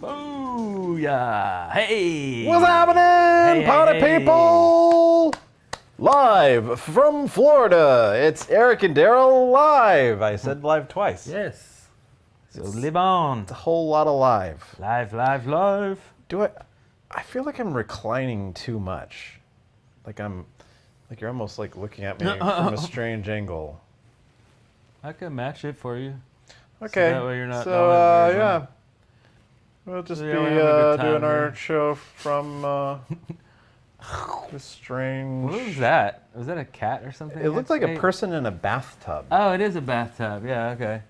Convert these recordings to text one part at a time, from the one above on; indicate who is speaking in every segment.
Speaker 1: Booyah! Hey!
Speaker 2: What's happening, party people? Live from Florida, it's Eric and Darrell live. I said live twice.
Speaker 1: Yes. So live on.
Speaker 2: It's a whole lot of live.
Speaker 1: Live, live, live.
Speaker 2: I feel like I'm reclining too much. Like you're almost like looking at me from a strange angle.
Speaker 1: I can match it for you.
Speaker 2: Okay.
Speaker 1: So that way you're not.
Speaker 2: Yeah. We'll just be
Speaker 1: we're having a good time
Speaker 2: doing our
Speaker 1: here.
Speaker 2: show from this strange.
Speaker 1: What was that? Was that a cat or something?
Speaker 2: It looked like a
Speaker 1: Hey.
Speaker 2: person in a bathtub.
Speaker 1: Oh, it is a bathtub. Yeah. Okay.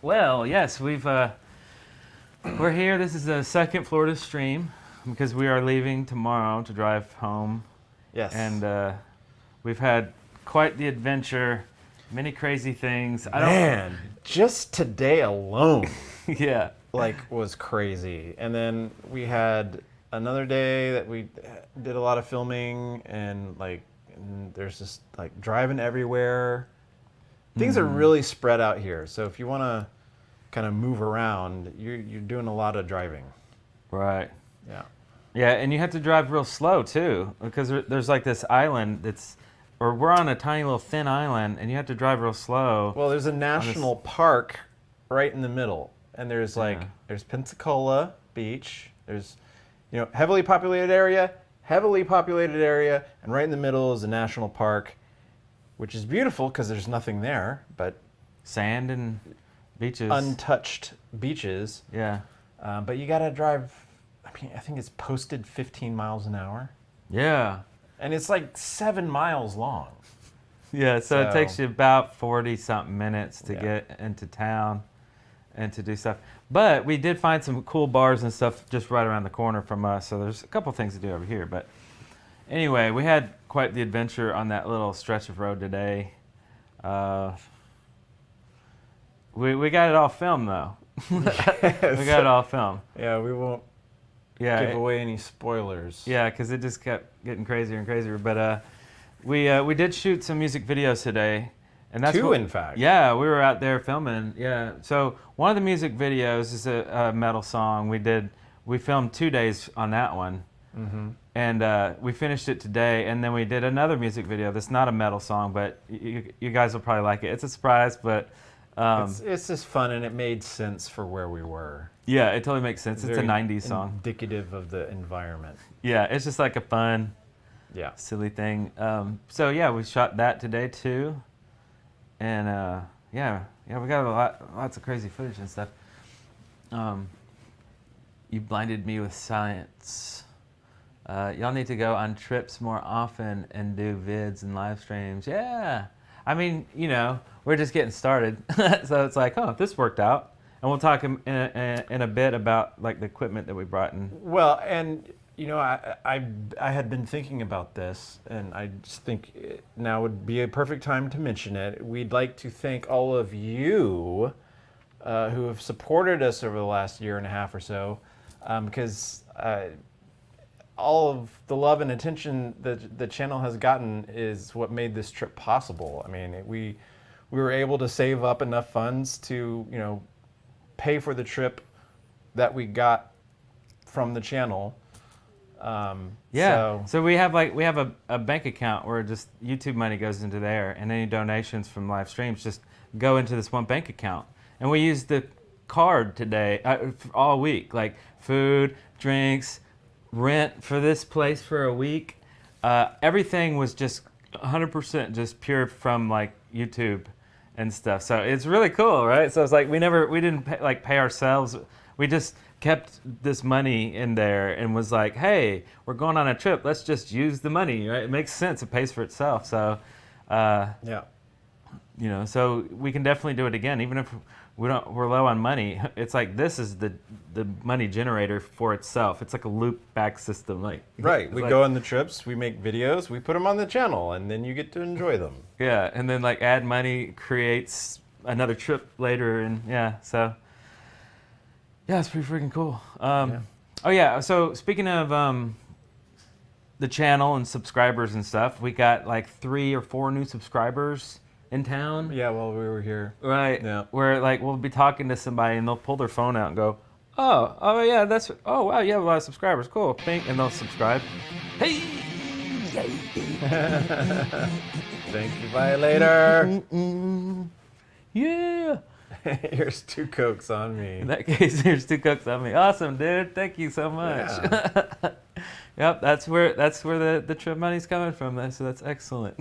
Speaker 1: Well, yes, we're here. This is the second Florida stream because we are leaving tomorrow to drive home.
Speaker 2: Yes.
Speaker 1: And we've had quite the adventure, many crazy things.
Speaker 2: Man, just today alone,
Speaker 1: Yeah.
Speaker 2: was crazy. And then we had another day that we did a lot of filming, and there's just driving everywhere. Things are really spread out here. So if you want to kind of move around, you're doing a lot of driving.
Speaker 1: Right.
Speaker 2: Yeah.
Speaker 1: Yeah, and you have to drive real slow too, because there's like this island we're on a tiny little thin island, and you have to drive real slow.
Speaker 2: Well, there's a national park right in the middle, and there's there's Pensacola Beach. There's heavily populated area, and right in the middle is a national park, which is beautiful because there's nothing there, but
Speaker 1: Sand and beaches.
Speaker 2: untouched beaches.
Speaker 1: Yeah.
Speaker 2: But you got to drive, I think it's posted 15 miles an hour.
Speaker 1: Yeah.
Speaker 2: And it's like 7 miles long.
Speaker 1: Yeah, so it takes you about 40-something minutes to
Speaker 2: Yeah.
Speaker 1: get into town and to do stuff. But we did find some cool bars and stuff just right around the corner from us, so there's a couple things to do over here. But anyway, we had quite the adventure on that little stretch of road today. We got it all filmed, though. We got it all filmed.
Speaker 2: Yeah, we won't give away any spoilers.
Speaker 1: Yeah, because it just kept getting crazier and crazier. But we did shoot some music videos today, and that's
Speaker 2: Two, in fact.
Speaker 1: Yeah, we were out there filming. Yeah, so one of the music videos is a metal song. We filmed 2 days on that one, and we finished it today. And then we did another music video that's not a metal song, but you guys will probably like it. It's a surprise, but
Speaker 2: It's just fun, and it made sense for where we were.
Speaker 1: yeah, it totally makes sense. It's a
Speaker 2: Very
Speaker 1: 90s song.
Speaker 2: indicative of the environment.
Speaker 1: Yeah, it's just like a fun,
Speaker 2: Yeah.
Speaker 1: silly thing. So yeah, we shot that today too, and yeah, we got lots of crazy footage and stuff. You blinded me with science. Y'all need to go on trips more often and do vids and live streams. Yeah, I mean, we're just getting started, so it's like, oh, this worked out, and we'll talk in a bit about like the equipment that we brought in.
Speaker 2: Well, and I had been thinking about this, and I just think now would be a perfect time to mention it. We'd like to thank all of you who have supported us over the last year and a half or so, because all of the love and attention that the channel has gotten is what made this trip possible. I mean, we were able to save up enough funds to pay for the trip that we got from the channel.
Speaker 1: So we have a bank account where just YouTube money goes into there, and any donations from live streams just go into this one bank account. And we used the card today all week, like food, drinks, rent for this place for a week. Everything was just 100% just pure from like YouTube and stuff. So it's really cool, right? So it's like we didn't pay ourselves. We just kept this money in there and was like, hey, we're going on a trip. Let's just use the money, right? It makes sense. It pays for itself. So,
Speaker 2: Yeah.
Speaker 1: so we can definitely do it again, even if we're low on money. It's like this is the money generator for itself. It's like a loop back system.
Speaker 2: Right. We go on the trips, we make videos, we put them on the channel, and then you get to enjoy them.
Speaker 1: Yeah, and then add money creates another trip later, and so yeah, it's pretty freaking cool. Oh yeah, so speaking of the channel and subscribers and stuff, we got 3 or 4 new subscribers in town.
Speaker 2: Yeah, while we were here.
Speaker 1: Right.
Speaker 2: Yeah.
Speaker 1: Where we'll be talking to somebody and they'll pull their phone out and go, oh yeah, oh wow, you have a lot of subscribers, cool, pink, and they'll subscribe. Hey.
Speaker 2: Thank you, Violator.
Speaker 1: Yeah.
Speaker 2: Here's 2 Cokes on me.
Speaker 1: In that case, here's 2 Cokes on me. Awesome, dude. Thank you so much.
Speaker 2: Yeah.
Speaker 1: Yep, that's where the trip money's coming from. So that's excellent.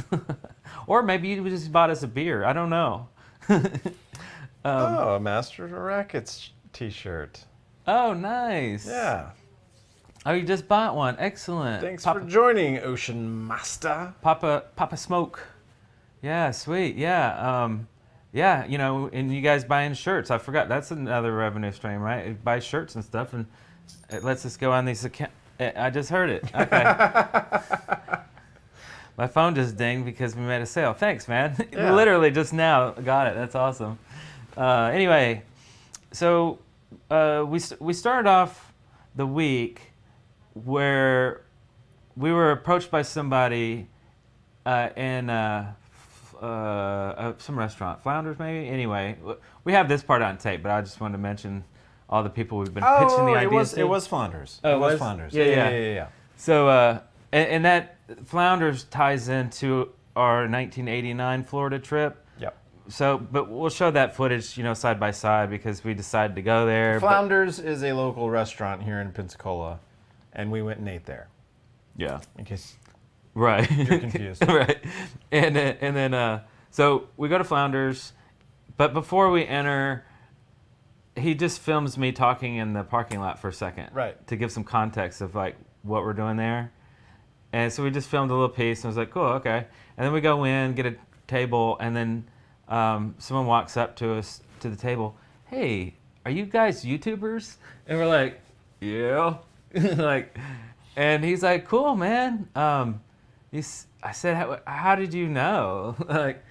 Speaker 1: Or maybe you just bought us a beer. I don't know.
Speaker 2: A Masters of Rackets t-shirt.
Speaker 1: Oh, nice.
Speaker 2: Yeah.
Speaker 1: Oh, you just bought one. Excellent.
Speaker 2: Thanks for joining, Ocean Master.
Speaker 1: Papa Smoke. Yeah, sweet. Yeah. Yeah, and you guys buying shirts. I forgot. That's another revenue stream, right? It buys shirts and stuff, and it lets us go on these accounts. I just heard it. Okay. My phone just dinged because we made a sale. Thanks, man.
Speaker 2: Yeah.
Speaker 1: Literally just now got it. That's awesome. Anyway, so we started off the week where we were approached by somebody in some restaurant, Flounders maybe. Anyway, we have this part on tape, but I just wanted to mention all the people we've been pitching the ideas to.
Speaker 2: It was Flounders.
Speaker 1: Oh,
Speaker 2: it was Flounders.
Speaker 1: Yeah. So, and that Flounders ties into our 1989 Florida trip.
Speaker 2: Yep.
Speaker 1: So, but we'll show that footage, side by side because we decided to go there.
Speaker 2: Flounders is a local restaurant here in Pensacola, and we went and ate there.
Speaker 1: Yeah.
Speaker 2: In case
Speaker 1: Right.
Speaker 2: you're confused.
Speaker 1: Right. And then so we go to Flounders, but before we enter, he just films me talking in the parking lot for a second,
Speaker 2: Right.
Speaker 1: to give some context of like what we're doing there. And so we just filmed a little piece, and I was like, cool, okay. And then we go in, get a table, and then someone walks up to us to the table. Hey, are you guys YouTubers? And we're like, yeah. Like, and he's like, cool, man. I said, how did you know? Like,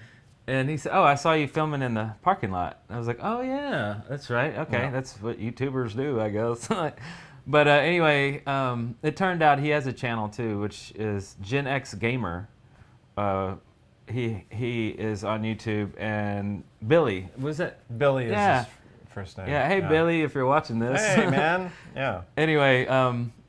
Speaker 1: and he said, oh, I saw you filming in the parking lot. I was like, oh yeah, that's right. Okay,
Speaker 2: Yeah.
Speaker 1: that's what YouTubers do, I guess. But anyway, it turned out he has a channel too, which is Gen X Gamer. He is on YouTube, and Billy, was it?
Speaker 2: Billy is
Speaker 1: Yeah.
Speaker 2: his first name.
Speaker 1: Yeah, hey Billy, if you're watching this.
Speaker 2: Hey man. Yeah.
Speaker 1: Anyway,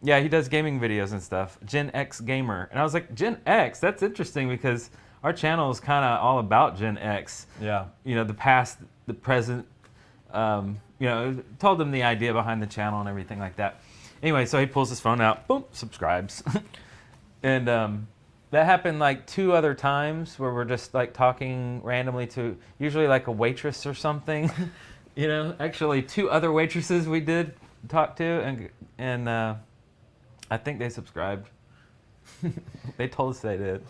Speaker 1: yeah, he does gaming videos and stuff. Gen X Gamer, and I was like, Gen X, that's interesting because our channel is kind of all about Gen X.
Speaker 2: Yeah.
Speaker 1: You know, the past, the present. You know, told them the idea behind the channel and everything like that. Anyway, so he pulls his phone out, boom, subscribes, and that happened like 2 other times where we're just like talking randomly to usually like a waitress or something. You know, actually 2 other waitresses we did talk to, and I think they subscribed. They told us they did.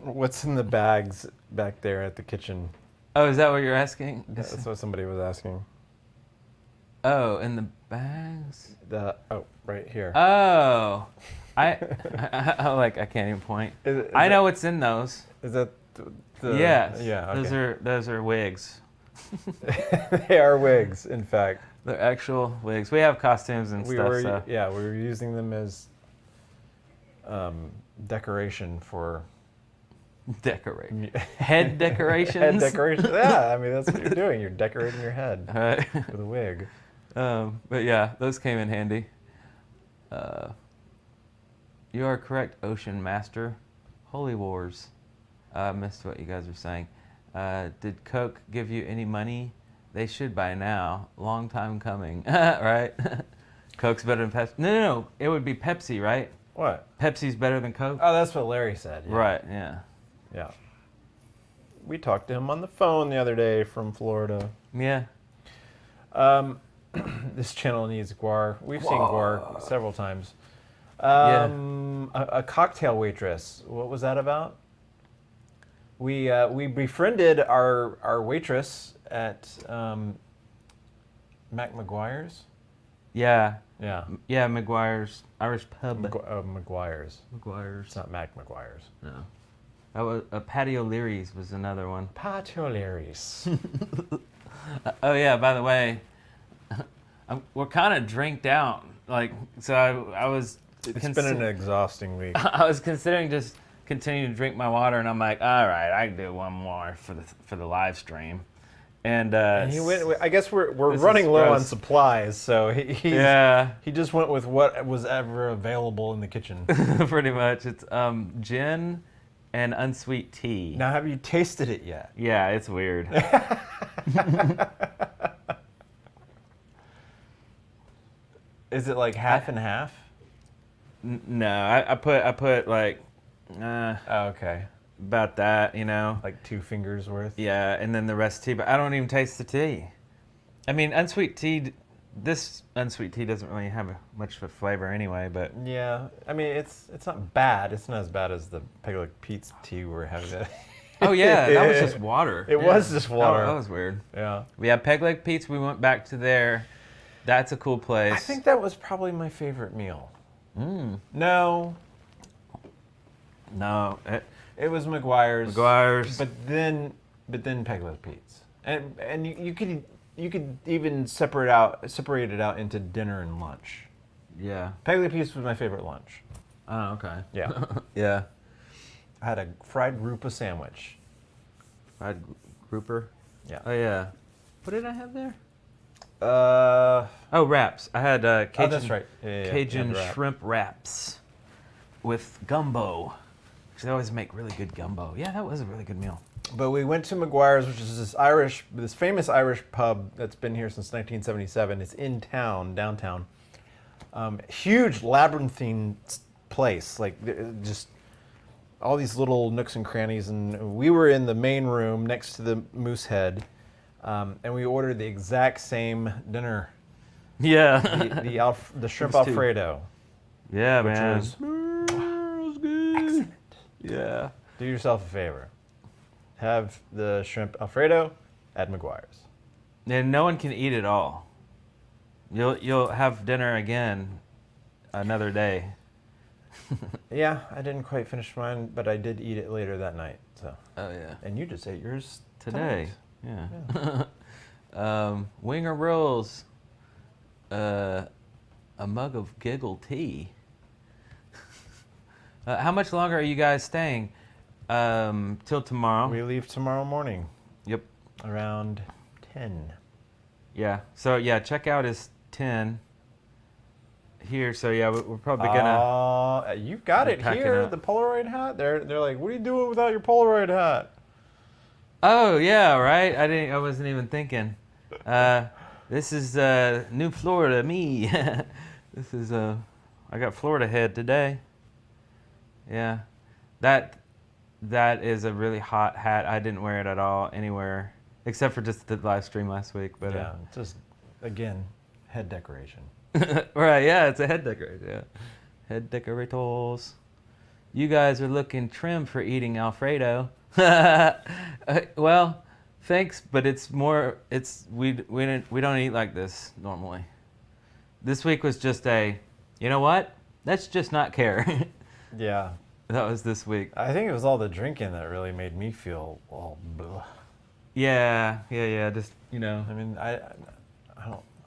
Speaker 2: What's in the bags back there at the kitchen?
Speaker 1: Oh, is that what you're asking?
Speaker 2: That's what somebody was asking.
Speaker 1: Oh, in the bags?
Speaker 2: Right here.
Speaker 1: Oh, I like I can't even point. I know what's in those.
Speaker 2: Is that the?
Speaker 1: Yes.
Speaker 2: Yeah. Okay.
Speaker 1: Those are wigs.
Speaker 2: They are wigs, in fact.
Speaker 1: They're actual wigs. We have costumes and stuff. So.
Speaker 2: Yeah, we were using them as decoration for
Speaker 1: head decorations.
Speaker 2: Head decorations. Yeah, I mean that's what you're doing. You're decorating your head
Speaker 1: Right.
Speaker 2: with a wig.
Speaker 1: But yeah, those came in handy. You are correct, Ocean Master. Holy Wars. I missed what you guys were saying. Did Coke give you any money? They should by now. Long time coming. Right? Coke's better than Pepsi. No. It would be Pepsi, right?
Speaker 2: What?
Speaker 1: Pepsi's better than Coke?
Speaker 2: Oh, that's what Larry said. Yeah.
Speaker 1: Right, yeah.
Speaker 2: Yeah. We talked to him on the phone the other day from Florida.
Speaker 1: Yeah.
Speaker 2: This channel needs guar. We've seen guar several times.
Speaker 1: Yeah.
Speaker 2: A cocktail waitress. What was that about? We befriended our waitress at Mac McGuire's.
Speaker 1: Yeah.
Speaker 2: Yeah.
Speaker 1: Yeah, McGuire's Irish Pub.
Speaker 2: McGuire's.
Speaker 1: McGuire's.
Speaker 2: It's not Mac McGuire's.
Speaker 1: No. That was Patio Leary's was another one.
Speaker 2: Patio Leary's.
Speaker 1: Oh yeah, by the way, we're kind of drinked out. Like, so I was.
Speaker 2: It's been an exhausting week.
Speaker 1: I was considering just continuing to drink my water, and I'm like, all right, I can do one more for the live stream. And
Speaker 2: he went. I guess we're
Speaker 1: this
Speaker 2: running
Speaker 1: is
Speaker 2: low on
Speaker 1: gross.
Speaker 2: supplies, so he just went with what was ever available in the kitchen.
Speaker 1: Pretty much, it's gin and unsweet tea.
Speaker 2: Now, have you tasted it yet?
Speaker 1: Yeah, it's weird.
Speaker 2: Is it like half and half?
Speaker 1: No, I put like
Speaker 2: Oh, okay.
Speaker 1: about that, you know.
Speaker 2: Like 2 fingers worth?
Speaker 1: Yeah, and then the rest tea, but I don't even taste the tea. I mean, unsweet tea. This unsweet tea doesn't really have much of a flavor anyway, but
Speaker 2: Yeah. I mean, it's not bad. It's not as bad as the Peg Leg Pete's tea we're having.
Speaker 1: oh yeah, that was just water.
Speaker 2: It was just water.
Speaker 1: Oh, that was weird.
Speaker 2: Yeah.
Speaker 1: We had Peg Leg Pete's. We went back to there. That's a cool place.
Speaker 2: I think that was probably my favorite meal.
Speaker 1: Mm.
Speaker 2: No,
Speaker 1: No,
Speaker 2: it was McGuire's.
Speaker 1: McGuire's.
Speaker 2: But then Peg Leg Pete's, and you could even separate it out into dinner and lunch.
Speaker 1: Yeah.
Speaker 2: Peg Leg Pete's was my favorite lunch.
Speaker 1: Oh, okay.
Speaker 2: Yeah.
Speaker 1: Yeah.
Speaker 2: I had a fried rupa sandwich.
Speaker 1: Fried grouper.
Speaker 2: Yeah.
Speaker 1: Oh yeah. What did I have there?
Speaker 2: Oh,
Speaker 1: Oh, wraps. I had Cajun,
Speaker 2: that's right. Yeah,
Speaker 1: Cajun
Speaker 2: wrap.
Speaker 1: shrimp wraps with gumbo. They always make really good gumbo. Yeah, that was a really good meal.
Speaker 2: But we went to McGuire's, which is this famous Irish pub that's been here since 1977. It's in town, downtown. Huge labyrinthine place, like just all these little nooks and crannies. And we were in the main room next to the Moosehead. And we ordered the exact same dinner,
Speaker 1: Yeah.
Speaker 2: the shrimp
Speaker 1: was two.
Speaker 2: Alfredo.
Speaker 1: Yeah,
Speaker 2: Which
Speaker 1: man.
Speaker 2: was
Speaker 1: It was good.
Speaker 2: excellent.
Speaker 1: Yeah.
Speaker 2: Do yourself a favor. Have the shrimp Alfredo at McGuire's.
Speaker 1: And no one can eat it all. You'll have dinner again another day.
Speaker 2: Yeah, I didn't quite finish mine, but I did eat it later that night. So.
Speaker 1: Oh yeah.
Speaker 2: And you just ate yours
Speaker 1: Today.
Speaker 2: tonight.
Speaker 1: Yeah. Winger rolls. A mug of giggle tea. How much longer are you guys staying? Till tomorrow.
Speaker 2: We leave tomorrow morning
Speaker 1: Yep.
Speaker 2: around 10.
Speaker 1: Yeah. So yeah, checkout is 10 here. So yeah, we're probably gonna.
Speaker 2: You've got it
Speaker 1: pack it
Speaker 2: here,
Speaker 1: up.
Speaker 2: the Polaroid hat. They're like, what are you doing without your Polaroid hat?
Speaker 1: Oh yeah, right. I wasn't even thinking. This is New Florida me. This is I got Florida head today. Yeah, that is a really hot hat. I didn't wear it at all anywhere except for just the live stream last week. But
Speaker 2: Yeah, just again, head decoration.
Speaker 1: right, yeah, it's a head decorator. Yeah, head decorators. You guys are looking trim for eating Alfredo. Well, thanks, but it's more. We don't eat like this normally. This week was just you know what? Let's just not care.
Speaker 2: Yeah.
Speaker 1: That was this week.
Speaker 2: I think it was all the drinking that really made me feel all blah.
Speaker 1: Yeah. Just
Speaker 2: I mean, I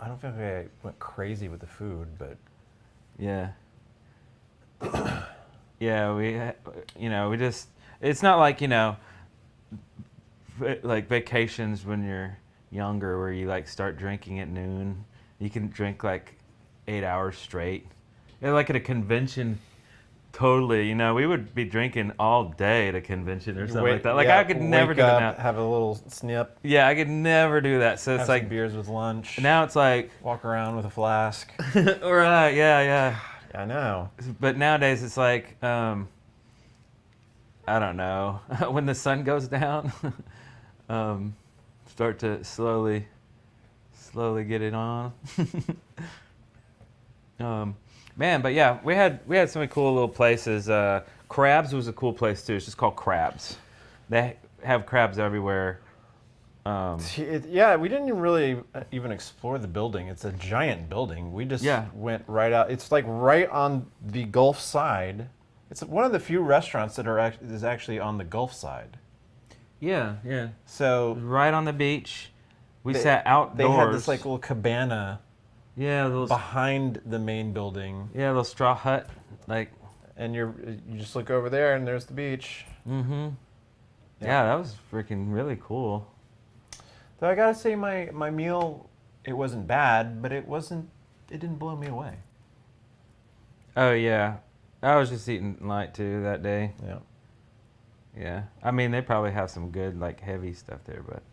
Speaker 2: don't feel like I went crazy with the food, but
Speaker 1: yeah. Yeah, we just. It's not like like vacations when you're younger where you like start drinking at noon. You can drink like 8 hours straight. Like at a convention. Totally, we would be drinking all day at a convention or something like that. Like I could never do that now.
Speaker 2: Have a little snip.
Speaker 1: Yeah, I could never do that. So
Speaker 2: Have
Speaker 1: it's
Speaker 2: some
Speaker 1: like
Speaker 2: beers with lunch.
Speaker 1: now it's like
Speaker 2: Walk around with a flask.
Speaker 1: right, yeah.
Speaker 2: I know.
Speaker 1: But nowadays it's like I don't know when the sun goes down, start to slowly get it on. Man, but yeah, we had so many cool little places. Crabs was a cool place too. It's just called Crabs. They have crabs everywhere.
Speaker 2: Yeah, we didn't really even explore the building. It's a giant building. We just went right out. It's like right on the Gulf side. It's one of the few restaurants that is actually on the Gulf side.
Speaker 1: Yeah.
Speaker 2: So
Speaker 1: right on the beach. We sat outdoors.
Speaker 2: They had this like little cabana.
Speaker 1: Yeah,
Speaker 2: behind the main building.
Speaker 1: Yeah, little straw hut, like.
Speaker 2: And you just look over there, and there's the beach.
Speaker 1: Mm-hmm. Yeah, that was freaking really cool.
Speaker 2: Though I gotta say, my meal, it wasn't bad, but it didn't blow me away.
Speaker 1: Oh yeah, I was just eating light too that day.
Speaker 2: Yeah.
Speaker 1: Yeah, I mean they probably have some good like heavy stuff there, but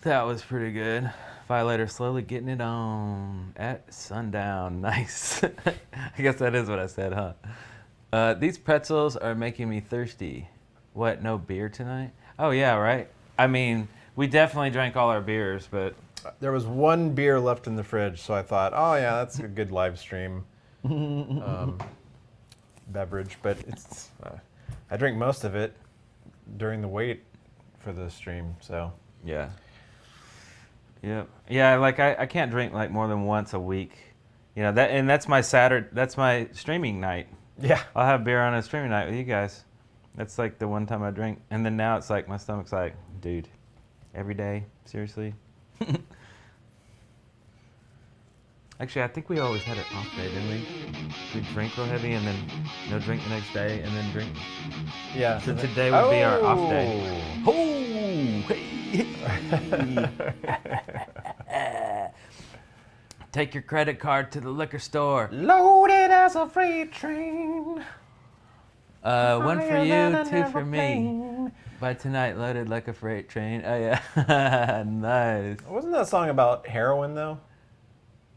Speaker 1: that was pretty good. Violator slowly getting it on at sundown. Nice. I guess that is what I said, huh? These pretzels are making me thirsty. What, no beer tonight? Oh, yeah, right? I mean, we definitely drank all our beers, but...
Speaker 2: There was one beer left in the fridge, so I thought, oh, yeah, that's a good live stream beverage. But it's I drank most of it during the wait for the stream, so...
Speaker 1: Yeah. Yep. Yeah, like I can't drink like more than once a week. That's my that's my streaming night.
Speaker 2: Yeah.
Speaker 1: I'll have beer on a streaming night with you guys. That's like the one time I drink. And then now it's like my stomach's like, dude, every day, seriously? Actually, I think we always had an off day, didn't we? We'd drink real heavy and then no drink the next day and then drink.
Speaker 2: Yeah.
Speaker 1: So today would be our off day. Oh, hey. Take your credit card to the liquor store.
Speaker 2: Loaded as a freight train.
Speaker 1: One for you, two for me. By tonight, loaded like a freight train. Oh yeah, nice.
Speaker 2: Wasn't that song about heroin though?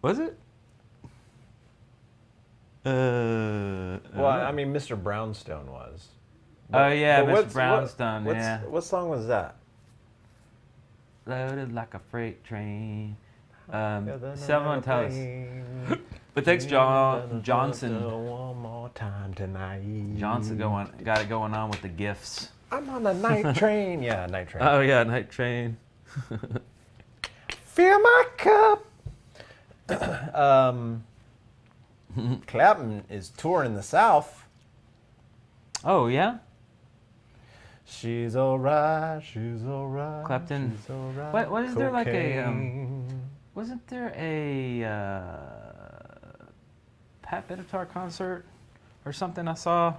Speaker 1: Was it?
Speaker 2: Well, I mean, Mr. Brownstone was.
Speaker 1: Oh yeah, Mr. Brownstone.
Speaker 2: What song was that?
Speaker 1: loaded like a freight train.
Speaker 2: Yeah, then
Speaker 1: Someone
Speaker 2: another
Speaker 1: tell us.
Speaker 2: plane.
Speaker 1: But thanks, Johnson.
Speaker 2: One more time tonight.
Speaker 1: Johnson got it going on with the gifts.
Speaker 2: I'm on the night train. Yeah, night train.
Speaker 1: Oh yeah, night train.
Speaker 2: Fill my cup. Clapton is touring the South.
Speaker 1: Oh yeah,
Speaker 2: She's alright. She's alright.
Speaker 1: Clapton.
Speaker 2: She's alright.
Speaker 1: What is there like a
Speaker 2: Cocaine.
Speaker 1: wasn't there a Pat Benatar concert or something I saw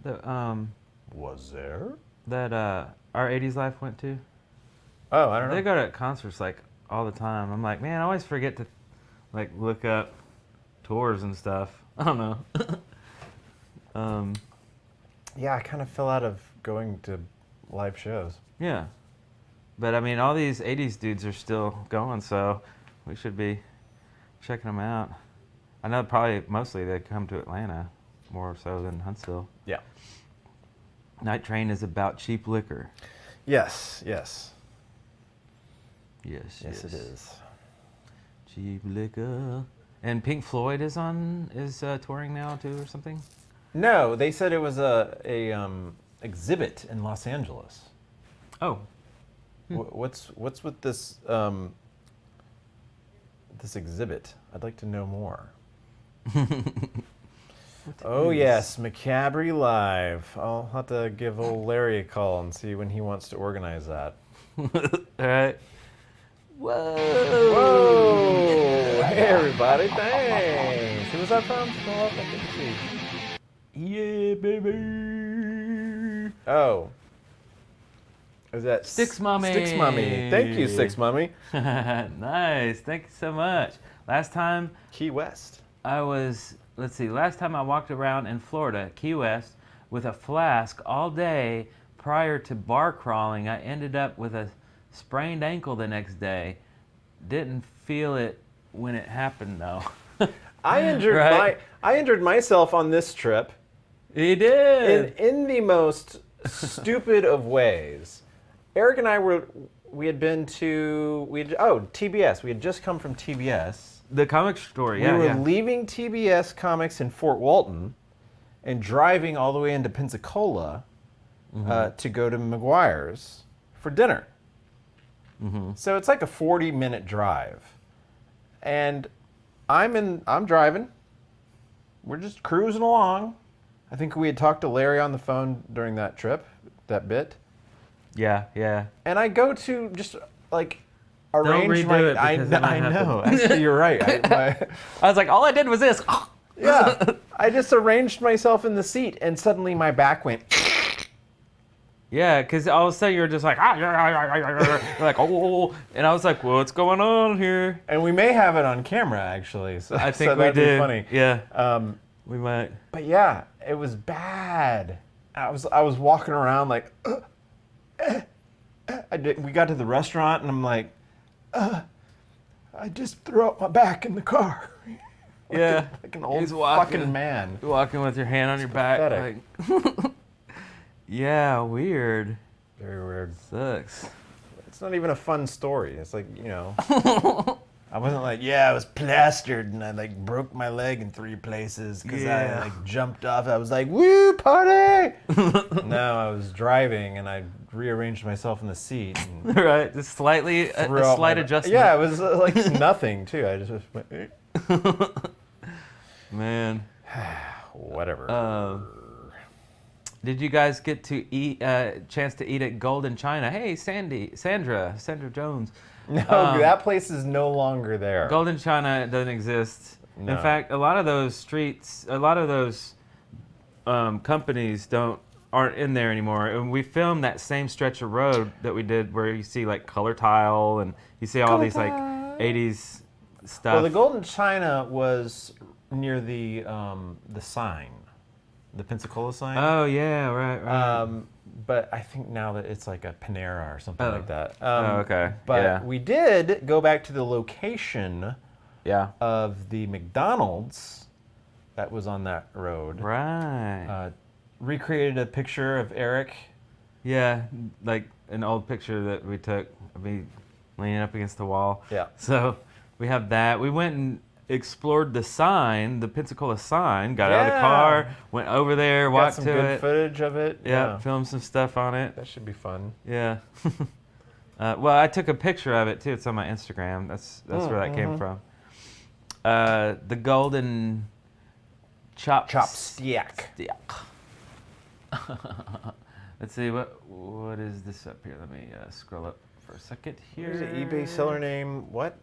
Speaker 1: that
Speaker 2: Was there?
Speaker 1: that our 80s Life went to?
Speaker 2: Oh, I don't know.
Speaker 1: They go to concerts like all the time. I'm like, man, I always forget to like look up tours and stuff. I don't know.
Speaker 2: Yeah, I kind of fell out of going to live shows.
Speaker 1: Yeah. But I mean, all these 80s dudes are still going, so we should be checking them out. I know probably mostly they come to Atlanta more so than Huntsville.
Speaker 2: Yeah.
Speaker 1: Night Train is about cheap liquor.
Speaker 2: Yes, yes.
Speaker 1: Yes,
Speaker 2: Yes, it is.
Speaker 1: Cheap liquor. And Pink Floyd is touring now too or something?
Speaker 2: No, they said it was a exhibit in Los Angeles.
Speaker 1: Oh.
Speaker 2: What's with this this exhibit? I'd like to know more. Oh yes, Macabre Live. I'll have to give old Larry a call and see when he wants to organize that.
Speaker 1: All right. Whoa.
Speaker 2: Whoa! Hey everybody, thanks. Who was that from? Oh, I couldn't see.
Speaker 1: Yeah, baby.
Speaker 2: Oh. Is that
Speaker 1: Sticks Mommy.
Speaker 2: Sticks Mommy. Thank you, Sticks Mommy.
Speaker 1: Nice. Thank you so much. Last time
Speaker 2: Key West.
Speaker 1: last time I walked around in Florida, Key West, with a flask all day prior to bar crawling, I ended up with a sprained ankle the next day. Didn't feel it when it happened though.
Speaker 2: I injured
Speaker 1: Right?
Speaker 2: I injured myself on this trip
Speaker 1: You did.
Speaker 2: in the most stupid of ways. Eric and I had been to TBS. We had just come from TBS.
Speaker 1: The comic store, yeah.
Speaker 2: We were
Speaker 1: yeah.
Speaker 2: leaving TBS Comics in Fort Walton and driving all the way into Pensacola to go to McGuire's for dinner. So it's like a 40-minute drive. And I'm driving. We're just cruising along. I think we had talked to Larry on the phone during that trip, that bit.
Speaker 1: Yeah, yeah.
Speaker 2: And I go to just like arrange
Speaker 1: redo
Speaker 2: my.
Speaker 1: it because it might
Speaker 2: I know.
Speaker 1: happen.
Speaker 2: Actually, you're right.
Speaker 1: I was like, all I did was this.
Speaker 2: Yeah, I just arranged myself in the seat, and suddenly my back went.
Speaker 1: Yeah, because all of a sudden you were just like, you're like, oh, and I was like, well, what's going on here?
Speaker 2: And we may have it on camera, actually. So
Speaker 1: I think
Speaker 2: so
Speaker 1: we
Speaker 2: that'd
Speaker 1: did.
Speaker 2: Be funny.
Speaker 1: Yeah, we might.
Speaker 2: But yeah, it was bad. I was walking around like. We got to the restaurant and I'm like, I just threw up my back in the car.
Speaker 1: Yeah,
Speaker 2: like an old
Speaker 1: He's walking.
Speaker 2: fucking man.
Speaker 1: You're walking with your hand on your back.
Speaker 2: pathetic.
Speaker 1: Like, yeah, weird.
Speaker 2: Very weird.
Speaker 1: Sucks.
Speaker 2: It's not even a fun story. It's like, I wasn't like, I was plastered and I like broke my leg in 3 places because I like jumped off. I was like, woo, party! No, I was driving and I rearranged myself in the seat. And
Speaker 1: Right, just slightly, a
Speaker 2: threw out
Speaker 1: slight
Speaker 2: my-
Speaker 1: adjustment.
Speaker 2: Yeah, it was like nothing too. I just went,
Speaker 1: Man.
Speaker 2: whatever.
Speaker 1: Did you guys get to eat chance to eat at Golden China? Hey, Sandra Jones.
Speaker 2: No, that place is no longer there.
Speaker 1: Golden China doesn't exist.
Speaker 2: No.
Speaker 1: In fact, a lot of those streets, a lot of those companies aren't in there anymore. And we filmed that same stretch of road that we did where you see like Color Tile and you see all these like 80s stuff.
Speaker 2: Well, the Golden China was near the sign, the Pensacola sign.
Speaker 1: Oh yeah, right.
Speaker 2: But I think now that it's like a Panera or something like that.
Speaker 1: Okay.
Speaker 2: But
Speaker 1: yeah.
Speaker 2: we did go back to the location
Speaker 1: Yeah.
Speaker 2: of the McDonald's that was on that road.
Speaker 1: Right.
Speaker 2: Recreated a picture of Eric.
Speaker 1: Yeah, like an old picture that we took I'd be leaning up against the wall.
Speaker 2: Yeah.
Speaker 1: So we have that. We went and explored the sign, the Pensacola sign. Got out of the car, went over there,
Speaker 2: Got
Speaker 1: walked
Speaker 2: some
Speaker 1: to
Speaker 2: good
Speaker 1: it.
Speaker 2: footage of it.
Speaker 1: Yeah, filmed some stuff on it.
Speaker 2: That should be fun.
Speaker 1: Yeah. Well, I took a picture of it too. It's on my Instagram. That's where that came from. The golden
Speaker 2: chopstick.
Speaker 1: Let's see what is this up here. Let me scroll up for a second here.
Speaker 2: Here's an eBay seller name. What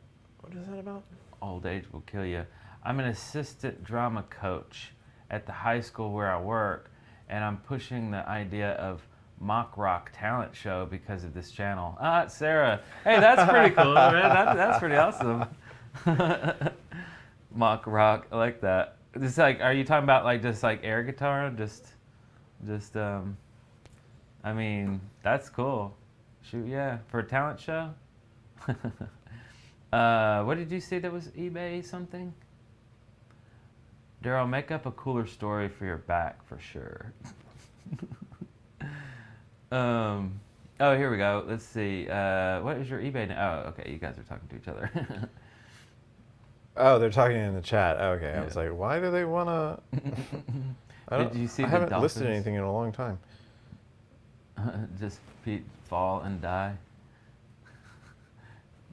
Speaker 2: is that about?
Speaker 1: Old age will kill you. I'm an assistant drama coach at the high school where I work, and I'm pushing the idea of mock rock talent show because of this channel. Ah, it's Sarah. Hey, that's pretty cool, man. That's pretty awesome. Mock rock, I like that. Just like, are you talking about like just like air guitar? Just I mean, that's cool. Shoot, yeah, for a talent show. What did you say that was eBay something? Darrell, make up a cooler story for your back for sure. Oh, here we go. Let's see. What is your eBay name? Oh, okay. You guys are talking to each other.
Speaker 2: Oh, they're talking in the chat. Okay,
Speaker 1: Yeah.
Speaker 2: I was like, why do they want to?
Speaker 1: Did you see
Speaker 2: I
Speaker 1: the
Speaker 2: haven't
Speaker 1: dolphins?
Speaker 2: listed anything in a long time.
Speaker 1: Just fall and die.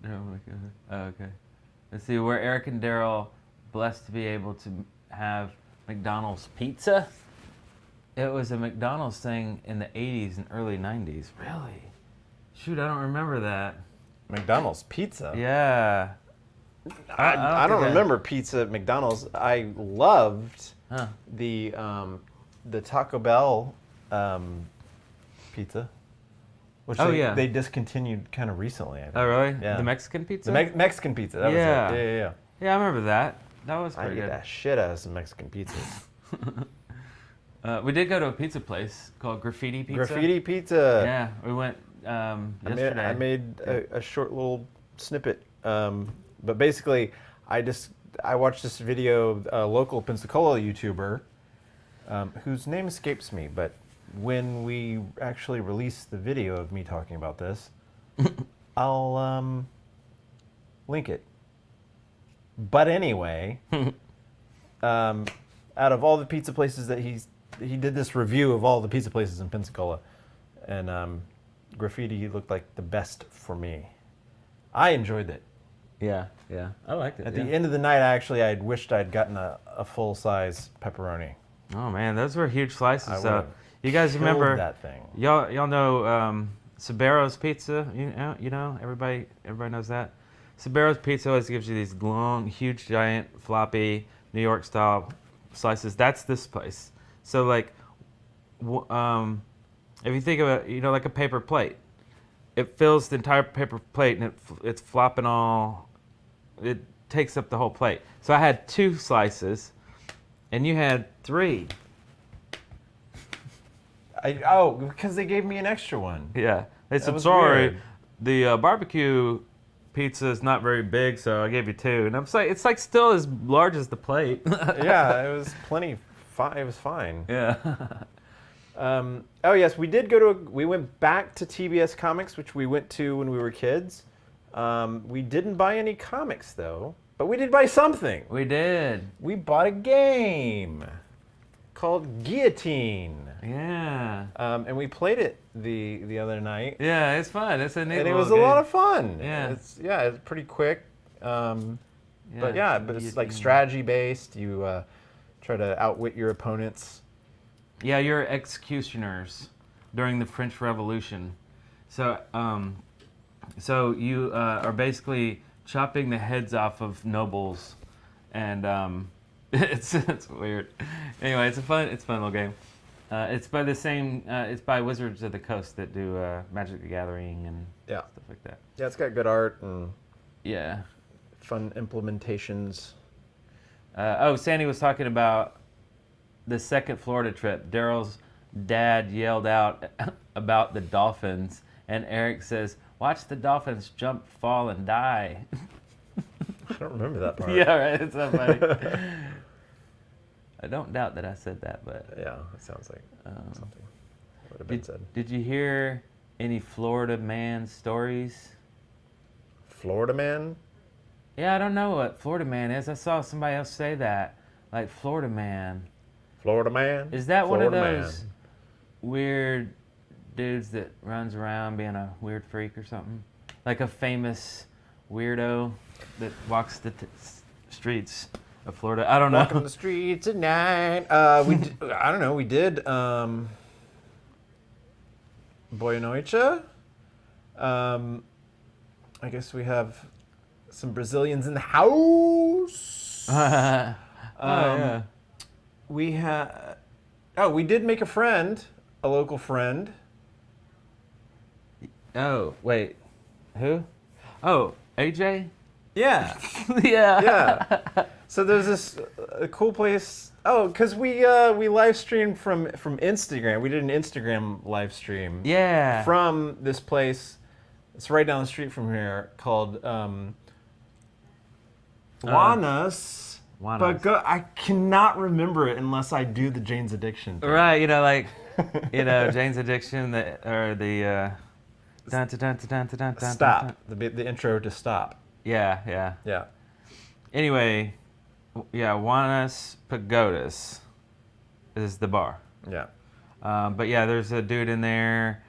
Speaker 1: No, oh, okay. Let's see. We're Eric and Darrell, blessed to be able to have McDonald's pizza. It was a McDonald's thing in the 80s and early 90s. Really? Shoot, I don't remember that.
Speaker 2: McDonald's pizza.
Speaker 1: Yeah.
Speaker 2: I don't remember pizza at McDonald's. I loved the Taco Bell pizza, which they discontinued kind of recently. I think.
Speaker 1: Oh, really?
Speaker 2: Yeah.
Speaker 1: The Mexican pizza?
Speaker 2: The Mexican pizza. That was it. Yeah.
Speaker 1: Yeah, I remember that. That was pretty
Speaker 2: I
Speaker 1: good.
Speaker 2: eat that shit out of some Mexican pizzas.
Speaker 1: We did go to a pizza place called Graffiti Pizza.
Speaker 2: Graffiti pizza.
Speaker 1: Yeah, we went yesterday.
Speaker 2: I made a short little snippet, but basically, I watched this video, a local Pensacola YouTuber, whose name escapes me, but when we actually release the video of me talking about this, I'll link it. But anyway, out of all the pizza places that he did this review of all the pizza places in Pensacola, and Graffiti looked like the best for me. I enjoyed it.
Speaker 1: Yeah, I liked it.
Speaker 2: At the end of the night, I wished I'd gotten a full-size pepperoni.
Speaker 1: Oh man, those were huge slices.
Speaker 2: I
Speaker 1: So
Speaker 2: would've
Speaker 1: you guys remember
Speaker 2: that thing?
Speaker 1: Y'all know Sabero's Pizza? You know, everybody knows that. Sabero's Pizza always gives you these long, huge, giant, floppy New York style slices. That's this place. So like, if you think of it, like a paper plate, it fills the entire paper plate and it's flopping all. It takes up the whole plate. So I had 2 slices, and you had 3.
Speaker 2: Because they gave me an extra one.
Speaker 1: Yeah, they said
Speaker 2: was
Speaker 1: sorry.
Speaker 2: weird.
Speaker 1: The barbecue pizza is not very big, so I gave you 2. And I'm like, it's like still as large as the plate.
Speaker 2: Yeah, it was plenty. It was fine.
Speaker 1: Yeah.
Speaker 2: Oh yes, we went back to TBS Comics, which we went to when we were kids. We didn't buy any comics though, but we did buy something.
Speaker 1: We did.
Speaker 2: We bought a game called Guillotine.
Speaker 1: Yeah.
Speaker 2: And we played it the other night.
Speaker 1: Yeah, it's fun. It's a neat
Speaker 2: And it
Speaker 1: little
Speaker 2: was a lot of fun.
Speaker 1: Yeah.
Speaker 2: It's pretty quick. But it's like
Speaker 1: Guillotine.
Speaker 2: strategy based. You try to outwit your opponents.
Speaker 1: Yeah, you're executioners during the French Revolution. So, so you are basically chopping the heads off of nobles, and it's weird. Anyway, it's a fun little game. It's by the same. It's by Wizards of the Coast that do Magic the Gathering and stuff like that.
Speaker 2: Yeah, it's got good art and
Speaker 1: Yeah.
Speaker 2: fun implementations.
Speaker 1: Sandy was talking about the second Florida trip. Darrell's dad yelled out about the dolphins, and Eric says, "Watch the dolphins jump, fall, and die."
Speaker 2: I don't remember that part.
Speaker 1: Yeah, right. It's so funny. I don't doubt that I said that, but
Speaker 2: Yeah, it sounds like something would have been said.
Speaker 1: did you hear any Florida man stories?
Speaker 2: Florida man.
Speaker 1: Yeah, I don't know what Florida Man is. I saw somebody else say that. Like, Florida Man.
Speaker 2: Florida man.
Speaker 1: Is that one of
Speaker 2: Florida
Speaker 1: those
Speaker 2: man.
Speaker 1: weird dudes that runs around being a weird freak or something? Like a famous weirdo that walks the streets of Florida? I don't know.
Speaker 2: Walking the streets at night. I don't know. We did Boyanoicha. I guess we have some Brazilians in the house.
Speaker 1: Yeah.
Speaker 2: We had. Oh, we did make a local friend.
Speaker 1: Oh, wait. Who? Oh, AJ?
Speaker 2: Yeah,
Speaker 1: Yeah.
Speaker 2: yeah. So there's this cool place. Oh, because we live streamed from Instagram. We did an Instagram live stream.
Speaker 1: Yeah.
Speaker 2: From this place. It's right down the street from here called Juanas.
Speaker 1: Juanas.
Speaker 2: But I cannot remember it unless I do the Jane's Addiction thing.
Speaker 1: Right, like, Jane's Addiction, the dun, dun, dun, dun, dun, dun, dun,
Speaker 2: Stop.
Speaker 1: dun.
Speaker 2: The intro to Stop.
Speaker 1: Yeah.
Speaker 2: Yeah.
Speaker 1: Anyway, yeah, Juanas Pagodas is the bar.
Speaker 2: Yeah.
Speaker 1: But yeah, there's a dude in there,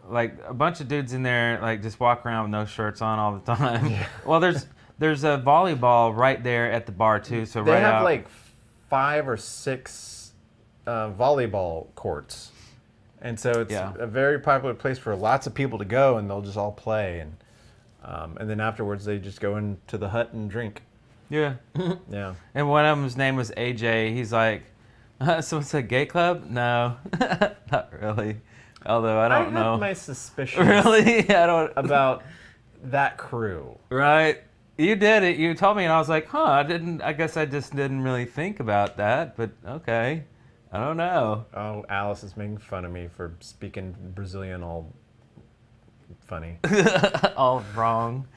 Speaker 1: like a bunch of dudes in there, like just walk around with no shirts on all the time.
Speaker 2: Yeah.
Speaker 1: Well, there's a volleyball right there at the bar too. So
Speaker 2: They
Speaker 1: right
Speaker 2: have
Speaker 1: out,
Speaker 2: like 5 or 6 volleyball courts. And so it's
Speaker 1: Yeah.
Speaker 2: a very popular place for lots of people to go, and they'll just all play. And then afterwards, they just go into the hut and drink.
Speaker 1: yeah.
Speaker 2: Yeah.
Speaker 1: And one of them's name was AJ. He's like, someone said gay club? No, not really. Although I don't know.
Speaker 2: I have my suspicions
Speaker 1: Really? I don't.
Speaker 2: about that crew.
Speaker 1: Right. You did it. You told me, and I was like, huh. I guess I just didn't really think about that. But okay. I don't know.
Speaker 2: Oh, Alice is making fun of me for speaking Brazilian all funny.
Speaker 1: All wrong.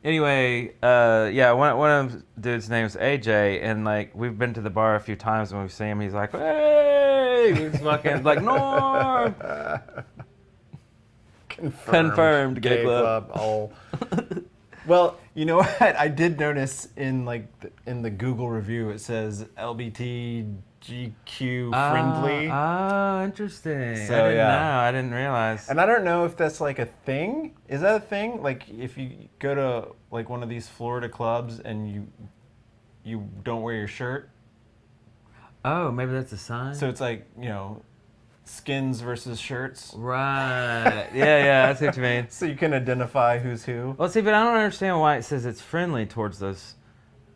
Speaker 1: Anyway, yeah, one of the dude's name is AJ, and like we've been to the bar a few times when we've seen him. He's like, hey, he's fucking like Norm. Confirmed gay club.
Speaker 2: All. Well, you know what? I did notice in the Google review it says LGBTQ friendly.
Speaker 1: Oh, interesting.
Speaker 2: So,
Speaker 1: I didn't
Speaker 2: yeah.
Speaker 1: know. I didn't realize.
Speaker 2: And I don't know if that's like a thing. Is that a thing? Like if you go to like one of these Florida clubs and you don't wear your shirt,
Speaker 1: Oh, maybe that's a sign.
Speaker 2: so it's like, skins versus shirts.
Speaker 1: Right. Yeah, I see what you mean.
Speaker 2: So you can identify who's who.
Speaker 1: Well, see, but I don't understand why it says it's friendly towards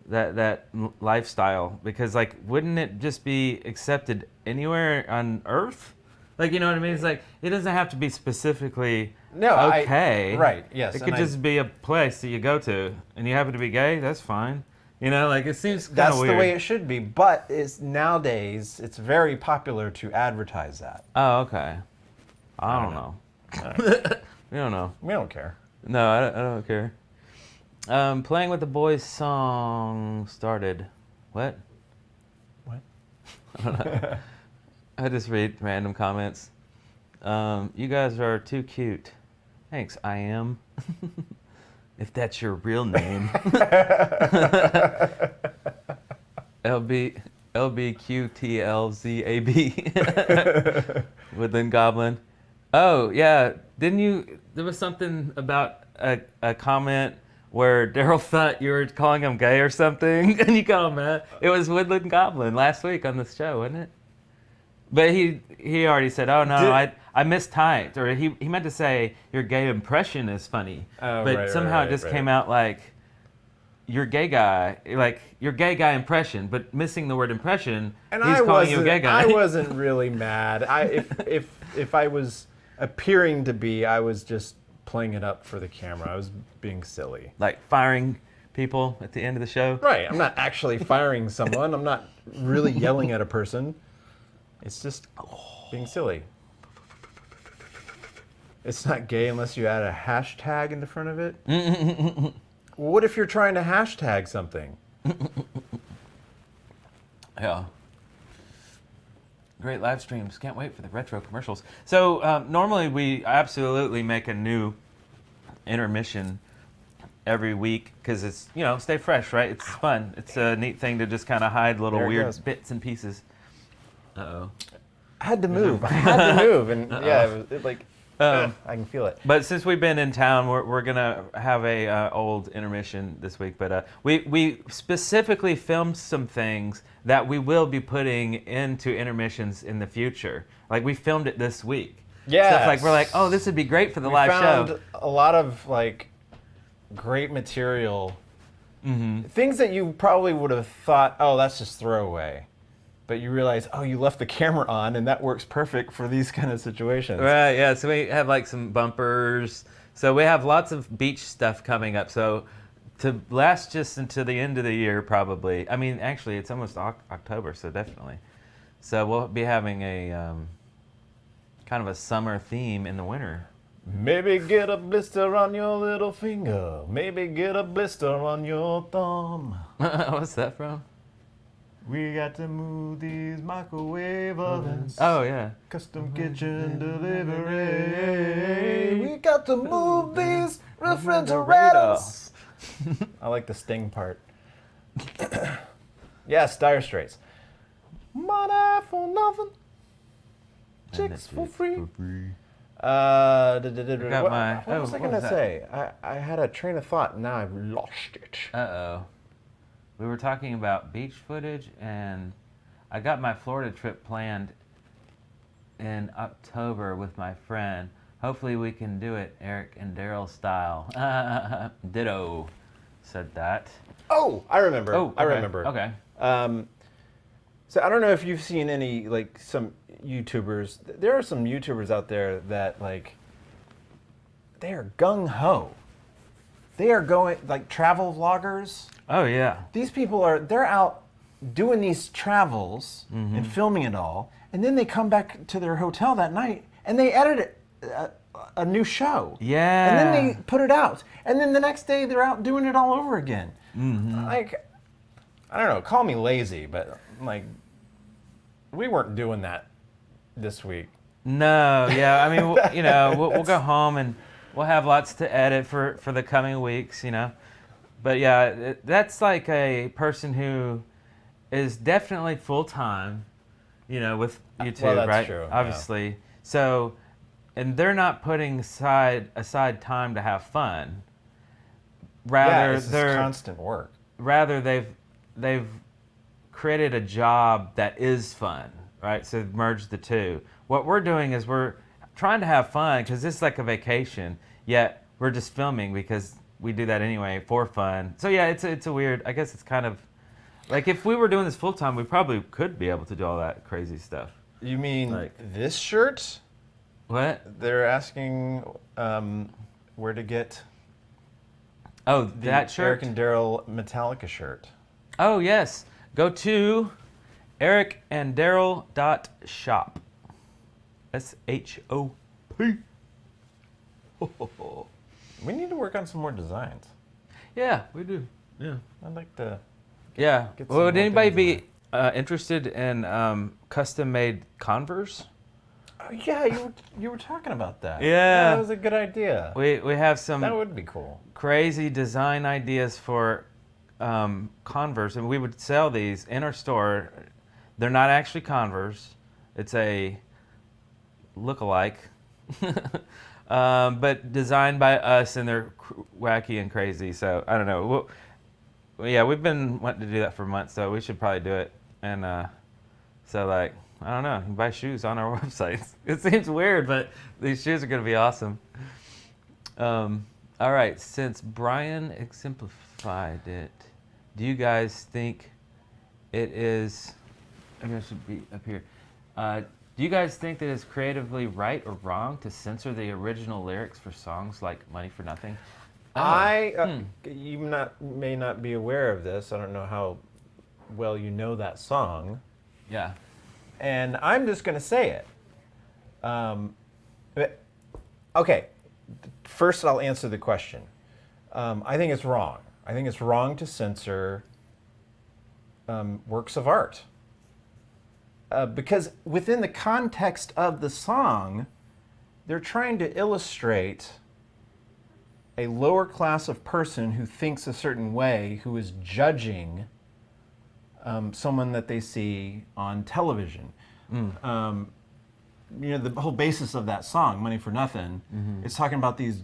Speaker 1: that lifestyle, because like wouldn't it just be accepted anywhere on Earth? Like, you know what I mean? It's like it doesn't have to be specifically okay.
Speaker 2: Right, yes.
Speaker 1: It
Speaker 2: and
Speaker 1: could just be a place that you go to and you happen to be gay, that's fine. Like it seems kind
Speaker 2: That's
Speaker 1: of weird.
Speaker 2: the way it should be, but nowadays it's very popular to advertise that.
Speaker 1: Oh, okay. I don't know. We don't know.
Speaker 2: We don't care.
Speaker 1: No, I don't care. Playing with the Boys song started. What?
Speaker 2: What?
Speaker 1: I don't know. I just read random comments. You guys are too cute. Thanks, I am. If that's your real name. LBQTLZAB. Woodland Goblin. Oh, yeah. Didn't you... There was something about a comment where Darrell thought you were calling him gay or something, and you got him mad. It was Woodland Goblin last week on this show, wasn't it? But he already said, oh, no, I mistyped. Or he meant to say, your gay impression is funny.
Speaker 2: Oh,
Speaker 1: but
Speaker 2: right,
Speaker 1: somehow
Speaker 2: right,
Speaker 1: it just
Speaker 2: right.
Speaker 1: came out like, your gay guy, like, your gay guy impression, but missing the word impression,
Speaker 2: And
Speaker 1: he's calling you a gay guy.
Speaker 2: I wasn't really mad. If I was appearing to be, I was just playing it up for the camera. I was being silly.
Speaker 1: Like firing people at the end of the show.
Speaker 2: Right. I'm not actually firing someone. I'm not really yelling at a person. It's just being silly. It's not gay unless you add a hashtag in the front of it. What if you're trying to hashtag something?
Speaker 1: Yeah. Great live streams. Can't wait for the retro commercials. So normally we absolutely make a new intermission every week because it's, stay fresh, right? It's fun. It's a neat thing to just kind of hide little
Speaker 2: There it
Speaker 1: weird
Speaker 2: goes.
Speaker 1: bits and pieces. Uh-oh.
Speaker 2: I had to move. And I can feel it.
Speaker 1: But since we've been in town, we're gonna have a old intermission this week. But we specifically filmed some things that we will be putting into intermissions in the future. Like we filmed it this week.
Speaker 2: Yeah.
Speaker 1: Stuff like we're like, oh, this would be great for the
Speaker 2: We
Speaker 1: live
Speaker 2: found
Speaker 1: show.
Speaker 2: a lot of great material.
Speaker 1: Mm-hmm.
Speaker 2: Things that you probably would have thought, oh, that's just throwaway. But you realize, oh, you left the camera on, and that works perfect for these kind of situations.
Speaker 1: Right, yeah. So we have some bumpers. So we have lots of beach stuff coming up. So to last just until the end of the year, probably. I mean, actually, it's almost October, so definitely. So we'll be having a kind of a summer theme in the winter.
Speaker 2: Maybe get a blister on your little finger. Maybe get a blister on your thumb.
Speaker 1: What's that from?
Speaker 2: We got to move these microwave ovens.
Speaker 1: Oh, yeah.
Speaker 2: Custom kitchen delivery. We got to move these refrigerators. I like the Sting part. Yes, Dire Straits. Money for nothing. Chicks for free. What was I going to say? I had a train of thought, and now I've lost it.
Speaker 1: Uh-oh. We were talking about beach footage, and I got my Florida trip planned in October with my friend. Hopefully we can do it Eric and Darrell style. Ditto said that.
Speaker 2: Oh, I remember.
Speaker 1: Oh, okay.
Speaker 2: I remember.
Speaker 1: Okay.
Speaker 2: So I don't know if you've seen any, some YouTubers. There are some YouTubers out there that, they are gung-ho. They are going, travel vloggers.
Speaker 1: Oh, yeah.
Speaker 2: These people they're out doing these travels and filming it all, and then they come back to their hotel that night and they edit a new show.
Speaker 1: Yeah.
Speaker 2: And then they put it out. And then the next day they're out doing it all over again.
Speaker 1: Mm-hmm.
Speaker 2: I don't know, call me lazy, but we weren't doing that this week.
Speaker 1: No, yeah. I mean, we'll go home and we'll have lots to edit for the coming weeks, But yeah, that's like a person who is definitely full-time, with YouTube,
Speaker 2: well, that's
Speaker 1: right?
Speaker 2: true,
Speaker 1: Obviously. Yeah. So, and they're not putting aside time to have fun. Rather,
Speaker 2: it's constant work.
Speaker 1: Rather, they've created a job that is fun, right? So merge the two. What we're doing is we're trying to have fun because this is like a vacation, yet we're just filming because we do that anyway for fun. So yeah, it's a weird, I guess it's kind of, if we were doing this full time, we probably could be able to do all that crazy stuff.
Speaker 2: You mean this shirt?
Speaker 1: What?
Speaker 2: They're asking where to get
Speaker 1: that shirt?
Speaker 2: Eric and Darrell Metallica shirt.
Speaker 1: Oh, yes. Go to ericanddarrell.shop. SHOP.
Speaker 2: We need to work on some more designs.
Speaker 1: Yeah, we do. Yeah.
Speaker 2: I'd like to.
Speaker 1: Yeah.
Speaker 2: Get some
Speaker 1: Would
Speaker 2: more
Speaker 1: anybody
Speaker 2: things
Speaker 1: be interested in custom-made Converse?
Speaker 2: Oh, yeah, you were talking about that.
Speaker 1: Yeah.
Speaker 2: That was a good idea.
Speaker 1: We have some
Speaker 2: That would be cool.
Speaker 1: crazy design ideas for Converse, and we would sell these in our store. They're not actually Converse. It's a look-alike. But designed by us, and they're wacky and crazy. So I don't know. Yeah, we've been wanting to do that for months, so we should probably do it. And so I don't know. You can buy shoes on our website. It seems weird, but these shoes are going to be awesome. All right. Since Brian exemplified it, do you guys think it is? Maybe I should be up here. Do you guys think that it's creatively right or wrong to censor the original lyrics for songs like Money for Nothing?
Speaker 2: You may not be aware of this. I don't know how well you know that song.
Speaker 1: Yeah.
Speaker 2: And I'm just going to say it. Okay. First, I'll answer the question. I think it's wrong. I think it's wrong to censor works of art. because within the context of the song, they're trying to illustrate a lower class of person who thinks a certain way, who is judging someone that they see on television. The whole basis of that song, Money for Nothing, is talking about these,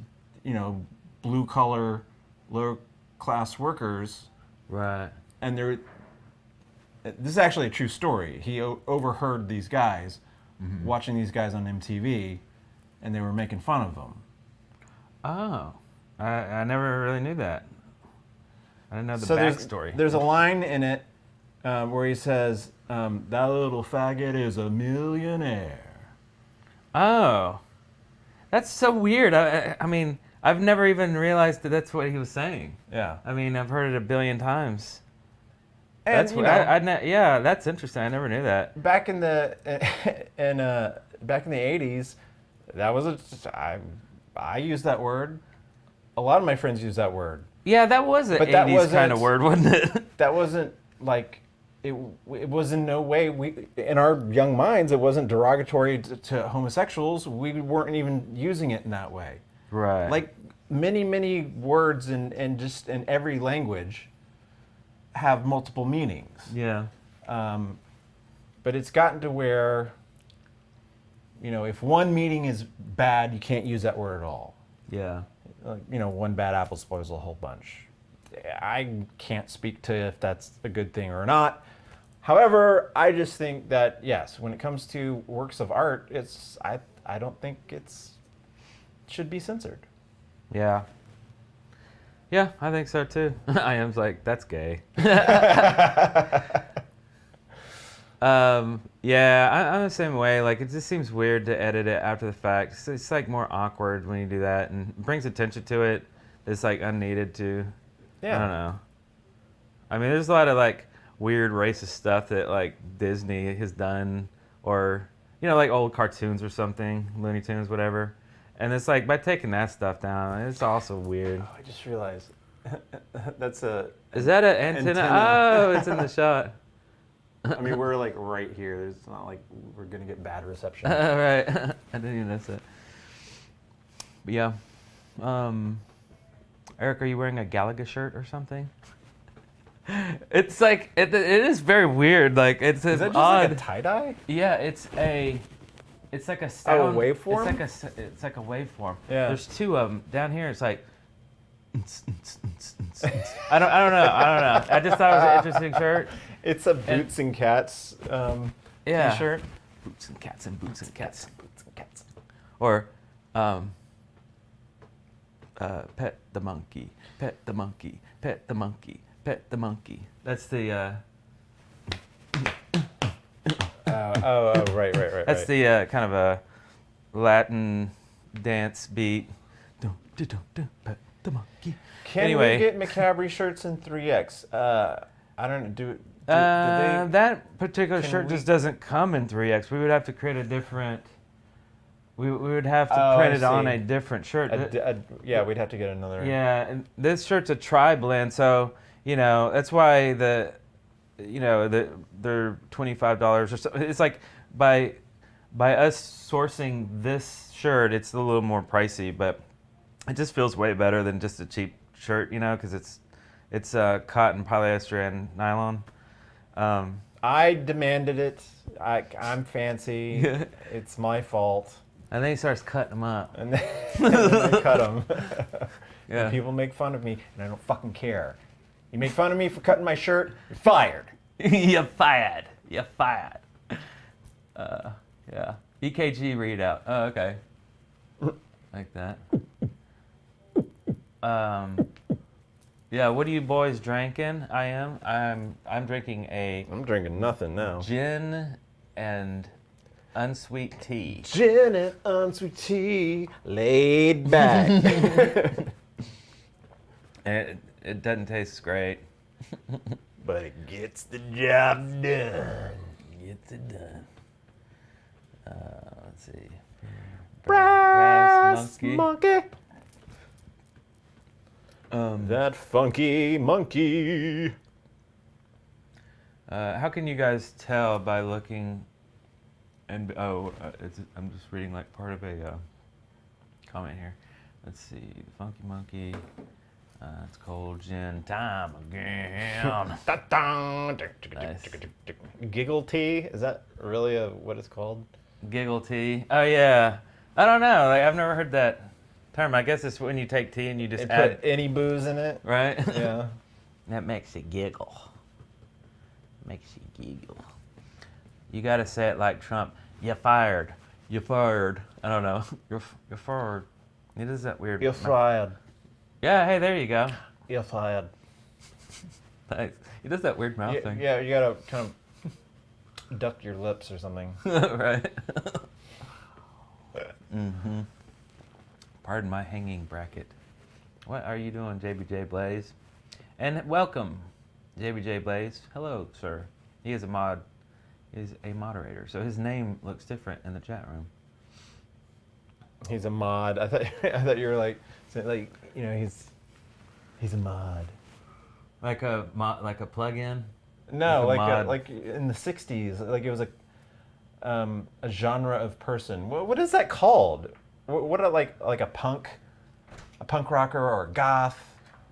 Speaker 2: blue collar, lower class workers.
Speaker 1: Right.
Speaker 2: And this is actually a true story. He overheard these guys watching these guys on MTV, and they were making fun of them.
Speaker 1: Oh, I never really knew that. I didn't know the
Speaker 2: So
Speaker 1: backstory.
Speaker 2: There's a line in it where he says, "That little faggot is a millionaire."
Speaker 1: Oh, that's so weird. I mean, I've never even realized that that's what he was saying.
Speaker 2: Yeah.
Speaker 1: I mean, I've heard it a billion times.
Speaker 2: And
Speaker 1: That's yeah, that's interesting. I never knew that.
Speaker 2: back in the back in the 80s, that was I used that word. A lot of my friends use that word.
Speaker 1: Yeah, that was an
Speaker 2: But that
Speaker 1: 80s kind of
Speaker 2: wasn't-
Speaker 1: word, wasn't it?
Speaker 2: That wasn't like it was in no way in our young minds it wasn't derogatory to homosexuals. We weren't even using it in that way.
Speaker 1: Right.
Speaker 2: Like many words in just in every language have multiple meanings.
Speaker 1: Yeah.
Speaker 2: But it's gotten to where, if one meaning is bad, you can't use that word at all.
Speaker 1: Yeah.
Speaker 2: One bad apple spoils a whole bunch. I can't speak to if that's a good thing or not. However, I just think that, yes, when it comes to works of art, I don't think should be censored.
Speaker 1: Yeah. Yeah, I think so too. I am like, that's gay. Yeah, I'm the same way. Like, it just seems weird to edit it after the fact. It's like more awkward when you do that, and it brings attention to it. It's like unneeded to.
Speaker 2: Yeah.
Speaker 1: I don't know. I mean, there's a lot of like weird racist stuff that like Disney has done, or like old cartoons or something, Looney Tunes, whatever. And it's like by taking that stuff down, it's also weird.
Speaker 2: Oh, I just realized that's a.
Speaker 1: Is that an antenna?
Speaker 2: Antenna.
Speaker 1: Oh, it's in the shot.
Speaker 2: I mean, we're like right here. It's not like we're gonna get bad reception.
Speaker 1: Right. I didn't even notice it. But yeah. Eric, are you wearing a Galaga shirt or something? It's like it is very weird. Like it's
Speaker 2: Is that just
Speaker 1: odd.
Speaker 2: like a tie dye?
Speaker 1: Yeah, it's like a sound.
Speaker 2: waveform?
Speaker 1: It's like a waveform.
Speaker 2: Yeah.
Speaker 1: There's two of them down here. It's like. I don't know. I just thought it was an interesting shirt.
Speaker 2: It's a boots and cats
Speaker 1: Yeah.
Speaker 2: t-shirt.
Speaker 1: Boots and cats and boots and cats.
Speaker 2: Boots and cats.
Speaker 1: Or pet the monkey, pet the monkey, pet the monkey, pet the monkey. That's the
Speaker 2: Right.
Speaker 1: that's the kind of a Latin dance beat. Pet the monkey.
Speaker 2: Can
Speaker 1: Anyway.
Speaker 2: we get Macabre shirts in 3X? I don't know. Do they?
Speaker 1: That particular
Speaker 2: can
Speaker 1: shirt
Speaker 2: we-
Speaker 1: just doesn't come in 3X. We would have to create a different. We would have to
Speaker 2: Oh,
Speaker 1: print
Speaker 2: I
Speaker 1: it on
Speaker 2: see.
Speaker 1: a different shirt.
Speaker 2: Yeah, we'd have to get another.
Speaker 1: Yeah, and this shirt's a tri-blend, so that's why they're $25 or so. It's like by us sourcing this shirt, it's a little more pricey, but it just feels way better than just a cheap shirt, because it's cotton, polyester, and nylon.
Speaker 2: I demanded it. I'm fancy. It's my fault.
Speaker 1: And then he starts cutting them up.
Speaker 2: And then, I cut them.
Speaker 1: Yeah.
Speaker 2: And people make fun of me, and I don't fucking care. You make fun of me for cutting my shirt, you're fired.
Speaker 1: You're fired. You're fired. Yeah. EKG readout. Oh, okay. Like that. Yeah. What are you boys drinking? I'm drinking a
Speaker 2: I'm drinking nothing now.
Speaker 1: gin and unsweet tea.
Speaker 2: Gin and unsweet tea, laid back.
Speaker 1: And it doesn't taste great.
Speaker 2: But it gets the job done.
Speaker 1: Gets it done. Let's see.
Speaker 2: Brass
Speaker 1: monkey.
Speaker 2: monkey. That funky monkey.
Speaker 1: How can you guys tell by looking And I'm just reading like part of a comment here. Let's see, the Funky Monkey. It's cold gin time again. Nice.
Speaker 2: Giggle tea? Is that really what it's called?
Speaker 1: Giggle tea. Oh yeah. I don't know. Like I've never heard that term. I guess it's when you take tea and you just add
Speaker 2: put any booze in it.
Speaker 1: right.
Speaker 2: Yeah.
Speaker 1: That makes you giggle. Makes you giggle. You gotta say it like Trump. You fired. You fired. I don't know. You're fired. It is that weird.
Speaker 2: You're fired.
Speaker 1: Yeah. Hey, there you go.
Speaker 2: You're fired.
Speaker 1: Nice. He does that weird mouth thing.
Speaker 2: Yeah, you gotta kind of duck your lips or something.
Speaker 1: Right. Mm-hmm. Pardon my hanging bracket. What are you doing, JBJ Blaze? And welcome, JBJ Blaze. Hello, sir. He is a mod. He's a moderator, so his name looks different in the chat room.
Speaker 2: He's a mod. I thought you were like you know he's a mod.
Speaker 1: Like a plug-in.
Speaker 2: No,
Speaker 1: mod.
Speaker 2: like in the '60s, like it was a genre of person. What is that called? What are like a punk rocker or a goth?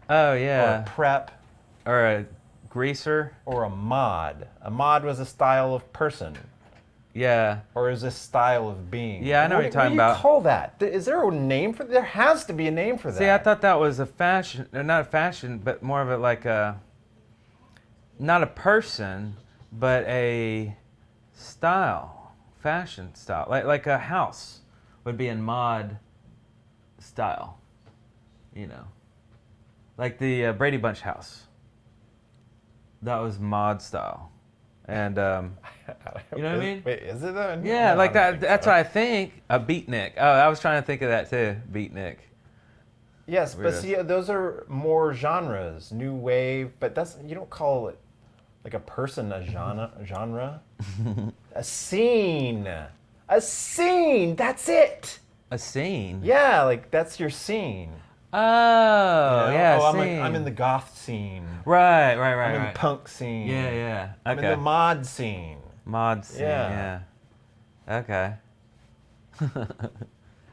Speaker 1: Oh
Speaker 2: Or
Speaker 1: yeah.
Speaker 2: a prep
Speaker 1: Or a greaser.
Speaker 2: or a mod. A mod was a style of person,
Speaker 1: Yeah.
Speaker 2: or is a style of being?
Speaker 1: Yeah, I know what you're talking
Speaker 2: What do
Speaker 1: about.
Speaker 2: you call that? Is there a name for? There has to be a name for that.
Speaker 1: See, I thought that was a fashion, or not a fashion, but more of a like a, not a person, but a style, fashion style. Like a house would be in mod style, you know. Like the Brady Bunch house. That was mod style. And, you know what I mean?
Speaker 2: Wait, is it though?
Speaker 1: Yeah,
Speaker 2: No,
Speaker 1: like
Speaker 2: I don't
Speaker 1: that.
Speaker 2: think
Speaker 1: That's
Speaker 2: so.
Speaker 1: what I think. A beatnik. Oh, I was trying to think of that too. Beatnik.
Speaker 2: Yes, but
Speaker 1: Weirdo.
Speaker 2: see, those are more genres, new wave. But you don't call it like a person a genre. A scene. That's it.
Speaker 1: A scene.
Speaker 2: Yeah, like that's your scene.
Speaker 1: Oh,
Speaker 2: You know?
Speaker 1: yeah.
Speaker 2: Oh,
Speaker 1: scene.
Speaker 2: I'm in the goth scene.
Speaker 1: Right.
Speaker 2: I'm in the punk scene.
Speaker 1: Yeah, yeah.
Speaker 2: I'm
Speaker 1: Okay.
Speaker 2: in the mod scene.
Speaker 1: Mod scene.
Speaker 2: Yeah.
Speaker 1: Yeah. Okay.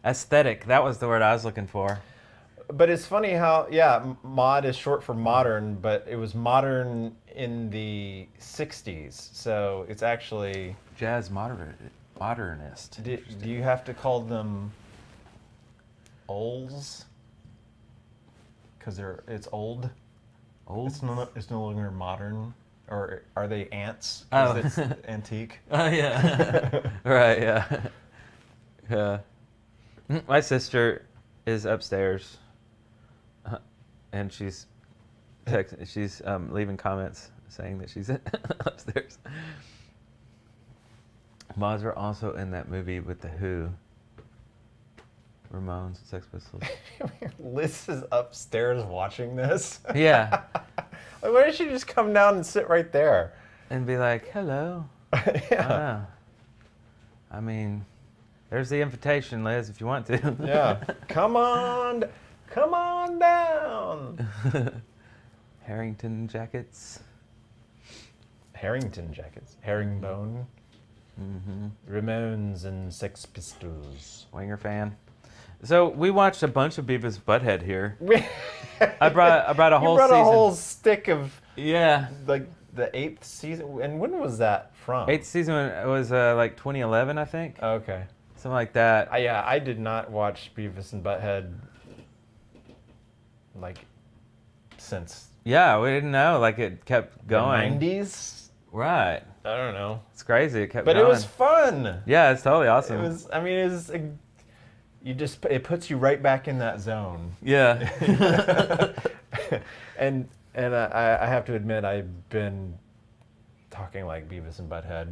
Speaker 1: Aesthetic. That was the word I was looking for.
Speaker 2: But it's funny how, mod is short for modern, but it was modern in the 60s. So it's actually...
Speaker 1: Jazz modernist.
Speaker 2: Do you have to call them olds? Because it's old?
Speaker 1: Old?
Speaker 2: It's no longer modern? Or are they ants?
Speaker 1: Oh.
Speaker 2: Because it's antique?
Speaker 1: Oh, yeah. Right, yeah. Yeah. My sister is upstairs. And she's leaving comments saying that she's upstairs. Mods were also in that movie with The Who. Ramones, Sex Pistols.
Speaker 2: Liz is upstairs watching this.
Speaker 1: Yeah.
Speaker 2: Like, why don't you just come down and sit right there?
Speaker 1: And be like, hello.
Speaker 2: Yeah.
Speaker 1: I mean, there's the invitation, Liz, if you want to.
Speaker 2: Yeah. Come on down.
Speaker 1: Harrington jackets.
Speaker 2: Herrington jackets. Herringbone.
Speaker 1: Mm-hmm.
Speaker 2: Ramones and Sex Pistols.
Speaker 1: Winger fan. So we watched a bunch of Beavis Butthead here. I brought a whole
Speaker 2: You brought
Speaker 1: season.
Speaker 2: a whole stick of
Speaker 1: Yeah.
Speaker 2: like the 8th season. And when was that from?
Speaker 1: 8th season was like 2011, I think.
Speaker 2: Okay.
Speaker 1: Something like that.
Speaker 2: I did not watch Beavis and Butthead like since
Speaker 1: Yeah, we didn't know. Like it kept going.
Speaker 2: the 90s.
Speaker 1: Right.
Speaker 2: I don't know.
Speaker 1: It's crazy. It kept
Speaker 2: But
Speaker 1: going.
Speaker 2: it was fun.
Speaker 1: Yeah, it's totally awesome.
Speaker 2: It puts you right back in that zone.
Speaker 1: Yeah.
Speaker 2: and I have to admit, I've been talking like Beavis and Butthead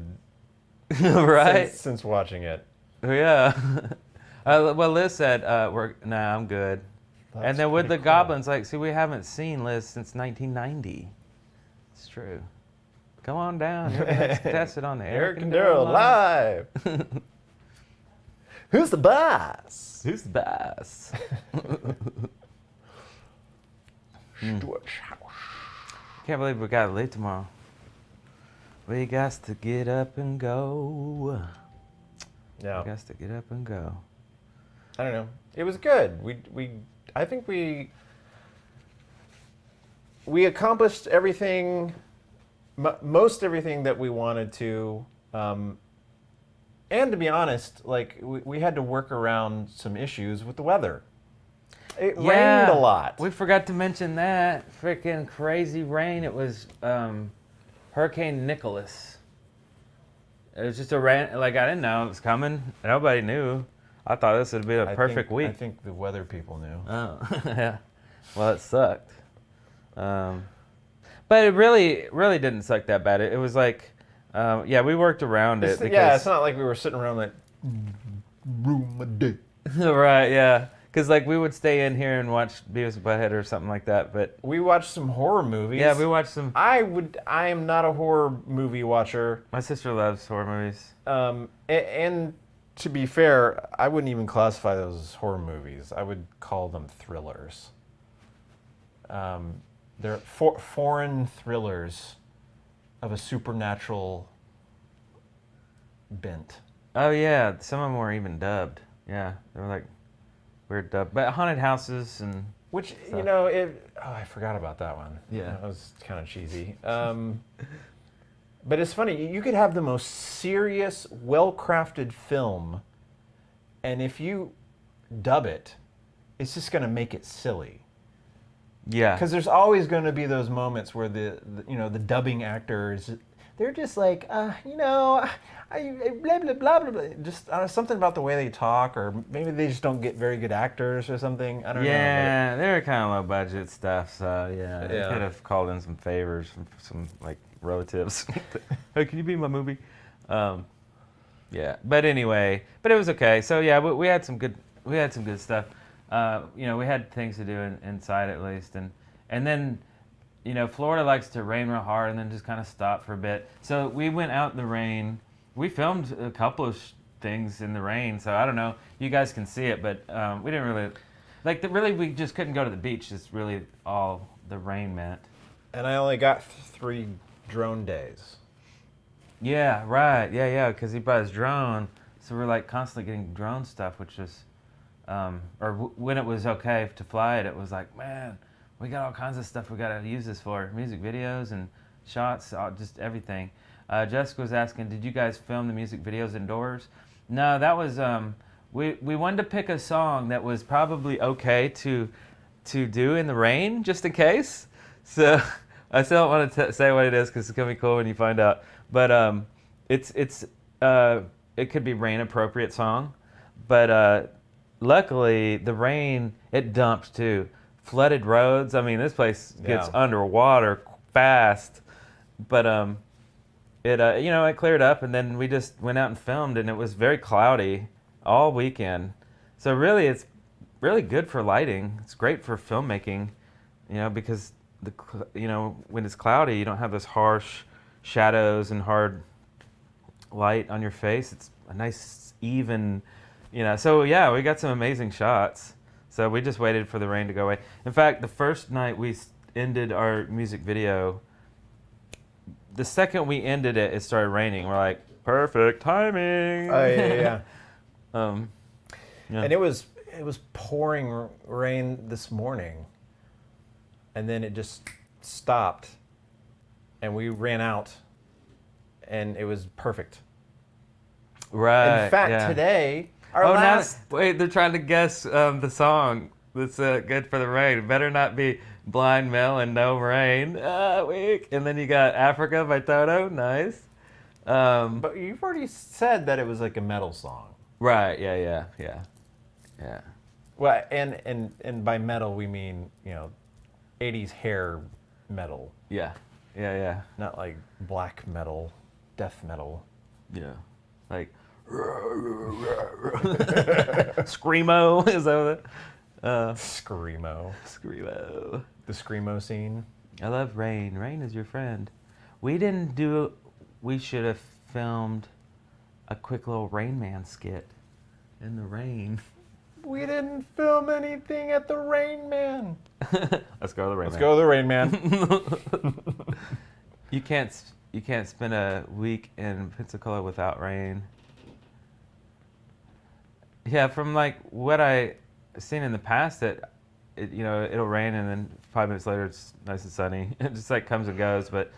Speaker 1: Right?
Speaker 2: since watching it.
Speaker 1: Yeah. Well, Liz said, I'm good.
Speaker 2: That's
Speaker 1: and then with the
Speaker 2: pretty cool.
Speaker 1: goblins, like, see, we haven't seen Liz since 1990. It's true. Come on down. Let's test it on the
Speaker 2: Eric and Darrell live. Who's the boss?
Speaker 1: Who's the boss? Can't believe we gotta leave tomorrow. We got to get up and go.
Speaker 2: Yeah.
Speaker 1: I guess to get up and go.
Speaker 2: I don't know. It was good. I think we accomplished everything, most everything that we wanted to. And to be honest, like we had to work around some issues with the weather. It rained a lot.
Speaker 1: We forgot to mention that. Freaking crazy rain. It was Hurricane Nicholas. It was just a rain. Like, I didn't know it was coming. Nobody knew. I thought this would be a perfect week.
Speaker 2: I think the weather people knew.
Speaker 1: Oh, yeah. Well, it sucked. But it really didn't suck that bad. It was like, we worked around it.
Speaker 2: It's not like we were sitting around like, ruin my day.
Speaker 1: Right, yeah. Because, like, we would stay in here and watch Beavis and Butthead or something like that, but...
Speaker 2: We watched some horror movies.
Speaker 1: Yeah, we watched some...
Speaker 2: I am not a horror movie watcher.
Speaker 1: My sister loves horror movies.
Speaker 2: And to be fair, I wouldn't even classify those as horror movies. I would call them thrillers. They're foreign thrillers of a supernatural bent.
Speaker 1: Oh, yeah. Some of them were even dubbed. Yeah, they were like... Weird dubbed, but haunted houses and
Speaker 2: which
Speaker 1: stuff.
Speaker 2: I forgot about that one.
Speaker 1: Yeah,
Speaker 2: that was kind of cheesy. But it's funny. You could have the most serious, well-crafted film, and if you dub it, it's just going to make it silly.
Speaker 1: Yeah,
Speaker 2: because there's always going to be those moments where the dubbing actors. They're just like, blah, blah, blah, blah, blah. Just something about the way they talk, or maybe they just don't get very good actors or something. I don't know.
Speaker 1: Yeah, they were kind of low budget stuff, so yeah. They
Speaker 2: Yeah.
Speaker 1: could have called in some favors from some, like, relatives. Hey, can you be in my movie? Yeah, but anyway, but it was okay. So yeah, we had some good stuff. We had things to do inside at least, and then. Florida likes to rain real hard and then just kind of stop for a bit. So we went out in the rain. We filmed a couple of things in the rain, so I don't know. You guys can see it, but we didn't really, we just couldn't go to the beach. Is really all the rain meant.
Speaker 2: And I only got 3 drone days.
Speaker 1: Yeah, right. Yeah, because he brought his drone. So we're like constantly getting drone stuff, which is, when it was okay to fly it, it was like, man, we got all kinds of stuff we got to use this for. Music videos and shots, just everything. Jessica was asking, did you guys film the music videos indoors? No, that was, we wanted to pick a song that was probably okay to do in the rain, just in case. So I still don't want to say what it is because it's going to be cool when you find out. But it could be rain appropriate song. But luckily the rain, it dumped too. Flooded roads. I mean, this place gets underwater fast, but it cleared up, and then we just went out and filmed, and it was very cloudy all weekend. So really, it's really good for lighting. It's great for filmmaking, because when it's cloudy, you don't have those harsh shadows and hard light on your face. It's a nice even, So yeah, we got some amazing shots. So we just waited for the rain to go away. In fact, the first night we ended our music video, the second we ended it, it started raining. We're like, perfect timing.
Speaker 2: Oh, yeah.
Speaker 1: Yeah.
Speaker 2: And it was pouring rain this morning, and then it just stopped, and we ran out, and it was perfect.
Speaker 1: Right.
Speaker 2: In fact, today...
Speaker 1: Wait, they're trying to guess the song that's good for the rain. It better not be Blind Melon, No Rain. Weak. And then you got Africa by Toto. Nice.
Speaker 2: But you've already said that it was like a metal song.
Speaker 1: Right, yeah.
Speaker 2: Well, and by metal we mean, 80s hair metal.
Speaker 1: Yeah.
Speaker 2: Not like black metal, death metal.
Speaker 1: Yeah. Like... Screamo, is that what
Speaker 2: Screamo. The Screamo scene.
Speaker 1: I love rain. Rain is your friend. We should have filmed a quick little Rain Man skit in the rain.
Speaker 2: We didn't film anything at the Rain Man.
Speaker 1: Let's go to the Rain Man.
Speaker 2: Let's go to the Rain Man.
Speaker 1: You can't spend a week in Pensacola without rain. Yeah, from like what I seen in the past, that it'll rain and then 5 minutes later it's nice and sunny. It just like comes and goes. But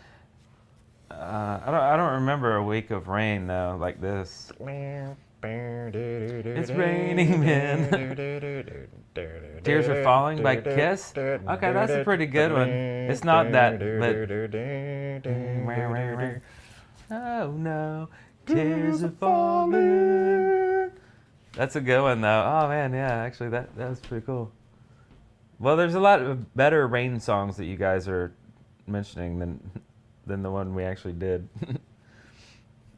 Speaker 1: I don't remember a week of rain though like this. It's raining, man. Tears Are Falling by Kiss. Okay, that's a pretty good one. It's not that, but oh no, tears are falling. That's a good one though. Oh man, yeah, actually that was pretty cool. Well, there's a lot of better rain songs that you guys are mentioning than the one we actually did.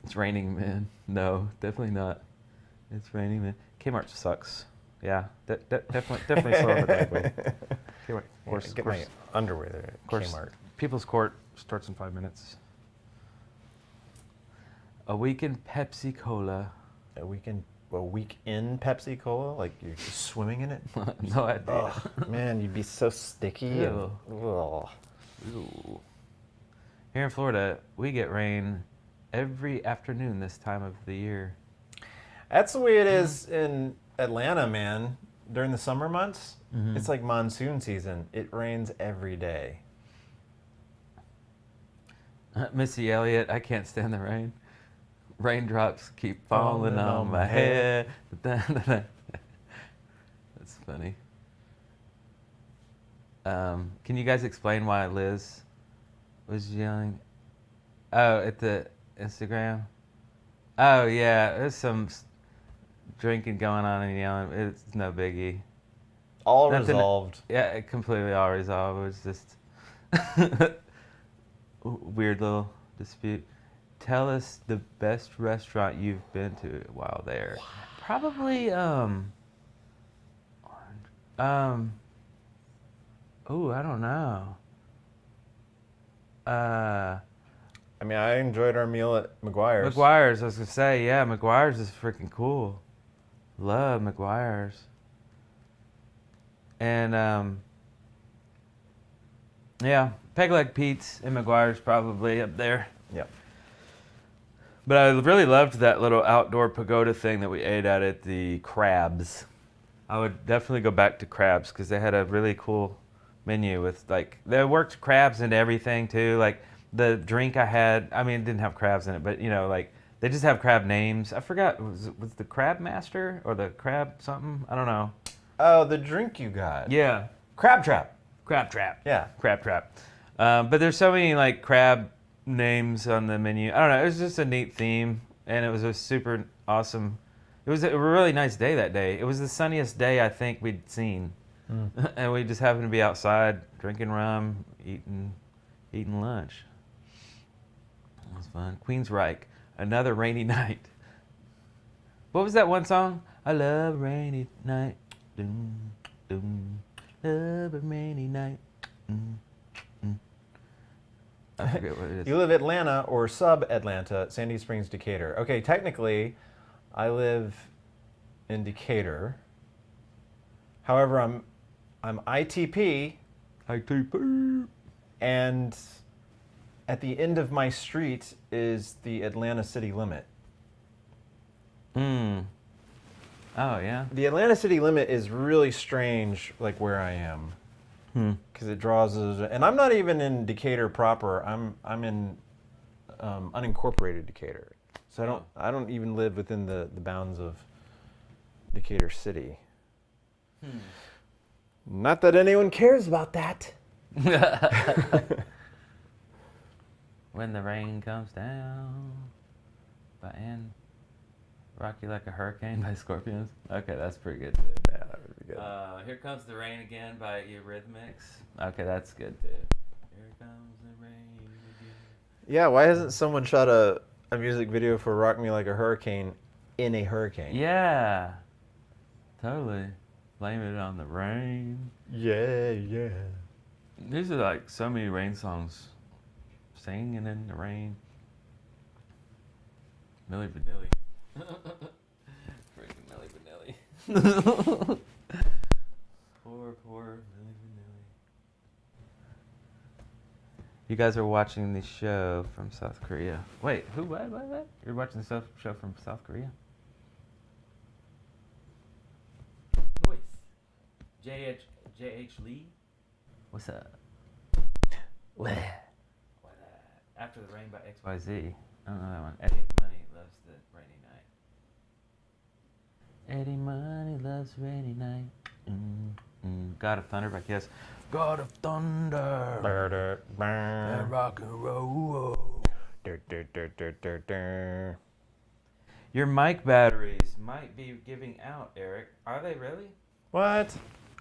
Speaker 1: It's raining, man. No, definitely not. It's raining, man. Kmart sucks. Yeah, definitely slow up at Bagway. Kmart, of course.
Speaker 2: Get my underwear there at Kmart.
Speaker 1: People's Court starts in 5 minutes. A week in Pepsi Cola.
Speaker 2: A week in Pepsi Cola? Like you're just swimming in it?
Speaker 1: No idea.
Speaker 2: Oh, man, you'd be so sticky.
Speaker 1: Ew.
Speaker 2: Ugh.
Speaker 1: Ew. Here in Florida, we get rain every afternoon this time of the year.
Speaker 2: That's the way it is in Atlanta, man. During the summer months,
Speaker 1: Mm-hmm.
Speaker 2: it's like monsoon season. It rains every day.
Speaker 1: Missy Elliott, I can't stand the rain. Raindrops keep falling on my head. That's funny. Can you guys explain why Liz was yelling? Oh, at the Instagram? Oh, yeah. There's some drinking going on and yelling. It's no biggie.
Speaker 2: All
Speaker 1: Nothing-
Speaker 2: resolved.
Speaker 1: Yeah, completely all resolved. It was just weird little dispute. Tell us the best restaurant you've been to while there. Probably oh, I don't know.
Speaker 2: I mean, I enjoyed our meal at McGuire's.
Speaker 1: McGuire's, I was gonna say, yeah, McGuire's is freaking cool. Love McGuire's. And yeah, Peg Leg Pete's and McGuire's probably up there.
Speaker 2: Yep.
Speaker 1: But I really loved that little outdoor pagoda thing that we ate at the Crabs. I would definitely go back to Crabs because they had a really cool menu with like, they worked crabs into everything too. Like the drink I had, I mean, it didn't have crabs in it, but like they just have crab names. I forgot, was the Crab Master or the Crab something? I don't know.
Speaker 2: Oh, the drink you got.
Speaker 1: Yeah.
Speaker 2: Crab Trap.
Speaker 1: Crab Trap.
Speaker 2: Yeah.
Speaker 1: Crab Trap. But there's so many like crab names on the menu. I don't know. It was just a neat theme, and it was a super awesome. It was a really nice day that day. It was the sunniest day I think we'd seen, and we just happened to be outside drinking rum, eating lunch. It was fun. Queensryche, Another Rainy Night. What was that one song? I love a rainy night. Doom, doom. Love a rainy night. I forget what it is.
Speaker 2: You live Atlanta or sub-Atlanta, Sandy Springs, Decatur. Okay, technically, I live in Decatur. However, I'm ITP, and at the end of my street is the Atlanta city limit.
Speaker 1: Oh, yeah?
Speaker 2: The Atlanta city limit is really strange, like where I am. Because it draws, and I'm not even in Decatur proper. I'm in unincorporated Decatur, so I don't even live within the bounds of Decatur City. Not that anyone cares about that.
Speaker 1: When the Rain Comes Down by Anne. Rock You Like a Hurricane by Scorpions. Okay, that's pretty good.
Speaker 2: Yeah, that would be good.
Speaker 1: Here Comes the Rain Again by Eurythmics. Okay, that's good too. Here Comes the Rain Again.
Speaker 2: Yeah, why hasn't someone shot a music video for Rock Me Like a Hurricane in a hurricane?
Speaker 1: Yeah, totally. Blame it on the rain.
Speaker 2: Yeah.
Speaker 1: These are like so many rain songs. Singing in the rain. Milli Vanilli. Freaking Milli Vanilli. Poor Milli Vanilli. You guys are watching the show from South Korea. Wait, who? What? You're watching the show from South Korea? J.H. Lee. What's up? What? After the Rain by XYZ. I don't know that one. Eddie Money loves the rainy night. Eddie Money loves rainy night. God of Thunder by Kiss. God of Thunder. And rock and roll. Your mic batteries might be giving out, Eric. Are they really?
Speaker 2: What?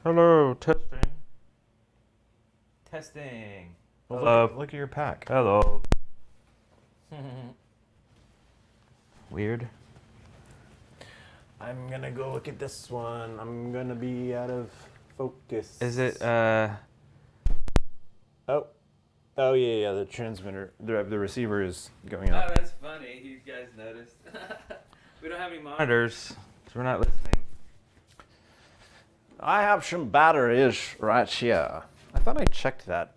Speaker 1: Hello, testing. Testing.
Speaker 2: Well,
Speaker 1: Hello.
Speaker 2: look at your pack.
Speaker 1: Hello. Weird.
Speaker 2: I'm gonna go look at this one. I'm gonna be out of focus.
Speaker 1: Is it,
Speaker 2: Oh yeah. The transmitter, the receiver is going
Speaker 1: Oh,
Speaker 2: up.
Speaker 1: that's funny. You guys noticed. We don't have any monitors, so we're not listening.
Speaker 2: I have some batteries right here. I thought I checked that.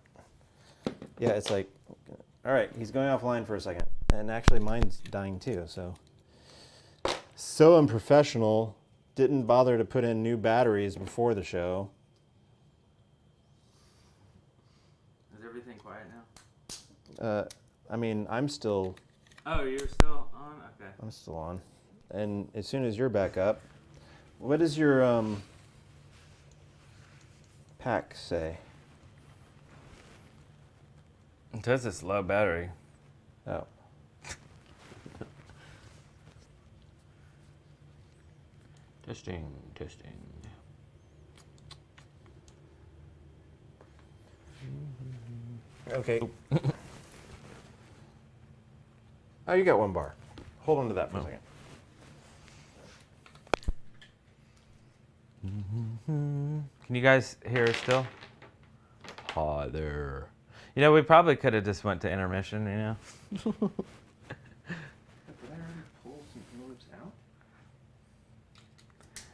Speaker 2: Yeah, it's like, all right, he's going offline for a second. And actually mine's dying too, so unprofessional. Didn't bother to put in new batteries before the show.
Speaker 1: Is everything quiet now?
Speaker 2: I mean, I'm still
Speaker 1: Oh, you're still on? Okay.
Speaker 2: on. And as soon as you're back up, what does your pack say?
Speaker 1: It says it's low battery.
Speaker 2: Oh.
Speaker 1: Testing.
Speaker 2: Okay. Oh, you got one bar. Hold on to that for a second.
Speaker 1: Can you guys hear us still? Hi there. You know, we probably could have just went to intermission, you know?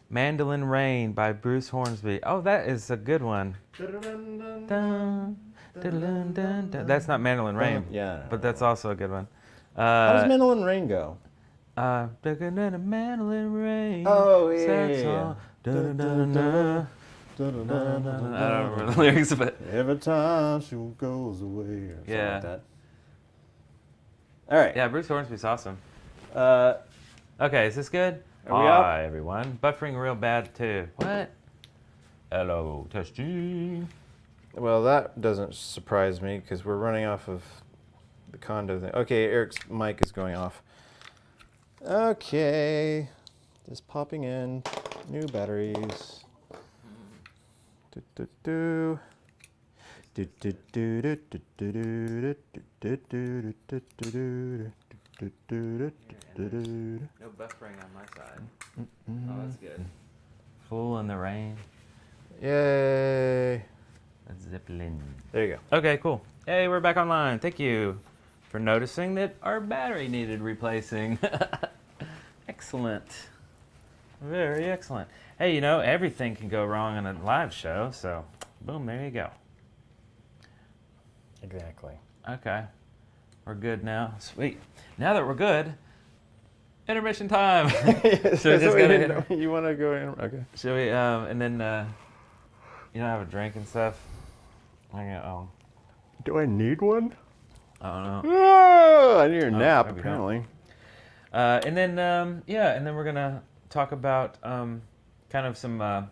Speaker 1: Mandolin Rain by Bruce Hornsby. Oh, that is a good one. Dun, dun, dun, dun. That's not Mandolin Rain.
Speaker 2: Yeah.
Speaker 1: But that's also a good one.
Speaker 2: How does Mandolin Rain go?
Speaker 1: Looking at a mandolin rain.
Speaker 2: Oh, yeah,
Speaker 1: sad
Speaker 2: yeah, yeah.
Speaker 1: song. Dun, dun, dun, dun, dun, dun. I don't remember the lyrics, but
Speaker 2: Every time she goes away or something
Speaker 1: Yeah.
Speaker 2: like that. All right.
Speaker 1: yeah, Bruce Hornsby's awesome.
Speaker 2: Uh,
Speaker 1: Okay, is this good?
Speaker 2: Are we up?
Speaker 1: Hi, everyone. Buffering real bad, too. What? Hello, testing.
Speaker 2: well, that doesn't surprise me because we're running off of the condo thing. Okay, Eric's mic is going off. Okay. Just popping in. New batteries. Do, do, do. Do, do, do, do, do, do, do, do, do, do, do, do, do.
Speaker 1: No buffering on my side. Oh, that's good. Fool in the rain.
Speaker 2: Yay.
Speaker 1: That's Zeppelin.
Speaker 2: There you go.
Speaker 1: Okay, cool. Hey, we're back online. Thank you for noticing that our battery needed replacing. Excellent. Very excellent. Hey, you know, everything can go wrong in a live show, so boom, there you go.
Speaker 2: Exactly.
Speaker 1: Okay. We're good now. Sweet. Now that we're good, intermission time. So just gotta
Speaker 2: You want to go in? Okay.
Speaker 1: Should we, and then, you don't have a drink and stuff?
Speaker 2: Do I need one?
Speaker 1: I don't know.
Speaker 2: Oh, I need a nap,
Speaker 1: maybe not.
Speaker 2: apparently.
Speaker 1: And then, yeah, and then we're gonna talk about kind of some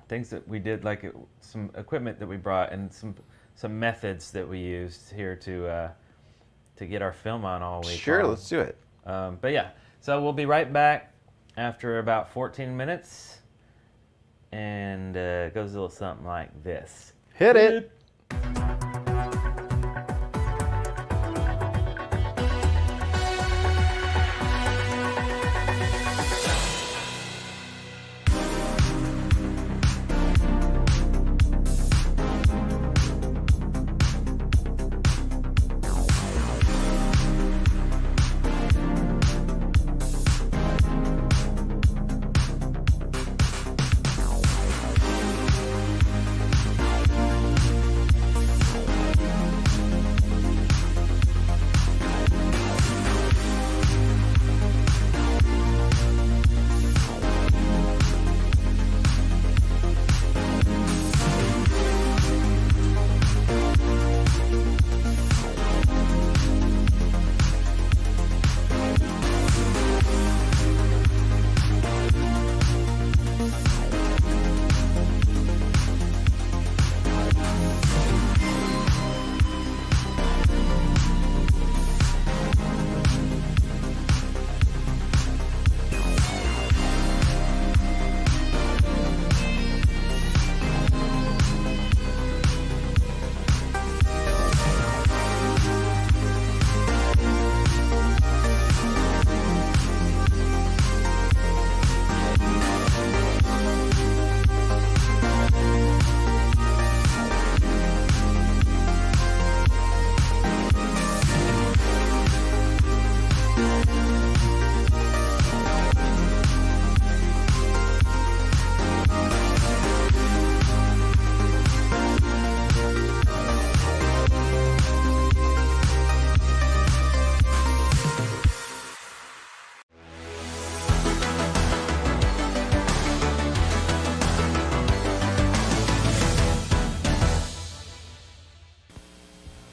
Speaker 1: things that we did, like some equipment that we brought, and some methods that we used here to get our film on all week.
Speaker 2: Sure,
Speaker 1: long.
Speaker 2: let's do it.
Speaker 1: But yeah, so we'll be right back after about 14 minutes, and it goes a little something like this.
Speaker 2: Hit it.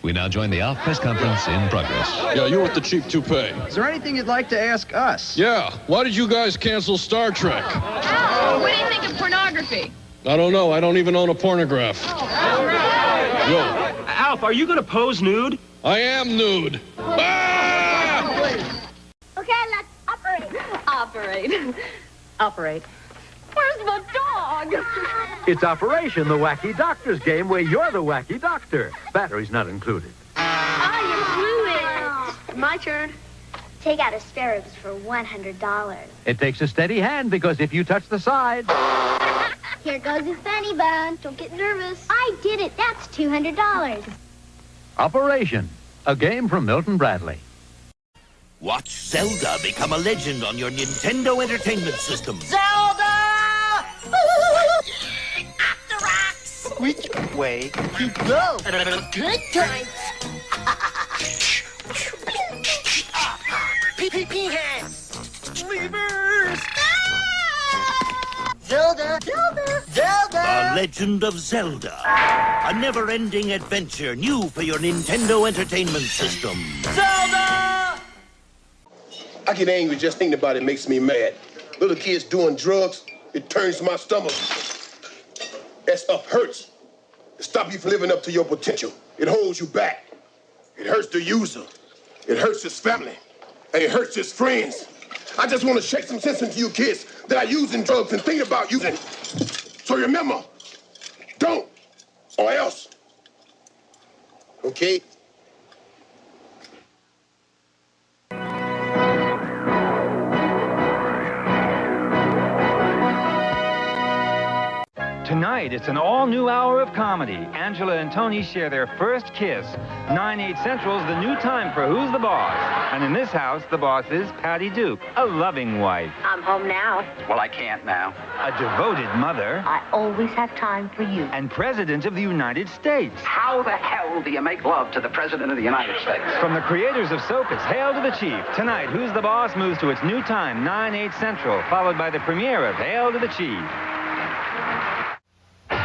Speaker 3: We now join the Alf press conference in progress.
Speaker 4: Yeah, you with the cheap toupee.
Speaker 5: Is there anything you'd like to ask us?
Speaker 4: Yeah, why did you guys cancel Star Trek?
Speaker 6: Oh, what do you think of pornography?
Speaker 4: I don't know. I don't even own a pornograph. Yo.
Speaker 7: Alf, are you going to pose nude?
Speaker 4: I am nude. Ah!
Speaker 6: Okay, let's operate. Operate. Where's the dog?
Speaker 8: It's Operation the Wacky Doctor's game where you're the wacky doctor. Batteries not included.
Speaker 6: Oh, you blew it. My turn.
Speaker 9: Take out asparagus for $100.
Speaker 8: It takes a steady hand because if you touch the side...
Speaker 9: Here goes his funny bone. Don't get nervous. I did it. That's $200.
Speaker 8: Operation, a game from Milton Bradley.
Speaker 10: Watch Zelda become a legend on your Nintendo Entertainment System.
Speaker 11: Zelda! After rocks!
Speaker 10: Which way to go?
Speaker 11: Good times! Pee hands! Levers! Zelda! Zelda! Zelda!
Speaker 10: The Legend of Zelda. A never-ending adventure new for your Nintendo Entertainment System.
Speaker 11: Zelda!
Speaker 12: I get angry just thinking about it makes me mad. Little kids doing drugs, it turns my stomach. That stuff hurts. It stops you from living up to your potential. It holds you back. It hurts the user. It hurts his family. And it hurts his friends. I just want to shake some sense into you kids that are using drugs and thinking about using. So remember, don't, or else. Okay?
Speaker 13: Tonight, it's an all-new hour of comedy. Angela and Tony share their first kiss. 9/8 Central's the new time for Who's the Boss? And in this house, the boss is Patty Duke, a loving wife.
Speaker 6: I'm home now.
Speaker 7: Well, I can't now.
Speaker 13: A devoted mother.
Speaker 6: I always have time for you.
Speaker 13: And President of the United States.
Speaker 7: How the hell do you make love to the President of the United States?
Speaker 13: From the creators of soap, it's Hail to the Chief. Tonight, Who's the Boss moves to its new time, 9/8 Central, followed by the premiere of Hail to the Chief.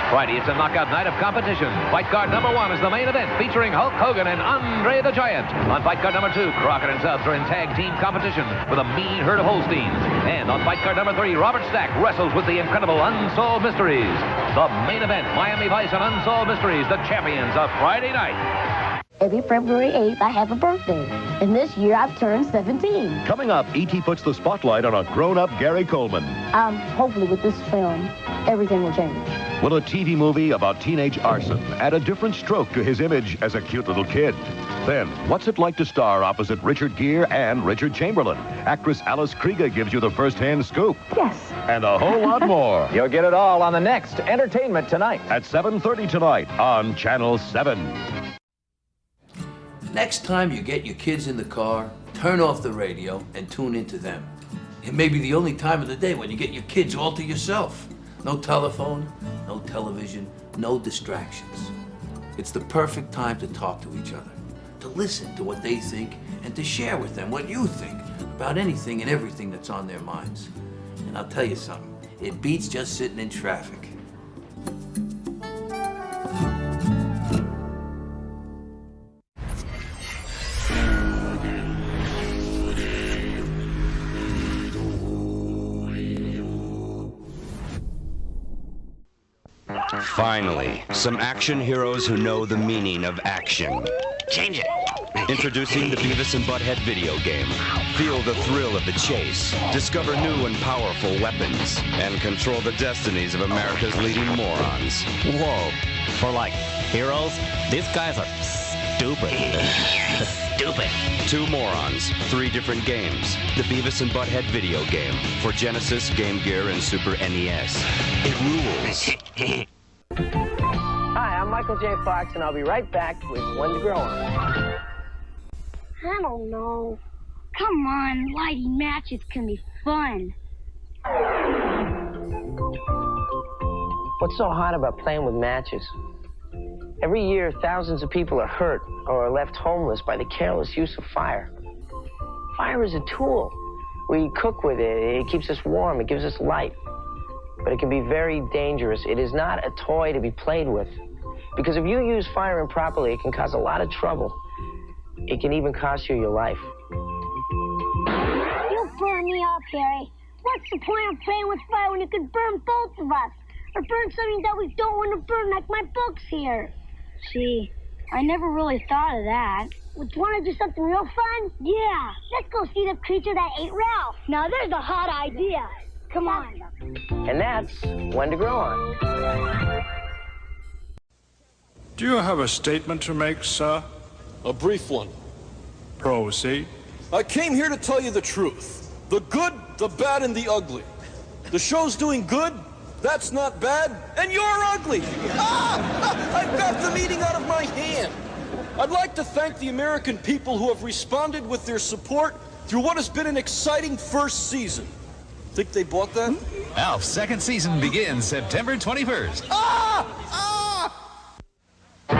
Speaker 3: Friday, it's a knockout night of competition. Fight card number 1 is the main event, featuring Hulk Hogan and Andre the Giant. On fight card number 2, Crockett and Tubbs are in tag team competition with a mean herd of Holsteins. And on fight card number 3, Robert Stack wrestles with the incredible Unsolved Mysteries. The main event, Miami Vice and Unsolved Mysteries, the champions of Friday night.
Speaker 9: Every February 8th, I have a birthday. And this year, I've turned 17.
Speaker 14: Coming up, E.T. puts the spotlight on a grown-up Gary Coleman.
Speaker 9: Hopefully with this film, everything will change.
Speaker 14: Will a TV movie about teenage arson add a different stroke to his image as a cute little kid? Then, what's it like to star opposite Richard Gere and Richard Chamberlain? Actress Alice Krieger gives you the first-hand scoop.
Speaker 9: Yes.
Speaker 14: And a whole lot more.
Speaker 8: You'll get it all on the next Entertainment Tonight.
Speaker 14: At 7:30 tonight on Channel 7.
Speaker 15: Next time you get your kids in the car, turn off the radio and tune into them. It may be the only time of the day when you get your kids all to yourself. No telephone, no television, no distractions. It's the perfect time to talk to each other, to listen to what they think, and to share with them what you think about anything and everything that's on their minds. And I'll tell you something, it beats just sitting in traffic.
Speaker 16: Finally, some action heroes who know the meaning of action.
Speaker 10: Change it.
Speaker 16: Introducing the Beavis and Butthead video game. Feel the thrill of the chase, discover new and powerful weapons, and control the destinies of America's leading morons.
Speaker 17: Whoa. For like heroes, these guys are stupid.
Speaker 10: Stupid.
Speaker 16: 2 morons, 3 different games. The Beavis and Butthead video game for Genesis, Game Gear, and Super NES. It rules.
Speaker 18: Hi, I'm Michael J. Fox, and I'll be right back with One to Grow On.
Speaker 9: I don't know. Come on, lighting matches can be fun.
Speaker 18: What's so hot about playing with matches? Every year, thousands of people are hurt or are left homeless by the careless use of fire. Fire is a tool. We cook with it. It keeps us warm. It gives us light. But it can be very dangerous. It is not a toy to be played with. Because if you use fire improperly, it can cause a lot of trouble. It can even cost you your life.
Speaker 9: You burn me up, Harry. What's the point of playing with fire when you could burn both of us? Or burn something that we don't want to burn, like my books here. Gee, I never really thought of that. Want to do something real fun? Yeah, let's go see the creature that ate Ralph. Now there's a hot idea. Come on.
Speaker 18: And that's when to grow on.
Speaker 19: Do you have a statement to make, sir?
Speaker 4: A brief one.
Speaker 19: Proceed.
Speaker 4: I came here to tell you the truth. The good, the bad, and the ugly. The show's doing good, that's not bad, and you're ugly! I've got the meeting out of my hand! I'd like to thank the American people who have responded with their support through what has been an exciting first season. Think they bought that?
Speaker 3: Alf's second season begins September 21st.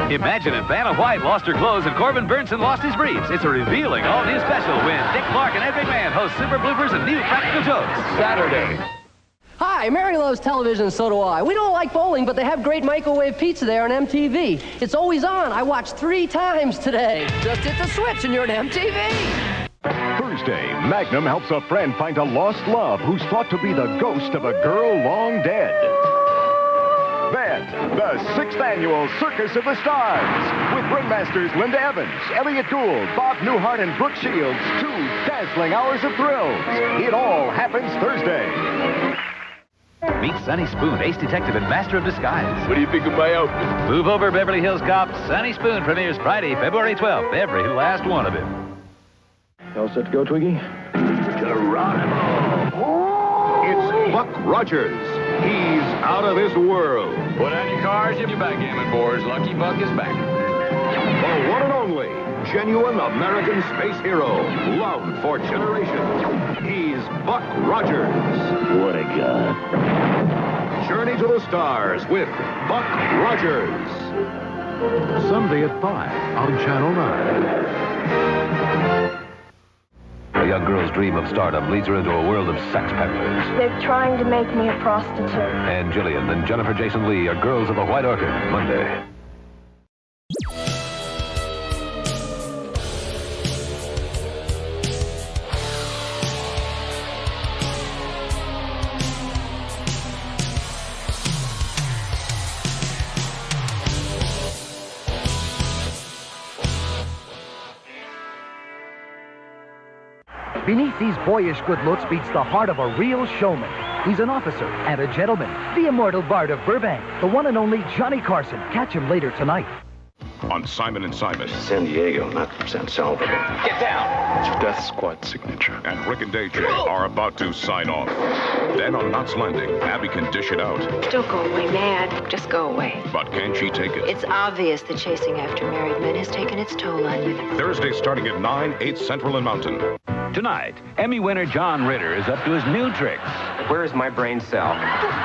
Speaker 3: Imagine if Vanna White lost her clothes and Corbin Burnson lost his briefs. It's a revealing all-new special when Dick Clark and Ed McMahon host super bloopers and new practical jokes. Saturday.
Speaker 20: Hi, Mary loves television, so do I. We don't like bowling, but they have great microwave pizza there on MTV. It's always on. I watched 3 times today. Just hit the switch and you're at MTV.
Speaker 14: Thursday, Magnum helps a friend find a lost love who's thought to be the ghost of a girl long dead. Then, the 6th annual Circus of the Stars, with ringmasters Linda Evans, Elliot Gould, Bob Newhart, and Brooke Shields. 2 dazzling hours of thrills. It all happens Thursday.
Speaker 3: Meet Sonny Spoon, ace detective and master of disguise.
Speaker 4: What do you think of my outfit?
Speaker 3: Move over, Beverly Hills Cop. Sonny Spoon premieres Friday, February 12th. Every last one of him.
Speaker 2: All set to go, Twiggy?
Speaker 14: Geronimo! It's Buck Rogers. He's out of this world.
Speaker 3: Put on your cars, your backgammon boards. Lucky Buck is back.
Speaker 14: The one and only genuine American space hero, loved for generations. He's Buck Rogers. What a guy. Journey to the Stars with Buck Rogers.
Speaker 8: Sunday at 5 on Channel 9.
Speaker 3: A young girl's dream of stardom leads her into a world of sex peddlers.
Speaker 9: They're trying to make me a prostitute.
Speaker 3: And Jillian and Jennifer Jason Leigh are girls of the White Orchid, Monday.
Speaker 21: Beneath these boyish good looks beats the heart of a real showman. He's an officer and a gentleman, the immortal Bard of Burbank, the one and only Johnny Carson. Catch him later tonight.
Speaker 14: On Simon & Simon.
Speaker 22: San Diego, not San Salvador.
Speaker 3: Get down!
Speaker 22: It's your death squad signature.
Speaker 14: And Rick and DJ are about to sign off. Then on Knots Landing, Abby can dish it out.
Speaker 6: Don't go away mad. Just go away.
Speaker 14: But can she take it?
Speaker 6: It's obvious that chasing after married men has taken its toll on you.
Speaker 14: Thursday starting at 9, 8 Central and Mountain.
Speaker 8: Tonight, Emmy winner John Ritter is up to his new tricks.
Speaker 18: Where is my brain cell?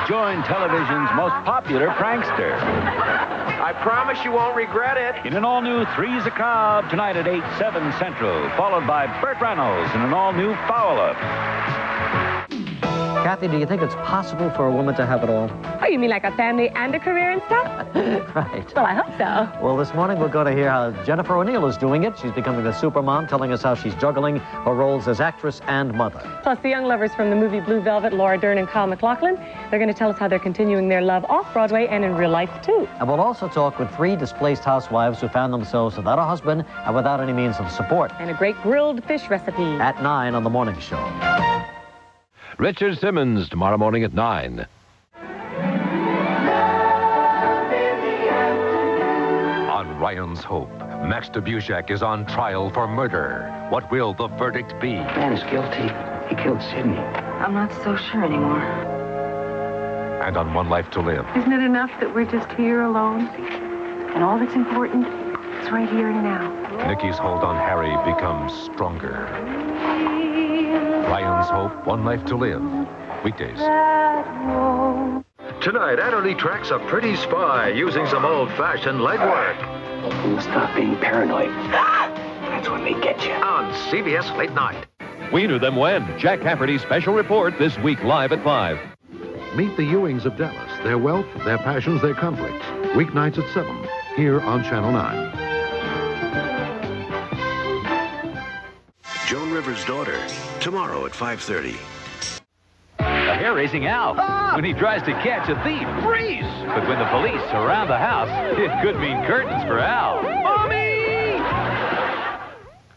Speaker 8: Join television's most popular prankster.
Speaker 18: I promise you won't regret it.
Speaker 8: In an all-new Three's a Crowd tonight at 8, 7 Central, followed by Burt Reynolds in an all-new Foul Up.
Speaker 23: Kathy, do you think it's possible for a woman to have it all?
Speaker 6: Oh, you mean like a family and a career and stuff?
Speaker 23: Right.
Speaker 6: Well, I hope so.
Speaker 23: Well, this morning we're going to hear how Jennifer O'Neill is doing it. She's becoming a supermom, telling us how she's juggling her roles as actress and mother.
Speaker 6: Plus, the young lovers from the movie Blue Velvet, Laura Dern and Kyle MacLachlan, they're going to tell us how they're continuing their love off-Broadway and in real life, too.
Speaker 23: And we'll also talk with 3 displaced housewives who found themselves without a husband and without any means of support.
Speaker 6: And a great grilled fish recipe.
Speaker 23: At 9 on The Morning Show.
Speaker 24: Richard Simmons, tomorrow morning at 9.
Speaker 8: On Ryan's Hope, Max Dubushak is on trial for murder. What will the verdict be?
Speaker 22: Man is guilty. He killed Sidney.
Speaker 6: I'm not so sure anymore.
Speaker 8: And on One Life to Live,
Speaker 6: Isn't it enough that we're just here alone? And all that's important is right here and now.
Speaker 8: Nikki's hold on Harry becomes stronger. Ryan's Hope, One Life to Live. Weekdays.
Speaker 25: Tonight, Anthony tracks a pretty spy using some old-fashioned legwork.
Speaker 22: You'll stop being paranoid. That's when they get you.
Speaker 25: On CBS Late Night.
Speaker 24: We knew them when. Jack Cafferty's special report this week live at 5.
Speaker 26: Meet the Ewings of Dallas, their wealth, their passions, their conflicts. Weeknights at 7
Speaker 24: here on Channel 9.
Speaker 1: Joan Rivers' Daughter, tomorrow at 5:30.
Speaker 3: A hair-raising owl. When he tries to catch a thief, freeze! But when the police surround the house, it could mean curtains for Al. Mommy!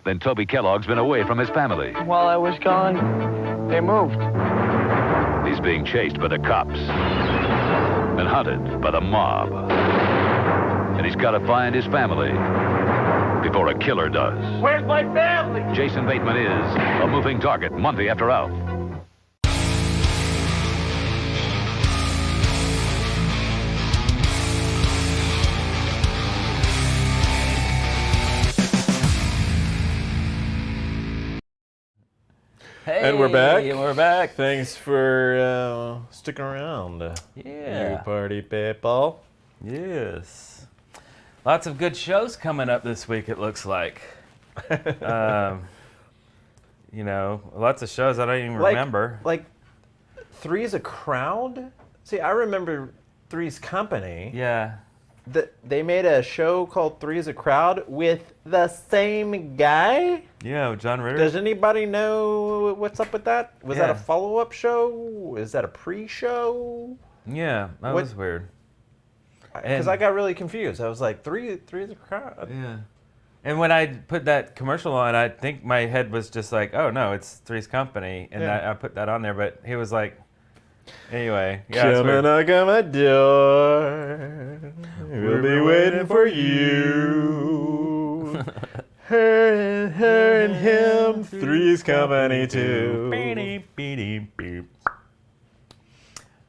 Speaker 3: Then Toby Kellogg's been away from his family.
Speaker 18: While I was gone, they moved.
Speaker 3: He's being chased by the cops and hunted by the mob. And he's got to find his family before a killer does.
Speaker 10: Where's my family?
Speaker 3: Jason Bateman is a moving target Monday after Alf.
Speaker 2: Hey, and we're back.
Speaker 5: We're back.
Speaker 2: Thanks for sticking around.
Speaker 5: Yeah.
Speaker 2: You party people.
Speaker 5: Yes. Lots of good shows coming up this week, it looks like. You know, lots of shows I don't even remember.
Speaker 2: Like Three's a Crowd? See, I remember Three's Company.
Speaker 5: Yeah.
Speaker 2: They made a show called Three's a Crowd with the same guy?
Speaker 5: Yeah, John Ritter.
Speaker 2: Does anybody know what's up with that? Was that a follow-up show? Is that a pre-show?
Speaker 5: Yeah, that was weird.
Speaker 2: Because I got really confused. I was like, Three's a Crowd?
Speaker 5: Yeah. And when I put that commercial on, I think my head was just like, oh, no, it's Three's Company. And I put that on there, but he was like, anyway. Yeah,
Speaker 2: come and knock on my door. We'll be waiting for you. Her and him, Three's Company too.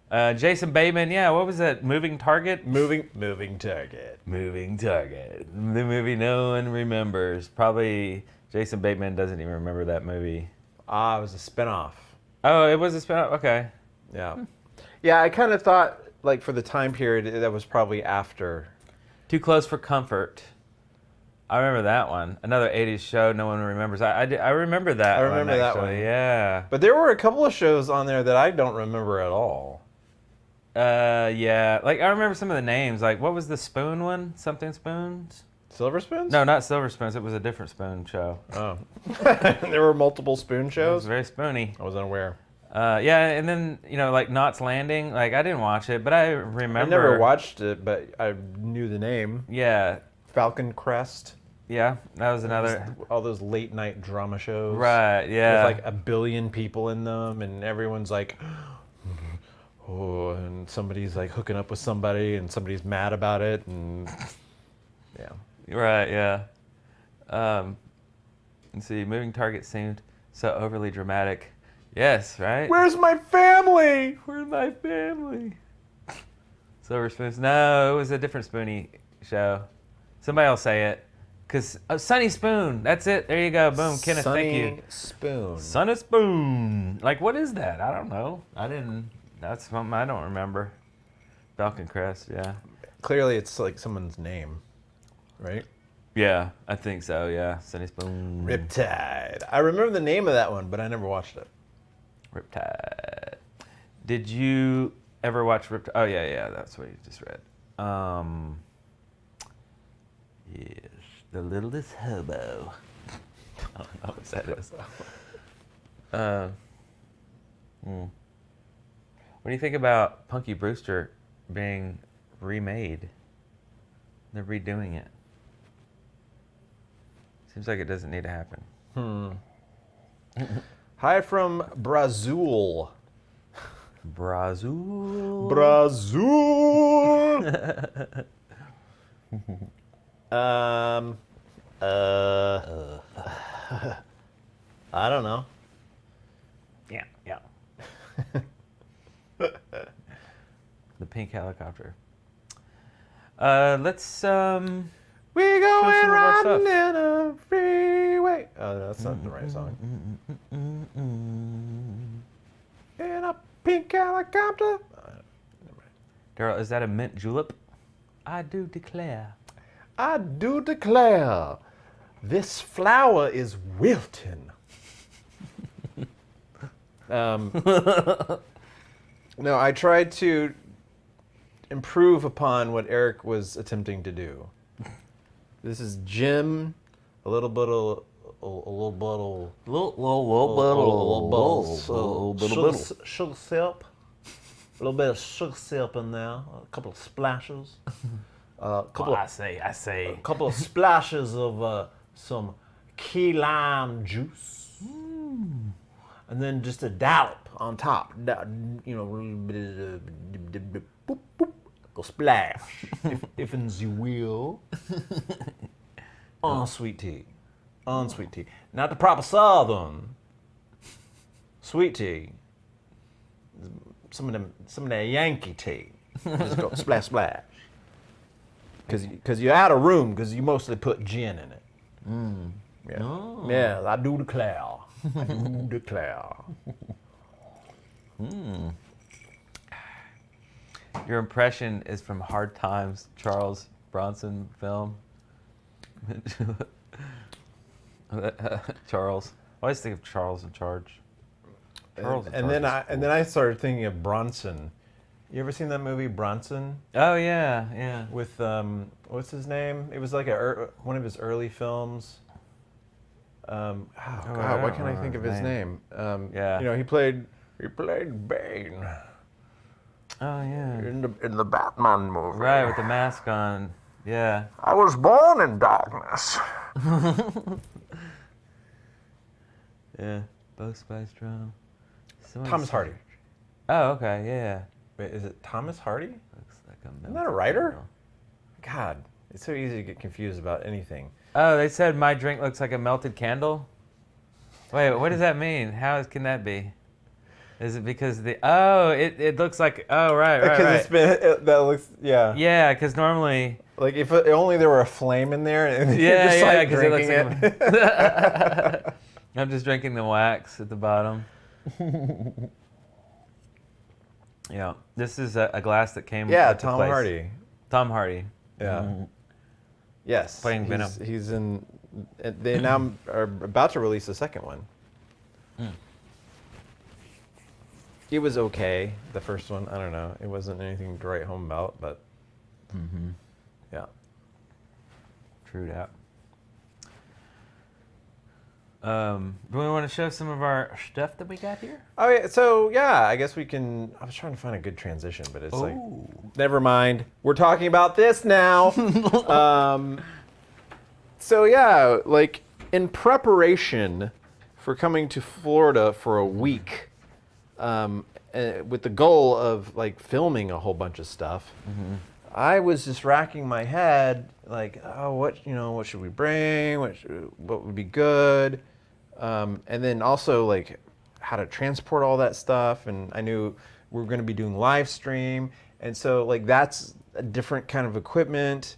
Speaker 5: Jason Bateman, what was that? Moving Target?
Speaker 2: Moving Target.
Speaker 5: Moving Target. The movie no one remembers. Probably Jason Bateman doesn't even remember that movie.
Speaker 2: It was a spinoff.
Speaker 5: Oh, it was a spinoff? Okay.
Speaker 2: Yeah. Yeah, I kind of thought, like, for the time period, that was probably after.
Speaker 5: Too Close for Comfort. I remember that one. Another 80s show no one remembers. I remember that one.
Speaker 2: I remember that one.
Speaker 5: Yeah.
Speaker 2: But there were a couple of shows on there that I don't remember at all.
Speaker 5: Yeah. Like, I remember some of the names. Like, what was the Spoon one? Something Spoons?
Speaker 2: Silver Spoons?
Speaker 5: No, not Silver Spoons. It was a different Spoon show.
Speaker 2: Oh. There were multiple Spoon shows?
Speaker 5: It was very spoony.
Speaker 2: I was unaware.
Speaker 5: Yeah, and then, you know, like Knots Landing. Like, I didn't watch it, but I remember.
Speaker 2: I never watched it, but I knew the name.
Speaker 5: Yeah.
Speaker 2: Falcon Crest.
Speaker 5: Yeah, that was another.
Speaker 2: All those late night drama shows.
Speaker 5: Right, yeah.
Speaker 2: With like 1 billion people in them, and everyone's like, oh, and somebody's like hooking up with somebody, and somebody's mad about it, and yeah.
Speaker 5: Right, yeah. Let's see, Moving Target seemed so overly dramatic. Yes, right?
Speaker 2: Where's my family?
Speaker 5: Where's my family? Silver Spoons. No, it was a different Spoony show. Somebody else say it. Because Sunny Spoon. That's it. There you go. Boom. Kenneth, thank you.
Speaker 2: Sunny Spoon.
Speaker 5: Sunny Spoon. Like, what is that? I don't know. That's something I don't remember. Falcon Crest, yeah.
Speaker 2: Clearly it's like someone's name, right?
Speaker 5: Yeah, I think so, yeah. Sunny Spoon.
Speaker 2: Riptide. I remember the name of that one, but I never watched it.
Speaker 5: Riptide. Did you ever watch Riptide? Oh, yeah, that's what you just read. Yes, The Littlest Hobo. I don't know what that is. What do you think about Punky Brewster being remade? They're redoing it. Seems like it doesn't need to happen.
Speaker 2: Hi from Brazil.
Speaker 5: Brazil.
Speaker 2: I don't know.
Speaker 5: Yeah. The pink helicopter. Let's
Speaker 2: We going riding in a freeway. Oh, that's not the right song. In a pink helicopter.
Speaker 5: Darrell, is that a mint julep? I do declare.
Speaker 2: I do declare. This flower is wilting. No, I tried to improve upon what Eric was attempting to do. This is Jim, a little bit of sugar syrup, a little bit of sugar syrup in there, a couple of splashes,
Speaker 5: I say.
Speaker 2: a couple of splashes of some key lime juice, and then just a dollop on top. You know, a little bit of boop, boop, a splash, if you will, on sweet tea. On sweet tea. Not the proper Southern sweet tea. Some of that Yankee tea. Just go splash, splash. Because you're out of room, because you mostly put gin in it. Yeah.
Speaker 5: Oh.
Speaker 2: Yeah, I do declare. I do declare.
Speaker 5: Your impression is from Hard Times, Charles Bronson film. Charles. I always think of Charles in Charge. Charles
Speaker 2: And then I started thinking of Bronson. You ever seen that movie Bronson?
Speaker 5: Oh yeah.
Speaker 2: With what's his name? It was like one of his early films. God, why can't I think of his name?
Speaker 5: Yeah.
Speaker 2: You know, he played Bane.
Speaker 5: Oh yeah.
Speaker 2: In the Batman movie.
Speaker 5: Right, with the mask on. Yeah.
Speaker 2: I was born in darkness.
Speaker 5: Yeah. Both Spice Drum.
Speaker 2: Thomas Hardy.
Speaker 5: Oh, okay, yeah.
Speaker 2: Wait, is it Thomas Hardy?
Speaker 5: Looks like a
Speaker 2: Isn't that a writer? God, it's so easy to get confused about anything.
Speaker 5: Oh, they said my drink looks like a melted candle? Wait, what does that mean? How can that be? Is it because it looks like, right.
Speaker 2: Because it's been, that looks, yeah.
Speaker 5: Yeah, because normally.
Speaker 2: Like if only there were a flame in there and
Speaker 5: Yeah,
Speaker 2: just
Speaker 5: yeah,
Speaker 2: like
Speaker 5: because it
Speaker 2: drinking
Speaker 5: looks
Speaker 2: it.
Speaker 5: like I'm just drinking the wax at the bottom. Yeah, this is a glass that came.
Speaker 2: Yeah,
Speaker 5: with the
Speaker 2: Tom
Speaker 5: place.
Speaker 2: Hardy.
Speaker 5: Tom Hardy.
Speaker 2: Yeah. Yes.
Speaker 5: Playing Venom.
Speaker 2: He's in. They now are about to release the second one. It was okay. The first one, I don't know. It wasn't anything to write home about, but. Yeah.
Speaker 5: True that. Do we want to show some of our stuff that we got here?
Speaker 2: Oh yeah, so yeah, I guess we can. I was trying to find a good transition, but it's like, never mind. We're talking about this now. So yeah, like in preparation for coming to Florida for a week, with the goal of like filming a whole bunch of stuff, I was just racking my head, like, oh, what should we bring? What would be good? And then also like how to transport all that stuff. And I knew we were going to be doing live stream, and so like that's a different kind of equipment.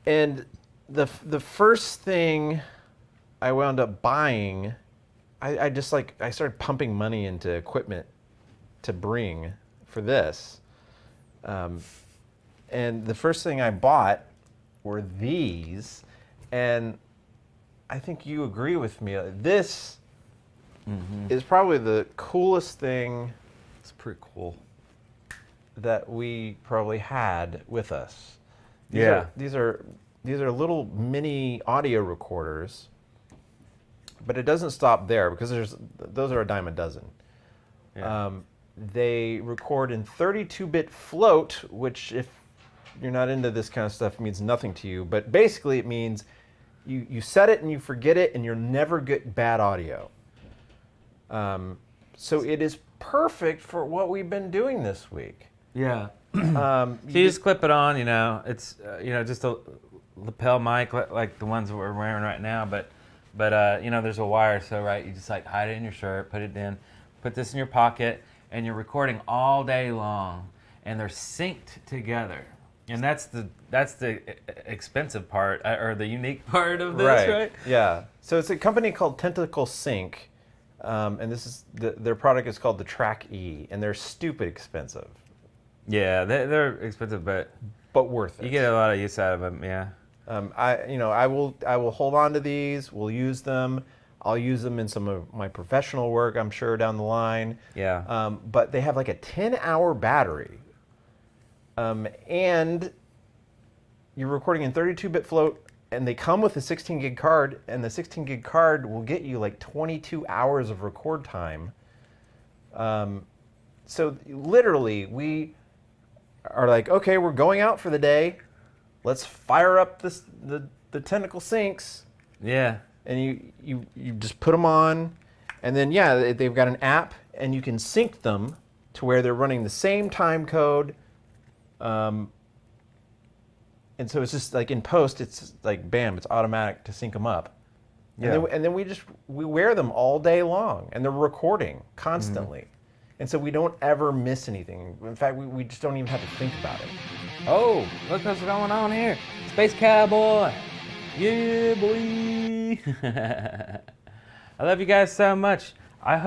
Speaker 2: And the first thing I wound up buying, I started pumping money into equipment to bring for this. And the first thing I bought were these, and I think you agree with me. This is probably the coolest thing.
Speaker 5: It's pretty cool.
Speaker 2: That we probably had with us. These are little mini audio recorders, but it doesn't stop there because those are a dime a dozen.
Speaker 5: Yeah.
Speaker 2: They record in 32-bit float, which if you're not into this kind of stuff means nothing to you, but basically it means you set it and you forget it and you'll never get bad audio. So it is perfect for what we've been doing this week.
Speaker 5: Yeah. So you just clip it on, it's just a lapel mic like the ones that we're wearing right now, but there's a wire, so right, you just like hide it in your shirt, put it in, put this in your pocket, and you're recording all day long, and they're synced together, and that's the expensive part or the unique part of this, right?
Speaker 2: Yeah. So it's a company called Tentacle Sync, and this is their product is called the Track E, and they're stupid expensive.
Speaker 5: Yeah, they're expensive, but
Speaker 2: worth it.
Speaker 5: You get a lot of use out of them, yeah.
Speaker 2: I will hold on to these. We'll use them. I'll use them in some of my professional work, I'm sure, down the line.
Speaker 5: Yeah.
Speaker 2: But they have like a 10-hour battery. And you're recording in 32-bit float, and they come with a 16 gig card, and the 16 gig card will get you like 22 hours of record time. So literally, we are like, okay, we're going out for the day. Let's fire up the tentacle syncs.
Speaker 5: Yeah.
Speaker 2: And you just put them on, and then yeah, they've got an app, and you can sync them to where they're running the same time code. And so it's just like in post, it's like bam, it's automatic to sync them up.
Speaker 5: Yeah.
Speaker 2: And then we wear them all day long, and they're recording constantly. And so we don't ever miss anything. In fact, we just don't even have to think about it.
Speaker 5: Oh, look what's going on here. Space Cowboy. Yeah, boy. I love you guys so much. I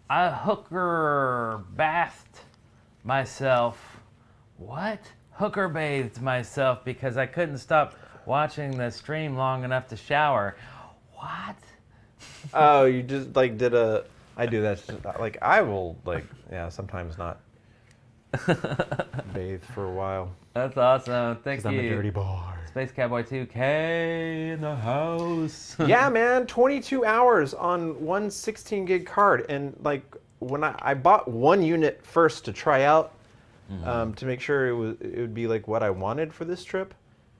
Speaker 5: hooker bathed myself. What? Hooker bathed myself because I couldn't stop watching the stream long enough to shower. What?
Speaker 2: Oh, you just like did a... I do that. Like I will like, yeah, sometimes not bathe for a while.
Speaker 5: That's awesome. Thank you.
Speaker 2: I'm a dirty boy.
Speaker 5: Space Cowboy 2K in the house.
Speaker 2: Yeah, man, 22 hours on one 16 gig card. And like when I bought one unit first to try out, to make sure it would be like what I wanted for this trip.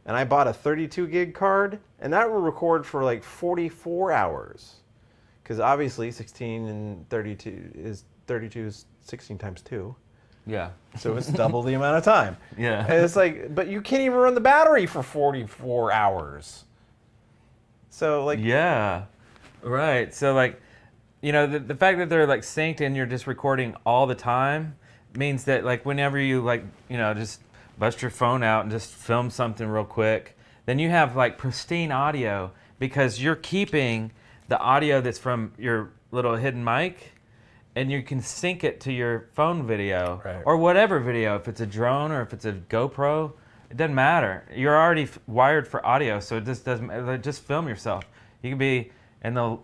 Speaker 2: And I bought a 32 gig card, and that will record for like 44 hours. Because obviously 16 and 32 is 16 times 2.
Speaker 5: Yeah.
Speaker 2: So it's double the amount of time.
Speaker 5: Yeah.
Speaker 2: And it's like, but you can't even run the battery for 44 hours. So like...
Speaker 5: Yeah. Right. So like, you know, the fact that they're like synced and you're just recording all the time means that like whenever you like, you know, just bust your phone out and just film something real quick, then you have like pristine audio because you're keeping the audio that's from your little hidden mic, and you can sync it to your phone video or whatever video. If it's a drone or if it's a GoPro, it doesn't matter. You're already wired for audio, so it just doesn't. Just film yourself. You can be in the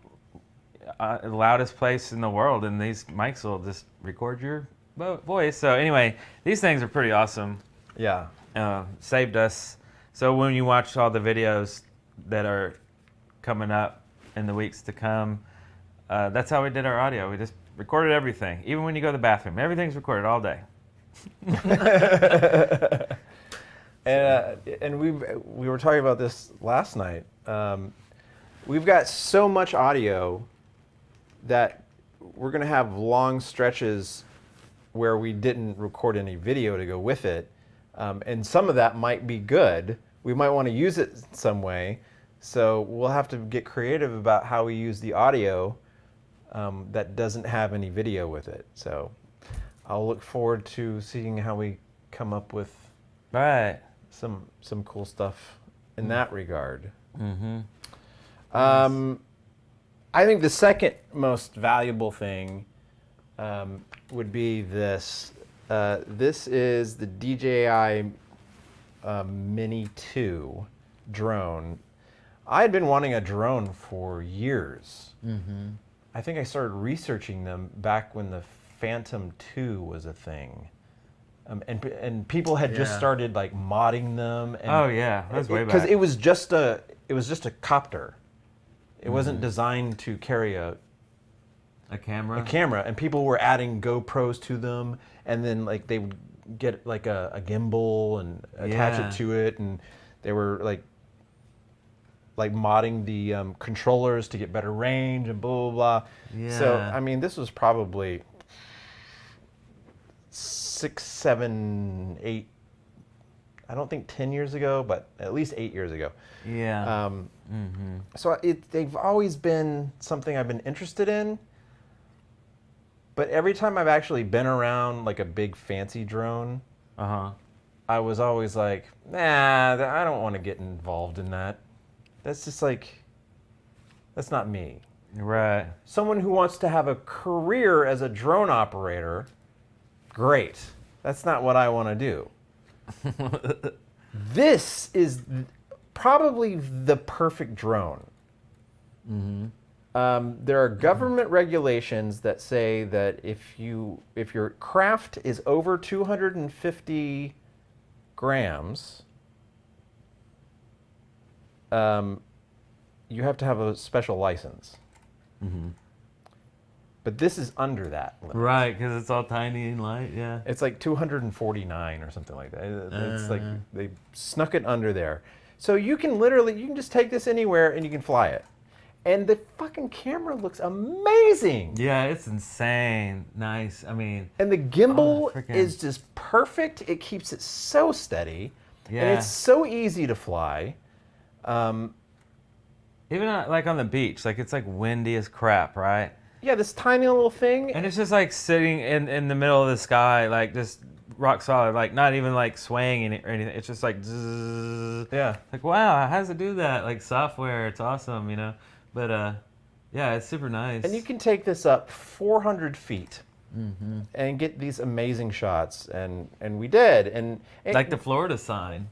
Speaker 5: loudest place in the world, and these mics will just record your voice. So anyway, these things are pretty awesome.
Speaker 2: Yeah.
Speaker 5: Saved us. So when you watch all the videos that are coming up in the weeks to come, that's how we did our audio. We just recorded everything. Even when you go to the bathroom, everything's recorded all day.
Speaker 2: And we were talking about this last night. We've got so much audio that we're going to have long stretches where we didn't record any video to go with it. And some of that might be good. We might want to use it some way. So we'll have to get creative about how we use the audio that doesn't have any video with it. So I'll look forward to seeing how we come up with some cool stuff in that regard. I think the second most valuable thing would be this. This is the DJI Mini 2 drone. I had been wanting a drone for years. I think I started researching them back when the Phantom 2 was a thing. And people had just started like modding them. And
Speaker 5: oh yeah, that was way back.
Speaker 2: Because it was just a copter. It wasn't designed to carry a
Speaker 5: camera.
Speaker 2: A camera, and people were adding GoPros to them, and then like they would get like a gimbal and attach it to it, and they were like modding the controllers to get better range and blah, blah, blah.
Speaker 5: Yeah.
Speaker 2: So, I mean, this was probably 6, 7, 8, I don't think 10 years ago, but at least 8 years ago.
Speaker 5: Yeah.
Speaker 2: So they've always been something I've been interested in, but every time I've actually been around like a big fancy drone, I was always like, nah, I don't want to get involved in that. That's just like, that's not me.
Speaker 5: Right.
Speaker 2: Someone who wants to have a career as a drone operator, great. That's not what I want to do. This is probably the perfect drone. There are government regulations that say that if your craft is over 250 grams, you have to have a special license. But this is under that limit.
Speaker 5: Right, because it's all tiny and light, yeah.
Speaker 2: It's like 249 or something like that. It's like they snuck it under there. So you can just take this anywhere and you can fly it. And the fucking camera looks amazing.
Speaker 5: Yeah, it's insane. Nice. I mean.
Speaker 2: And the gimbal is just perfect. It keeps it so steady.
Speaker 5: Yeah.
Speaker 2: And it's so easy to fly.
Speaker 5: Even like on the beach, like it's like windy as crap, right?
Speaker 2: Yeah, this tiny little thing.
Speaker 5: And it's just like sitting in the middle of the sky, like just rock solid, like not even like swaying or anything. It's just like zzz.
Speaker 2: Yeah.
Speaker 5: Like, wow, how does it do that? Like software, it's awesome, you know? But yeah, it's super nice.
Speaker 2: And you can take this up 400 feet and get these amazing shots. And we did. And
Speaker 5: like the Florida sign.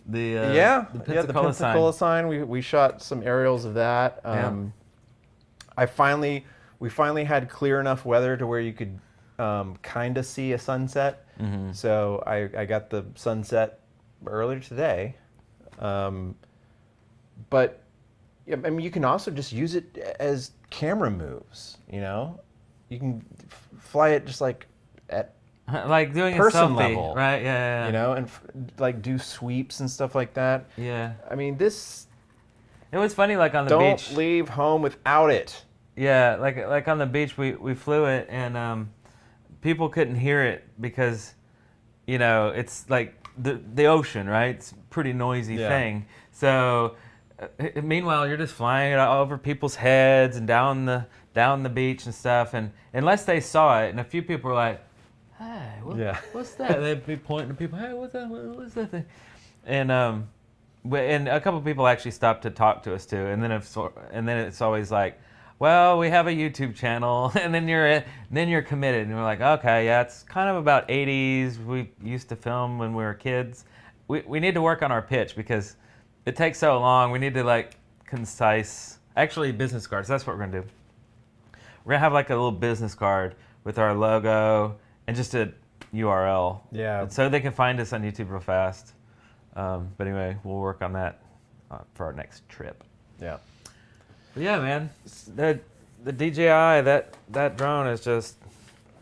Speaker 5: The
Speaker 2: Pensacola sign. We shot some aerials of that. We finally had clear enough weather to where you could kind of see a sunset. So I got the sunset earlier today. But I mean, you can also just use it as camera moves. You know, you can fly it just like at
Speaker 5: like doing
Speaker 2: person
Speaker 5: a selfie,
Speaker 2: level,
Speaker 5: right? Yeah.
Speaker 2: You know, and like do sweeps and stuff like that.
Speaker 5: Yeah.
Speaker 2: I mean, this.
Speaker 5: It was funny, like on the beach.
Speaker 2: Don't leave home without it.
Speaker 5: Yeah, like on the beach, we flew it, and people couldn't hear it because, you know, it's like the ocean, right? It's a pretty noisy thing. So, meanwhile, you're just flying it over people's heads and down the beach and stuff, and unless they saw it, and a few people were like, "Hey, what's that?" They'd be pointing to people, "Hey, what's that thing?" And a couple of people actually stopped to talk to us too, and then it's always like, well, we have a YouTube channel, and then you're committed, and we're like, okay, yeah, it's kind of about 80s. We used to film when we were kids. We need to work on our pitch because it takes so long. We need to like concise, actually business cards. That's what we're gonna do. We're gonna have like a little business card with our logo and just a URL.
Speaker 2: Yeah.
Speaker 5: So they can find us on YouTube real fast. But anyway, we'll work on that for our next trip.
Speaker 2: Yeah.
Speaker 5: But yeah, man, the DJI, that drone is just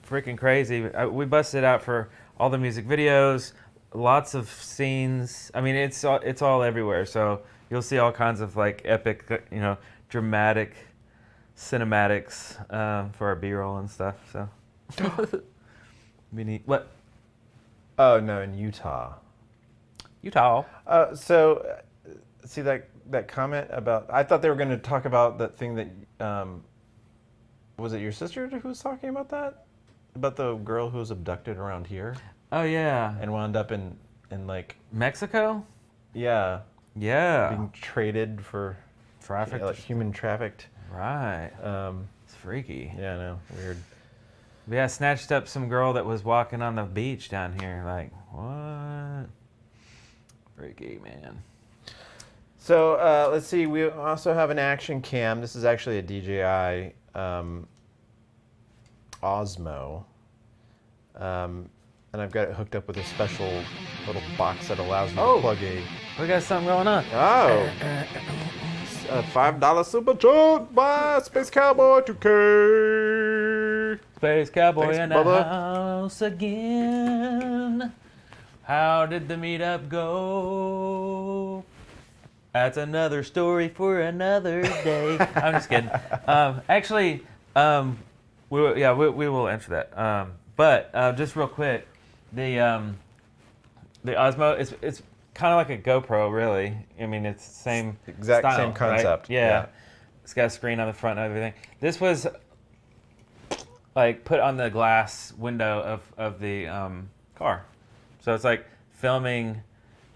Speaker 5: freaking crazy. We busted it out for all the music videos, lots of scenes. I mean, it's all everywhere. So you'll see all kinds of like epic, you know, dramatic cinematics for our B-roll and stuff. So we need what?
Speaker 2: Oh no, in Utah. So see that comment about, I thought they were going to talk about that thing that, was it your sister who was talking about that? About the girl who was abducted around here?
Speaker 5: Oh, yeah.
Speaker 2: And wound up in like...
Speaker 5: Mexico?
Speaker 2: Yeah.
Speaker 5: Yeah.
Speaker 2: Being traded for...
Speaker 5: Trafficked.
Speaker 2: Like human trafficked.
Speaker 5: Right. It's freaky.
Speaker 2: Yeah, I know. Weird.
Speaker 5: Yeah, snatched up some girl that was walking on the beach down here. Like, what? Freaky, man.
Speaker 2: So let's see. We also have an action cam. This is actually a DJI Osmo, and I've got it hooked up with a special little box that allows me to plug a.
Speaker 5: We got something going on.
Speaker 2: Oh, a $5 super chat by Space Cowboy 2K.
Speaker 5: Space Cowboy
Speaker 2: Thanks,
Speaker 5: in the
Speaker 2: brother.
Speaker 5: house again. How did the meetup go? That's another story for another day. I'm just kidding. Actually, we will answer that. But just real quick, the Osmo it's kind of like a GoPro, really. I mean, it's the same
Speaker 2: exact
Speaker 5: style,
Speaker 2: same concept.
Speaker 5: Right? Yeah. It's got a screen on the front and everything. This was like put on the glass window of the car. So it's like filming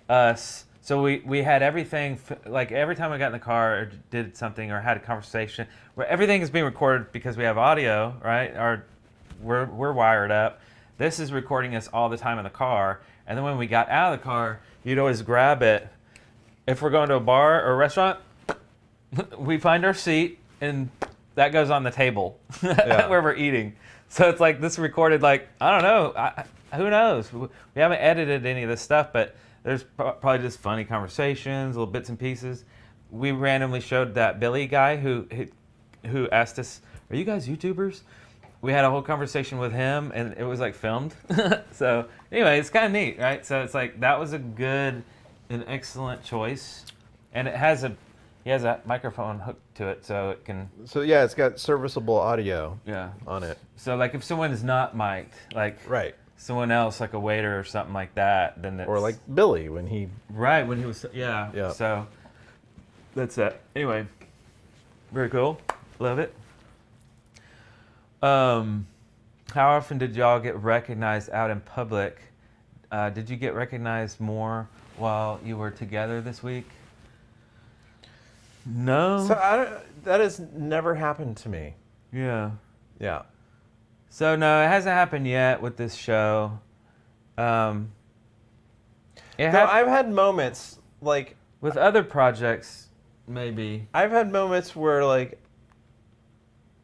Speaker 5: us. So we had everything, like every time I got in the car or did something or had a conversation, where everything is being recorded because we have audio, right? We're wired up. This is recording us all the time in the car. And then when we got out of the car, you'd always grab it. If we're going to a bar or a restaurant, we find our seat, and that goes on the table where we're eating. So it's like this recorded, like, I don't know, who knows? We haven't edited any of this stuff, but there's probably just funny conversations, little bits and pieces. We randomly showed that Billy guy who asked us, "Are you guys YouTubers?" We had a whole conversation with him, and it was like filmed. So anyway, it's kind of neat, right? So it's like that was an excellent choice, and he has a microphone hooked to it, so it can.
Speaker 2: So yeah, it's got serviceable audio.
Speaker 5: Yeah.
Speaker 2: On it.
Speaker 5: So like if someone is not mic'd, like someone else, like a waiter or something like that, then it's,
Speaker 2: or like Billy when he
Speaker 5: was yeah. So that's it. Anyway, very cool. Love it. How often did y'all get recognized out in public? Did you get recognized more while you were together this week? No.
Speaker 2: So that has never happened to me.
Speaker 5: Yeah.
Speaker 2: Yeah.
Speaker 5: So no, it hasn't happened yet with this show. I've
Speaker 2: had moments like
Speaker 5: with other projects, maybe.
Speaker 2: I've had moments where like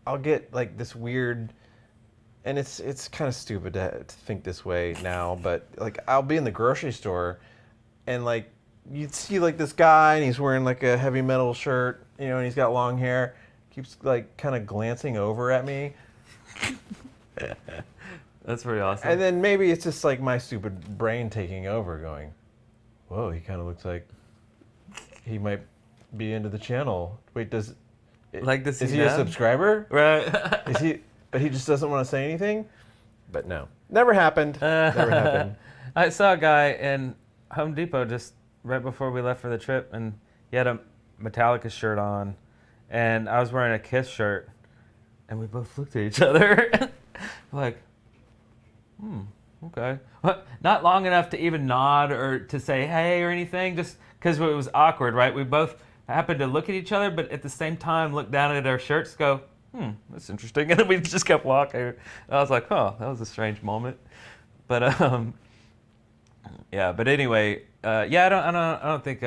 Speaker 2: I'll get like this weird, and it's kind of stupid to think this way now, but like I'll be in the grocery store, and like you'd see like this guy, and he's wearing like a heavy metal shirt, and he's got long hair, keeps like kind of glancing over at me.
Speaker 5: That's pretty awesome.
Speaker 2: And then maybe it's just like my stupid brain taking over, going, "Whoa, he kind of looks like he might be into the channel." Wait, is he a subscriber?
Speaker 5: Right.
Speaker 2: Is he? But he just doesn't want to say anything. But no, never happened. Never happened.
Speaker 5: I saw a guy in Home Depot just right before we left for the trip, and he had a Metallica shirt on, and I was wearing a Kiss shirt, and we both looked at each other, like, okay. Not long enough to even nod or to say hey or anything, just because it was awkward, right? We both happened to look at each other, but at the same time look down at our shirts, go, that's interesting, and then we just kept walking. I was like, that was a strange moment, but yeah. But anyway, I don't think.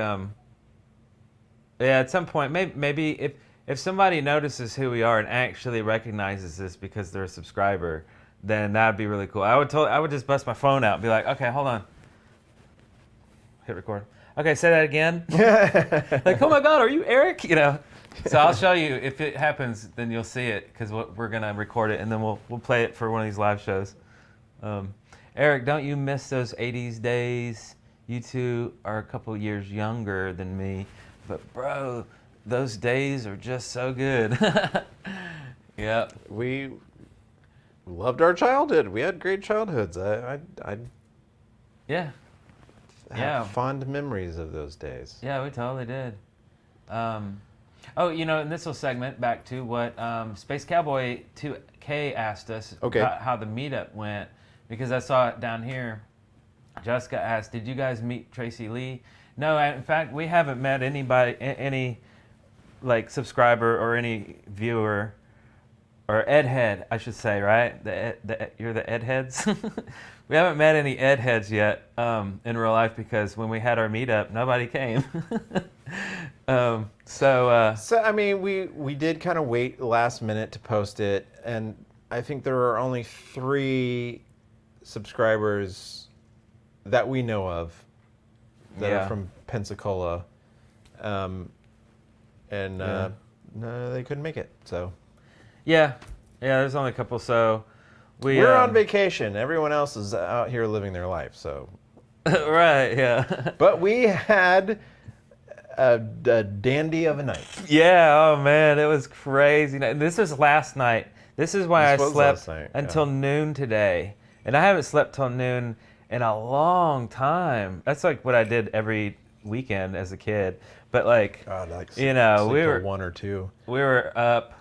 Speaker 5: At some point, maybe if somebody notices who we are and actually recognizes this because they're a subscriber, then that'd be really cool. I would just bust my phone out and be like, okay, hold on, hit record. Okay, say that again. Like, oh my God, are you Eric? So I'll show you. If it happens, then you'll see it because we're gonna record it and then we'll play it for one of these live shows. Eric, don't you miss those 80s days? You two are a couple years younger than me, but bro, those days are just so good. Yeah.
Speaker 2: We loved our childhood. We had great childhoods. I have fond memories of those days.
Speaker 5: Yeah, we totally did. In this little segment, back to what Space Cowboy 2K asked us about how the meetup went, because I saw it down here. Jessica asked, did you guys meet Tracy Lee? No, in fact, we haven't met anybody, any like subscriber or any viewer, or Ed Head, I should say, right? You're the Ed Heads? We haven't met any Ed Heads yet in real life because when we had our meetup, nobody came. So
Speaker 2: I mean, we did kind of wait last minute to post it, and I think there are only 3 subscribers that we know of that are from Pensacola, and no, they couldn't make it. So
Speaker 5: yeah, there's only a couple. So
Speaker 2: we're on vacation. Everyone else is out here living their life. So
Speaker 5: right, yeah.
Speaker 2: But we had a dandy of a night.
Speaker 5: Yeah, oh man, it was crazy. This was last night. This is why I slept until noon today. And I haven't slept till noon in a long time. That's like what I did every weekend as a kid. But like, we were
Speaker 2: 1 or 2.
Speaker 5: We were up,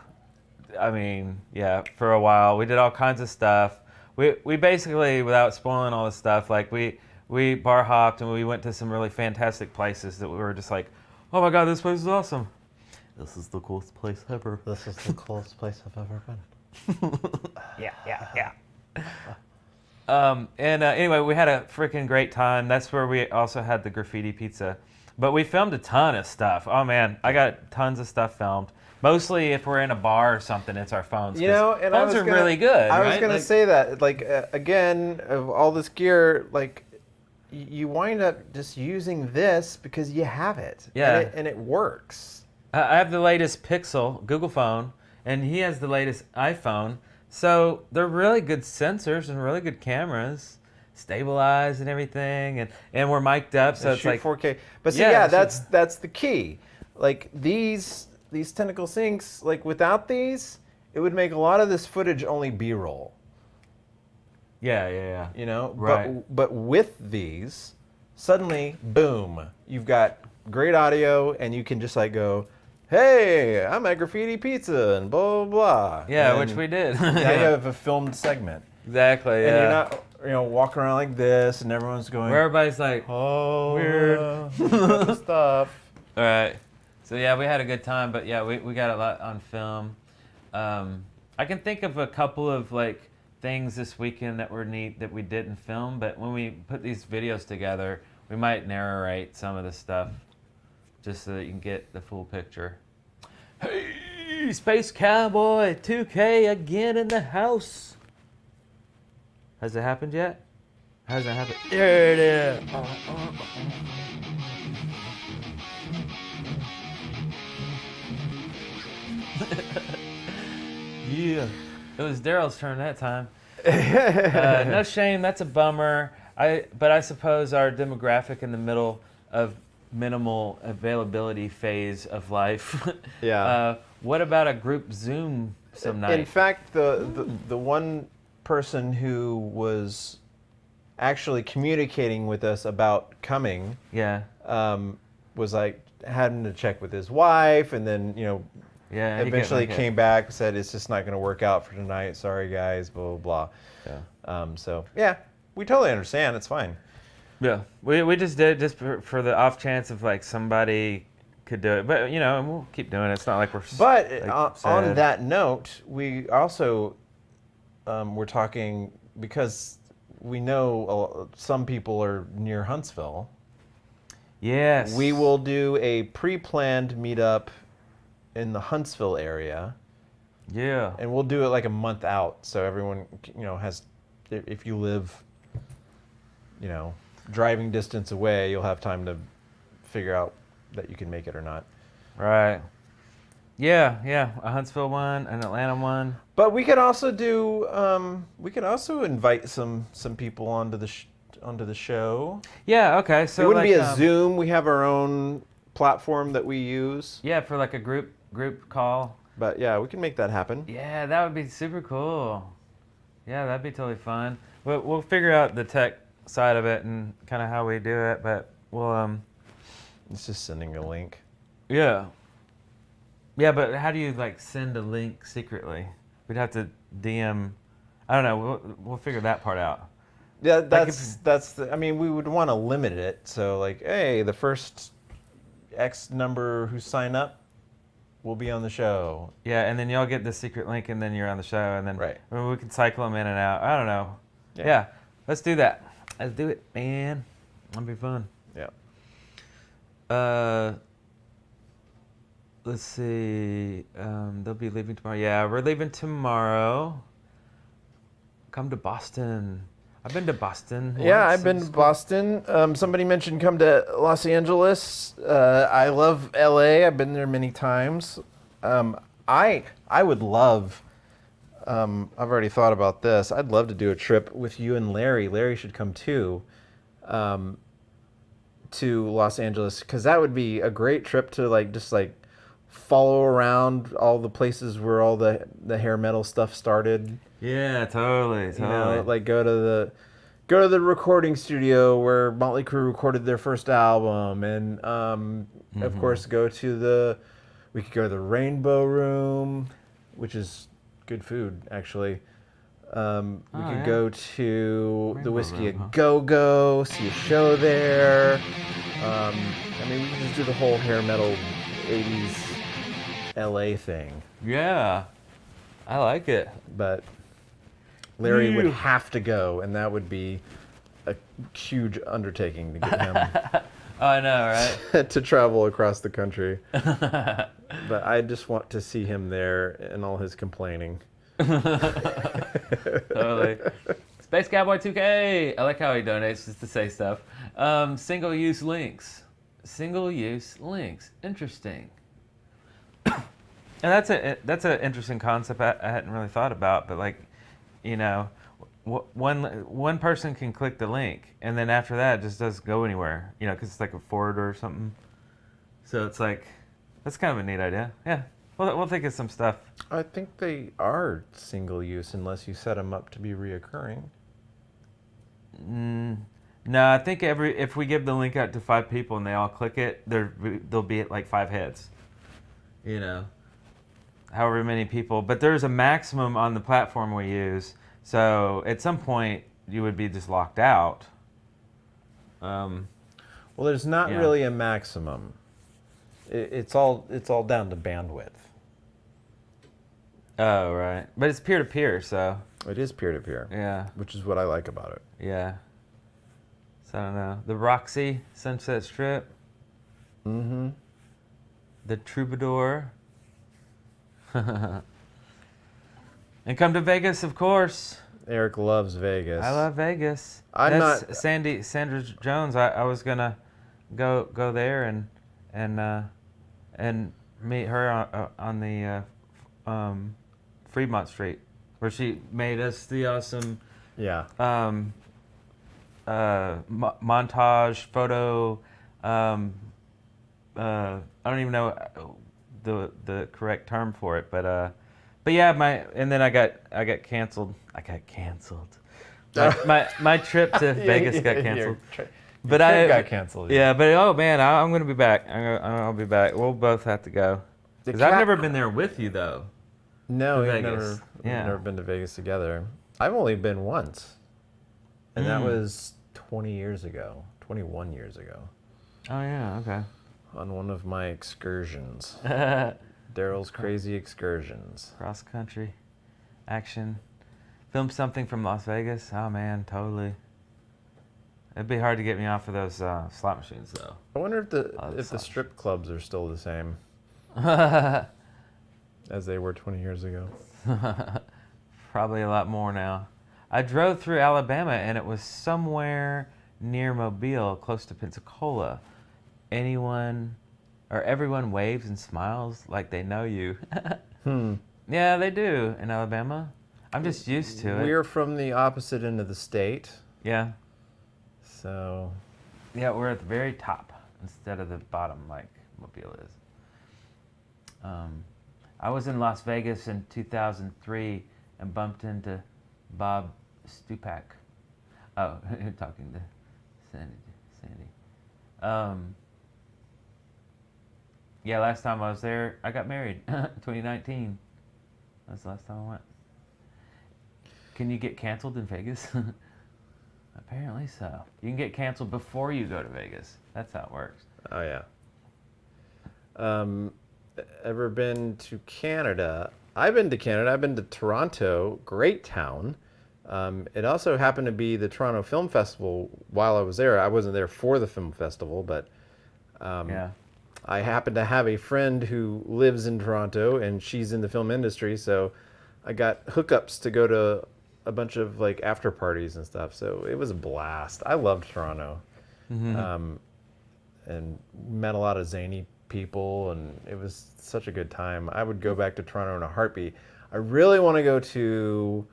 Speaker 5: for a while. We did all kinds of stuff. We basically, without spoiling all the stuff, like we bar hopped and we went to some really fantastic places that we were just like, oh my God, this place is awesome. This is the coolest place ever.
Speaker 2: This is the coolest place I've ever been.
Speaker 5: Yeah. Anyway, we had a freaking great time. That's where we also had the graffiti pizza. But we filmed a ton of stuff. Oh man, I got tons of stuff filmed. Mostly if we're in a bar or something, it's our phones.
Speaker 2: You know, and
Speaker 5: phones are really good.
Speaker 2: I was
Speaker 5: right?
Speaker 2: gonna say that. Like again, of all this gear, like you wind up just using this because you have it.
Speaker 5: Yeah.
Speaker 2: And it works.
Speaker 5: I have the latest Pixel Google phone, and he has the latest iPhone. So they're really good sensors and really good cameras, stabilized and everything, and we're mic'd up, so it's like
Speaker 2: 4K. But see, yeah, that's the key. Like these tentacle sinks, like without these, it would make a lot of this footage only B-roll.
Speaker 5: Yeah.
Speaker 2: You know,
Speaker 5: right.
Speaker 2: But with these, suddenly, boom, you've got great audio, and you can just like go, hey, I'm at Graffiti Pizza, and blah, blah, blah.
Speaker 5: Yeah,
Speaker 2: and
Speaker 5: which we did.
Speaker 2: Now you have a filmed segment.
Speaker 5: Exactly,
Speaker 2: And
Speaker 5: yeah.
Speaker 2: you're not, walking around like this, and everyone's going,
Speaker 5: Where everybody's like,
Speaker 2: oh,
Speaker 5: weird
Speaker 2: stuff.
Speaker 5: All right. So yeah, we had a good time, but yeah, we got a lot on film. I can think of a couple of like things this weekend that were neat that we didn't film, but when we put these videos together, we might narrate some of the stuff just so that you can get the full picture. Hey, Space Cowboy 2K again in the house. Has it happened yet? Hasn't happened. There it is. Yeah. It was Darrell's turn that time. No shame, that's a bummer. But I suppose our demographic in the middle of minimal availability phase of life.
Speaker 2: Yeah.
Speaker 5: What about a group Zoom some night?
Speaker 2: In fact, the one person who was actually communicating with us about coming, was like having to check with his wife, and then eventually came back, said it's just not going to work out for tonight. Sorry guys, blah blah blah. So yeah, we totally understand. It's fine.
Speaker 5: Yeah, we just did it just for the off chance of like somebody could do it, but and we'll keep doing it. It's not like we're.
Speaker 2: But on that note, we also we're talking because we know some people are near Huntsville.
Speaker 5: Yes.
Speaker 2: We will do a pre-planned meetup in the Huntsville area.
Speaker 5: Yeah.
Speaker 2: And we'll do it like a month out, so everyone has, if you live, driving distance away, you'll have time to figure out that you can make it or not.
Speaker 5: Right. Yeah, a Huntsville one, an Atlanta one.
Speaker 2: But we could also do, invite some people onto the show.
Speaker 5: Yeah, okay. So
Speaker 2: it wouldn't be a Zoom. We have our own platform that we use.
Speaker 5: Yeah, for like a group call.
Speaker 2: But yeah, we can make that happen.
Speaker 5: Yeah, that would be super cool. Yeah, that'd be totally fun. We'll figure out the tech side of it and kind of how we do it, but we'll
Speaker 2: it's just sending a link.
Speaker 5: Yeah. Yeah, but how do you like send a link secretly? We'd have to DM. I don't know. We'll figure that part out.
Speaker 2: Yeah, I mean, we would want to limit it. So like, hey, the first X number who sign up will be on the show.
Speaker 5: Yeah, and then y'all get the secret link, and then you're on the show, and then we can cycle them in and out. I don't know. Yeah, let's do that. Let's do it, man. That'll be fun.
Speaker 2: Yeah.
Speaker 5: Let's see. They'll be leaving tomorrow. Yeah, we're leaving tomorrow. Come to Boston. I've been to Boston.
Speaker 2: Yeah, I've been to Boston. Somebody mentioned come to Los Angeles. I love LA. I've been there many times. I would love, I've already thought about this. I'd love to do a trip with you and Larry. Larry should come too, to Los Angeles, because that would be a great trip to just follow around all the places where all the hair metal stuff started.
Speaker 5: Yeah, totally.
Speaker 2: Go to the recording studio where Motley Crue recorded their first album, and of course we could go to the Rainbow Room, which is good food actually. We could go to the Whiskey A Go-Go, see a show there. I mean, we could just do the whole hair metal 80s LA thing.
Speaker 5: Yeah, I like it.
Speaker 2: But Larry would have to go, and that would be a huge undertaking to get him.
Speaker 5: Oh, I know, right?
Speaker 2: to travel across the country. But I just want to see him there and all his complaining.
Speaker 5: Totally. Space Cowboy 2K. I like how he donates just to say stuff. Single-use links. Single-use links. Interesting. And that's an interesting concept I hadn't really thought about. But like, you know, one person can click the link, and then after that, it just doesn't go anywhere. You know, because it's like a forwarder or something. So it's like, that's kind of a neat idea. Yeah. We'll think of some stuff.
Speaker 2: I think they are single use unless you set them up to be reoccurring.
Speaker 5: No, I think if we give the link out to 5 people and they all click it, they'll be at like 5 hits. You know, however many people. But there's a maximum on the platform we use. So at some point you would be just locked out.
Speaker 2: Well, there's not really a maximum. It's all down to bandwidth.
Speaker 5: Oh, right. But it's peer-to-peer, so...
Speaker 2: It is peer-to-peer.
Speaker 5: Yeah.
Speaker 2: Which is what I like about it.
Speaker 5: Yeah. So I don't know. The Roxy, Sunset Strip.
Speaker 2: Mm-hmm.
Speaker 5: The Troubadour. And come to Vegas, of course.
Speaker 2: Eric loves Vegas.
Speaker 5: I love Vegas.
Speaker 2: That's
Speaker 5: Sandra Jones. I was gonna go there and meet her on the Fremont Street, where she made us the awesome montage photo. I don't even know the correct term for it, but yeah, and then I got canceled. My trip to Vegas got canceled. But I
Speaker 2: got canceled.
Speaker 5: Yeah, but oh man, I'm gonna be back. I'll be back. We'll both have to go. Because I've never been there with you though.
Speaker 2: No, we've
Speaker 5: Vegas.
Speaker 2: never been to Vegas together. I've only been once, and that was 20 years ago, 21 years ago.
Speaker 5: Oh yeah, okay.
Speaker 2: On one of my excursions, Darrell's crazy excursions.
Speaker 5: Cross country, action, film something from Las Vegas. Oh man, totally. It'd be hard to get me off of those slot machines, though.
Speaker 2: I wonder if the strip clubs are still the same as they were 20 years ago.
Speaker 5: Probably a lot more now. I drove through Alabama, and it was somewhere near Mobile, close to Pensacola. Everyone waves and smiles like they know you. Yeah, they do in Alabama. I'm just used to it.
Speaker 2: We're from the opposite end of the state.
Speaker 5: Yeah.
Speaker 2: So,
Speaker 5: yeah, we're at the very top instead of the bottom like Mobile is. I was in Las Vegas in 2003 and bumped into Bob Stupak. Oh, you're talking to Sandy. Yeah, last time I was there, I got married. 2019. That's the last time I went. Can you get canceled in Vegas? Apparently so. You can get canceled before you go to Vegas. That's how it works.
Speaker 2: Oh, yeah. Ever been to Canada? I've been to Canada. I've been to Toronto. Great town. It also happened to be the Toronto Film Festival while I was there. I wasn't there for the film festival, but I happen to have a friend who lives in Toronto, and she's in the film industry, so I got hookups to go to a bunch of like after parties and stuff. So it was a blast. I loved Toronto, and met a lot of zany people, and it was such a good time. I would go back to Toronto in a heartbeat. I really want to go to,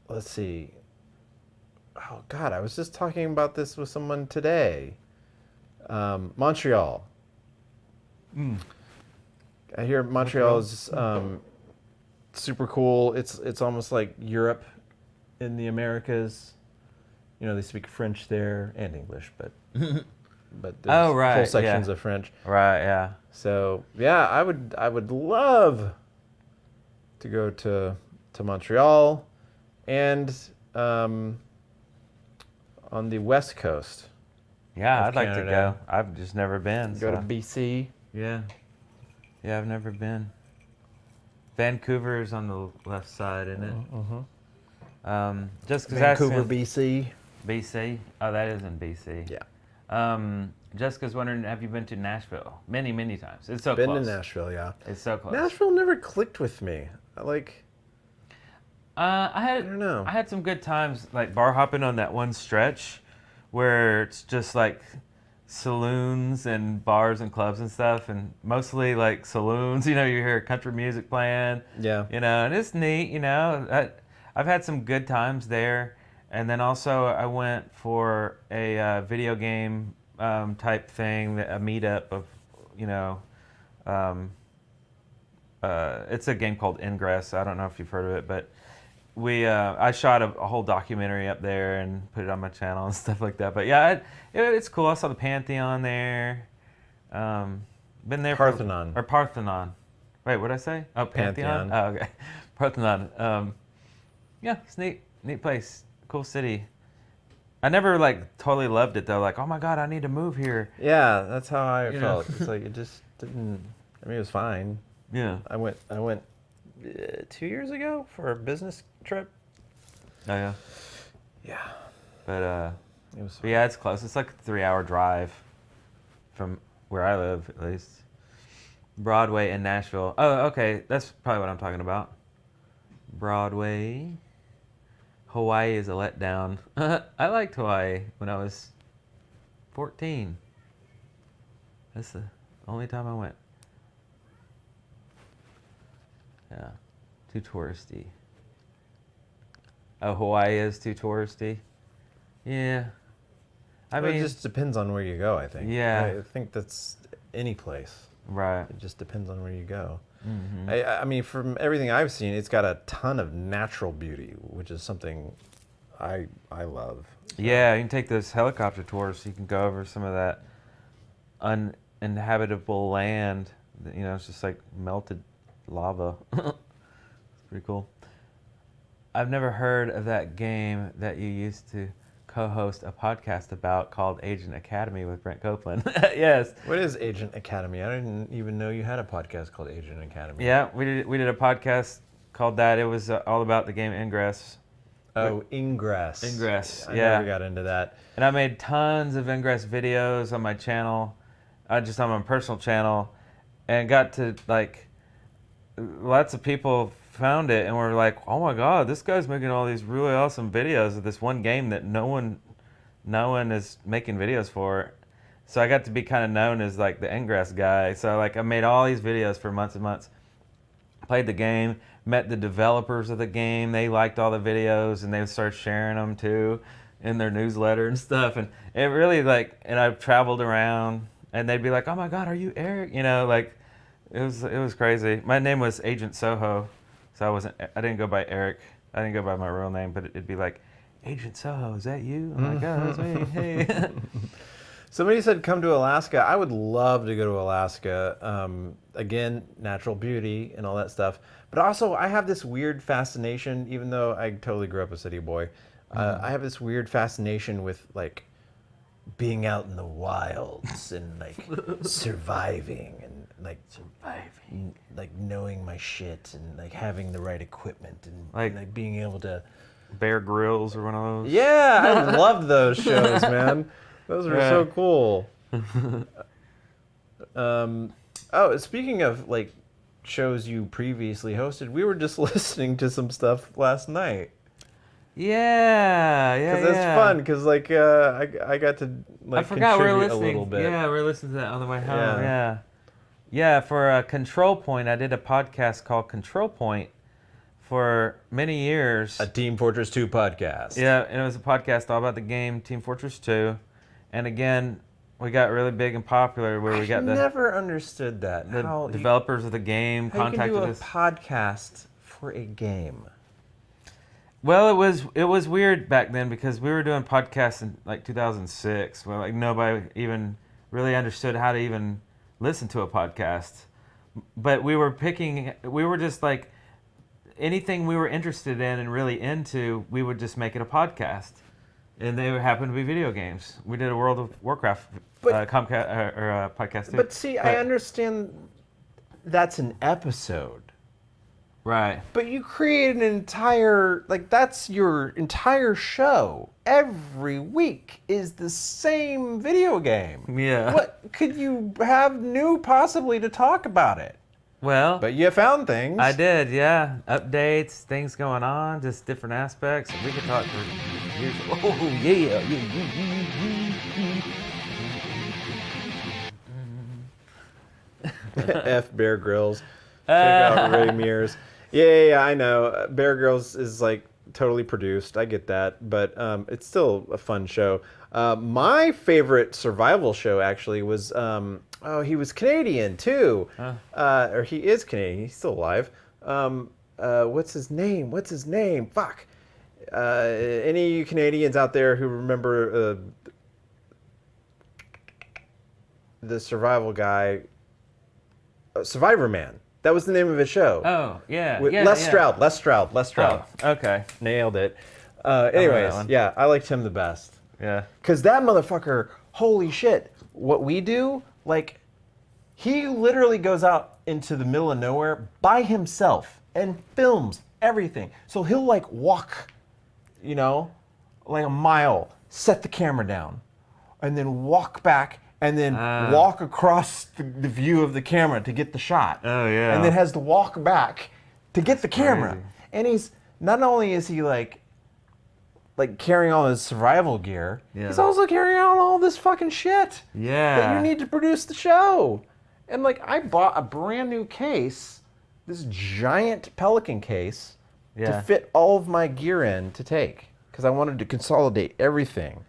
Speaker 2: let's see. Oh God, I was just talking about this with someone today. Montreal. I hear Montreal is super cool. It's almost like Europe in the Americas. You know, they speak French there and English, but there's whole sections of French.
Speaker 5: Right, yeah.
Speaker 2: So yeah, I would love to go to Montreal, and on the West Coast.
Speaker 5: Yeah, I'd like to
Speaker 2: Canada.
Speaker 5: go. I've just never been.
Speaker 2: Go to BC.
Speaker 5: Yeah. Yeah, I've never been. Vancouver's on the left side, isn't it? Jessica's
Speaker 2: Vancouver,
Speaker 5: asking,
Speaker 2: BC.
Speaker 5: BC? Oh, that is in BC. Yeah. Jessica's wondering, have you been to Nashville? Many, many times. It's so close.
Speaker 2: Been to Nashville, yeah.
Speaker 5: It's so close.
Speaker 2: Nashville never clicked with me.
Speaker 5: I don't know. I had some good times, like bar hopping on that one stretch, where it's just like saloons and bars and clubs and stuff, and mostly like saloons. You hear country music playing.
Speaker 2: Yeah.
Speaker 5: And it's neat. I've had some good times there, and then also I went for a video game type thing, a meetup of, it's a game called Ingress. I don't know if you've heard of it, but I shot a whole documentary up there and put it on my channel and stuff like that. But yeah, it's cool. I saw the Pantheon there. Been there.
Speaker 2: Parthenon.
Speaker 5: Parthenon. Wait, what did I say? Oh, Pantheon. Oh, okay. Parthenon. Yeah, it's neat. Neat place. Cool city. I never totally loved it though. Like, oh my God, I need to move here.
Speaker 2: Yeah, that's how I felt. It's like it just didn't. I mean, it was fine.
Speaker 5: Yeah.
Speaker 2: I went 2 years ago for a business trip.
Speaker 5: Oh yeah.
Speaker 2: Yeah.
Speaker 5: But yeah, it's close. It's like a 3-hour drive from where I live, at least. Broadway in Nashville. Oh, okay. That's probably what I'm talking about. Broadway. Hawaii is a letdown. I liked Hawaii when I was 14. That's the only time I went. Yeah. Too touristy. Oh, Hawaii is too touristy? Yeah. I mean,
Speaker 2: it just depends on where you go, I think.
Speaker 5: Yeah.
Speaker 2: I think that's any place.
Speaker 5: Right.
Speaker 2: It just depends on where you go.
Speaker 5: Mm-hmm.
Speaker 2: I mean, from everything I've seen, it's got a ton of natural beauty, which is something I love. So.
Speaker 5: Yeah, you can take those helicopter tours so you can go over some of that uninhabitable land. It's just like melted lava. It's pretty cool. I've never heard of that game that you used to co-host a podcast about called Agent Academy with Brent Copeland. Yes.
Speaker 2: What is Agent Academy? I didn't even know you had a podcast called Agent Academy.
Speaker 5: Yeah, we did a podcast called that. It was all about the game Ingress.
Speaker 2: Oh, Ingress.
Speaker 5: Ingress,
Speaker 2: I
Speaker 5: yeah.
Speaker 2: never got into that.
Speaker 5: And I made tons of Ingress videos on my channel, just on my personal channel, and got to lots of people found it and were like, oh my God, this guy's making all these really awesome videos of this one game that no one is making videos for. So I got to be kind of known as like the Ingress guy. So I made all these videos for months and months. Played the game, met the developers of the game. They liked all the videos and they would start sharing them too in their newsletter and stuff. And it really and I've traveled around and they'd be like, oh my God, are you Eric? It was crazy. My name was Agent Soho. So I didn't go by Eric. I didn't go by my real name, but it'd be like, Agent Soho, is that you? I'm like, oh, that's me. Hey.
Speaker 2: Somebody said come to Alaska. I would love to go to Alaska. Again, natural beauty and all that stuff. But also, I have this weird fascination, even though I totally grew up a city boy, I have this weird fascination with being out in the wilds and surviving and knowing my shit and having the right equipment and being able to.
Speaker 5: Bear Grylls or one of those.
Speaker 2: Yeah, I love those shows, man. Those are so cool. Oh, speaking of shows you previously hosted, we were just listening to some stuff last night.
Speaker 5: Yeah.
Speaker 2: Because that's fun. Because I got to
Speaker 5: I forgot we were
Speaker 2: contribute
Speaker 5: listening.
Speaker 2: a little bit.
Speaker 5: Yeah, we were listening to that on the way home. Yeah. For Control Point, I did a podcast called Control Point for many years.
Speaker 2: A Team Fortress 2 podcast.
Speaker 5: Yeah, and it was a podcast all about the game Team Fortress 2. And again, we got really big and popular where we got
Speaker 2: never understood that.
Speaker 5: The developers of the game contacted us.
Speaker 2: How you can do a podcast for a game?
Speaker 5: Well, it was weird back then because we were doing podcasts in 2006 where nobody even really understood how to even listen to a podcast. But we were just anything we were interested in and really into, we would just make it a podcast. And they happen to be video games. We did a World of Warcraft podcast too.
Speaker 2: But see, I understand that's an episode.
Speaker 5: Right.
Speaker 2: But you create an entire, like, that's your entire show. Every week is the same video game.
Speaker 5: Yeah.
Speaker 2: What could you have new possibly to talk about it?
Speaker 5: Well,
Speaker 2: but you found things.
Speaker 5: I did, yeah. Updates, things going on, just different aspects. We could talk for years. Oh, yeah.
Speaker 2: F Bear Grylls. Check out Ray Mears. Yeah, I know. Bear Grylls is like totally produced. I get that, but it's still a fun show. My favorite survival show actually was he was Canadian too, or he is Canadian. He's still alive. What's his name? Fuck. Any of you Canadians out there who remember the survival guy, Survivor Man? That was the name of his show.
Speaker 5: Oh, yeah.
Speaker 2: With
Speaker 5: yeah,
Speaker 2: Les
Speaker 5: yeah.
Speaker 2: Stroud.
Speaker 5: Oh, okay.
Speaker 2: Nailed it.
Speaker 5: that
Speaker 2: Anyways,
Speaker 5: one.
Speaker 2: yeah, I liked him the best.
Speaker 5: Yeah.
Speaker 2: Because that motherfucker, holy shit, what we do, like, he literally goes out into the middle of nowhere by himself and films everything. So he'll, like, walk, you know, like a mile, set the camera down, and then walk back, and then walk across the view of the camera to get the shot.
Speaker 5: Oh, yeah.
Speaker 2: And then has to walk back to get the camera.
Speaker 5: Crazy.
Speaker 2: And he's, not only is he like carrying all his survival gear, he's also carrying on all this fucking shit.
Speaker 5: Yeah.
Speaker 2: That you need to produce the show. And like, I bought a brand new case, this giant Pelican case, to fit all of my gear in to take. Because I wanted to consolidate everything.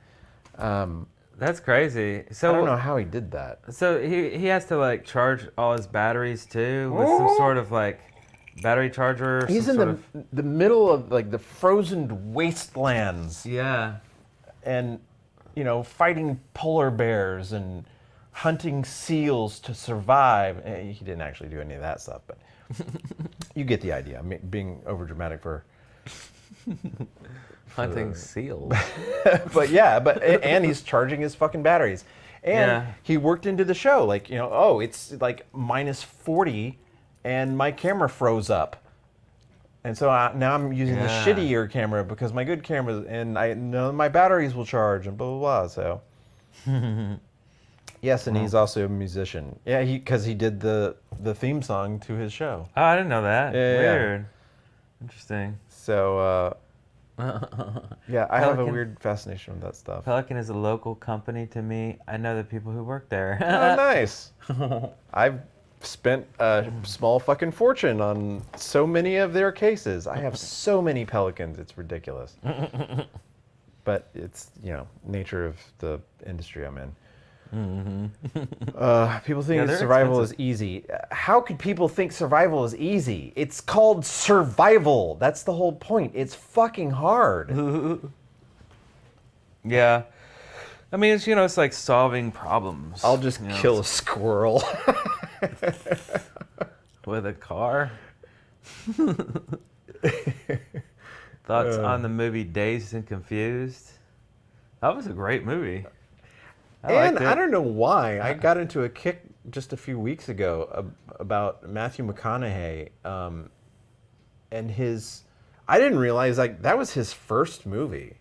Speaker 5: That's crazy. So
Speaker 2: I don't know how he did that.
Speaker 5: So he has to like charge all his batteries too with some sort of like battery charger.
Speaker 2: He's in the middle of like the frozen wastelands.
Speaker 5: Yeah.
Speaker 2: And, you know, fighting polar bears and hunting seals to survive. He didn't actually do any of that stuff, but you get the idea. I mean, being overdramatic for
Speaker 5: hunting seals.
Speaker 2: But and he's charging his fucking batteries. And he worked into the show, like, you know, it's like minus 40 and my camera froze up. And so now I'm using the shittier camera because my good camera, and I know my batteries will charge and blah, blah, blah. So, yes, and he's also a musician. Yeah, because he did the theme song to his show.
Speaker 5: Oh, I didn't know that. Weird. Interesting.
Speaker 2: So, yeah, I have a
Speaker 5: Pelican-
Speaker 2: weird fascination with that stuff.
Speaker 5: Pelican is a local company to me. I know the people who work there.
Speaker 2: Oh, nice. I've spent a small fucking fortune on so many of their cases. I have so many Pelicans, it's ridiculous. But it's, you know, nature of the industry I'm in. People think survival is easy. How could people think survival is easy? It's called survival. That's the whole point. It's fucking hard.
Speaker 5: Yeah. I mean, it's, you know, it's like solving problems.
Speaker 2: I'll just kill a squirrel.
Speaker 5: With a car? Thoughts on the movie Dazed and Confused? That was a great movie. I
Speaker 2: don't know why. I got into a kick just a few weeks ago about Matthew McConaughey and his... I didn't realize that was his first movie.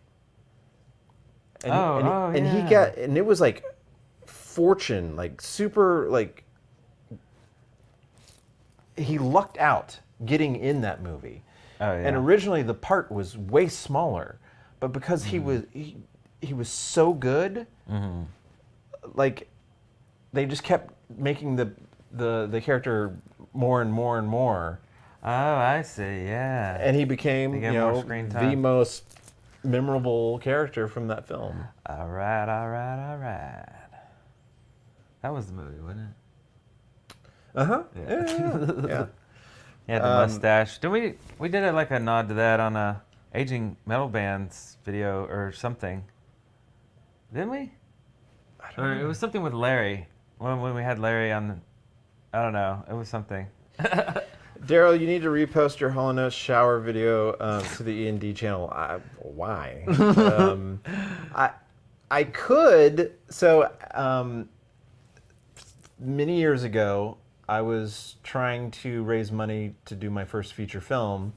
Speaker 2: And he got... And it was like fortune, like super, like... He lucked out getting in that movie.
Speaker 5: Oh, yeah.
Speaker 2: And originally the part was way smaller, but because he was so good, like they just kept making the character more and more and more.
Speaker 5: Oh, I see. Yeah.
Speaker 2: And he became,
Speaker 5: They get
Speaker 2: you
Speaker 5: more
Speaker 2: know,
Speaker 5: screen
Speaker 2: the
Speaker 5: time.
Speaker 2: most memorable character from that film.
Speaker 5: All right. That was the movie, wasn't it?
Speaker 2: Uh-huh.
Speaker 5: Yeah.
Speaker 2: Yeah.
Speaker 5: He had the mustache. Did we did it like a nod to that on a aging metal bands video or something? Didn't we?
Speaker 2: I don't know.
Speaker 5: It was something with Larry. When we had Larry on the, I don't know. It was something.
Speaker 2: Darrell, you need to repost your Hall & Oates shower video to the E&D channel. Why? I could. So many years ago, I was trying to raise money to do my first feature film,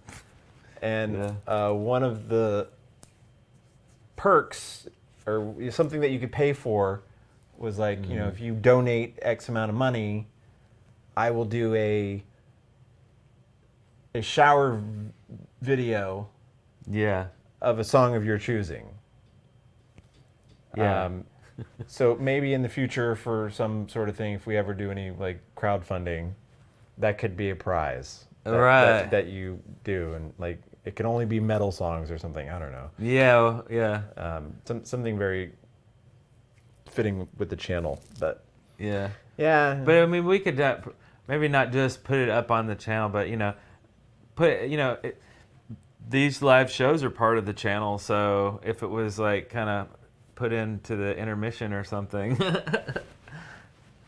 Speaker 2: and one of the perks, or something that you could pay for, was like, you know, if you donate X amount of money, I will do a shower video of a song of your choosing.
Speaker 5: Yeah.
Speaker 2: So maybe in the future, for some sort of thing, if we ever do any like crowdfunding, that could be a prize that you do, and like it can only be metal songs or something. I don't know.
Speaker 5: Yeah.
Speaker 2: Something very fitting with the channel, but
Speaker 5: yeah.
Speaker 2: But
Speaker 5: I mean, we could maybe not just put it up on the channel, but these live shows are part of the channel. So if it was like kind of put into the intermission or something,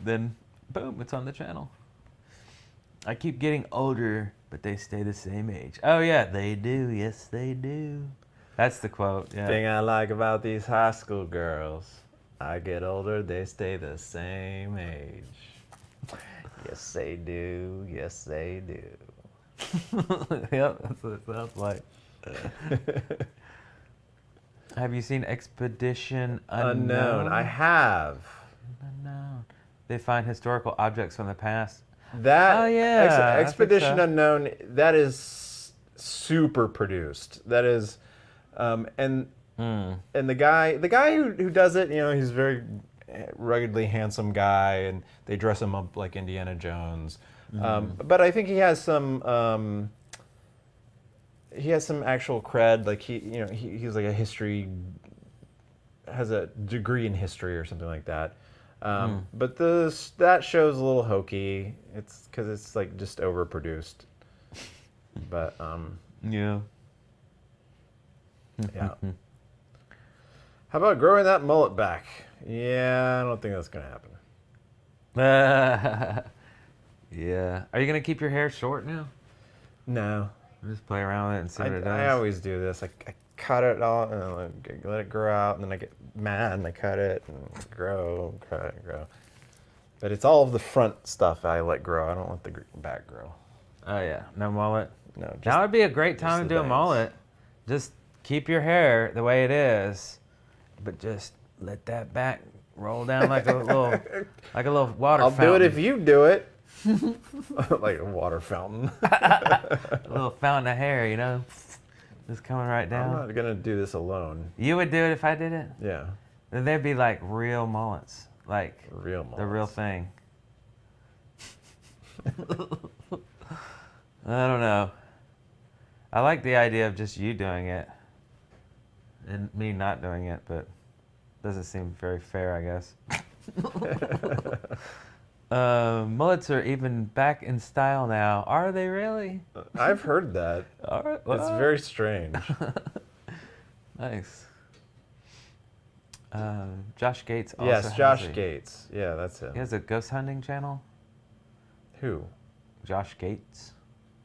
Speaker 5: then boom, it's on the channel. I keep getting older, but they stay the same age. Oh yeah, they do. Yes, they do. That's the quote. Yeah.
Speaker 2: Thing I like about these high school girls, I get older, they stay the same age. Yes, they do. Yes, they do.
Speaker 5: Yep, that's what it sounds like. Have you seen Expedition Unknown?
Speaker 2: I have.
Speaker 5: Unknown. They find historical objects from the past.
Speaker 2: That
Speaker 5: yeah,
Speaker 2: Expedition Unknown. That is super produced. That is, and the guy who does it, you know, he's a very ruggedly handsome guy, and they dress him up like Indiana Jones. But I think he has some actual cred. Like he's like has a degree in history or something like that. But that show's a little hokey. It's because it's like just overproduced. But
Speaker 5: yeah.
Speaker 2: Yeah. How about growing that mullet back? Yeah, I don't think that's gonna happen.
Speaker 5: Yeah. Are you gonna keep your hair short now?
Speaker 2: No.
Speaker 5: Just play around with it and see what it does.
Speaker 2: I always do this. I cut it all and I let it grow out, and then I get mad and I cut it and grow. But it's all of the front stuff I let grow. I don't let the back grow.
Speaker 5: Oh yeah, no mullet.
Speaker 2: No.
Speaker 5: Now would be a great time to do a mullet. Just keep your hair the way it is, but just let that back roll down like a little water fountain.
Speaker 2: I'll do it if you do it. Like a water fountain.
Speaker 5: A little fountain of hair, you know, just coming right down.
Speaker 2: I'm not gonna do this alone.
Speaker 5: You would do it if I did it?
Speaker 2: Yeah.
Speaker 5: Then they'd be like real mullets, like
Speaker 2: real mullets.
Speaker 5: The real thing. I don't know. I like the idea of just you doing it and me not doing it, but doesn't seem very fair, I guess. Mullets are even back in style now. Are they really?
Speaker 2: I've heard that. It's very strange.
Speaker 5: Nice. Josh Gates also
Speaker 2: Yes,
Speaker 5: has
Speaker 2: Josh Gates. Yeah, that's him.
Speaker 5: He has a ghost hunting channel.
Speaker 2: Who?
Speaker 5: Josh Gates.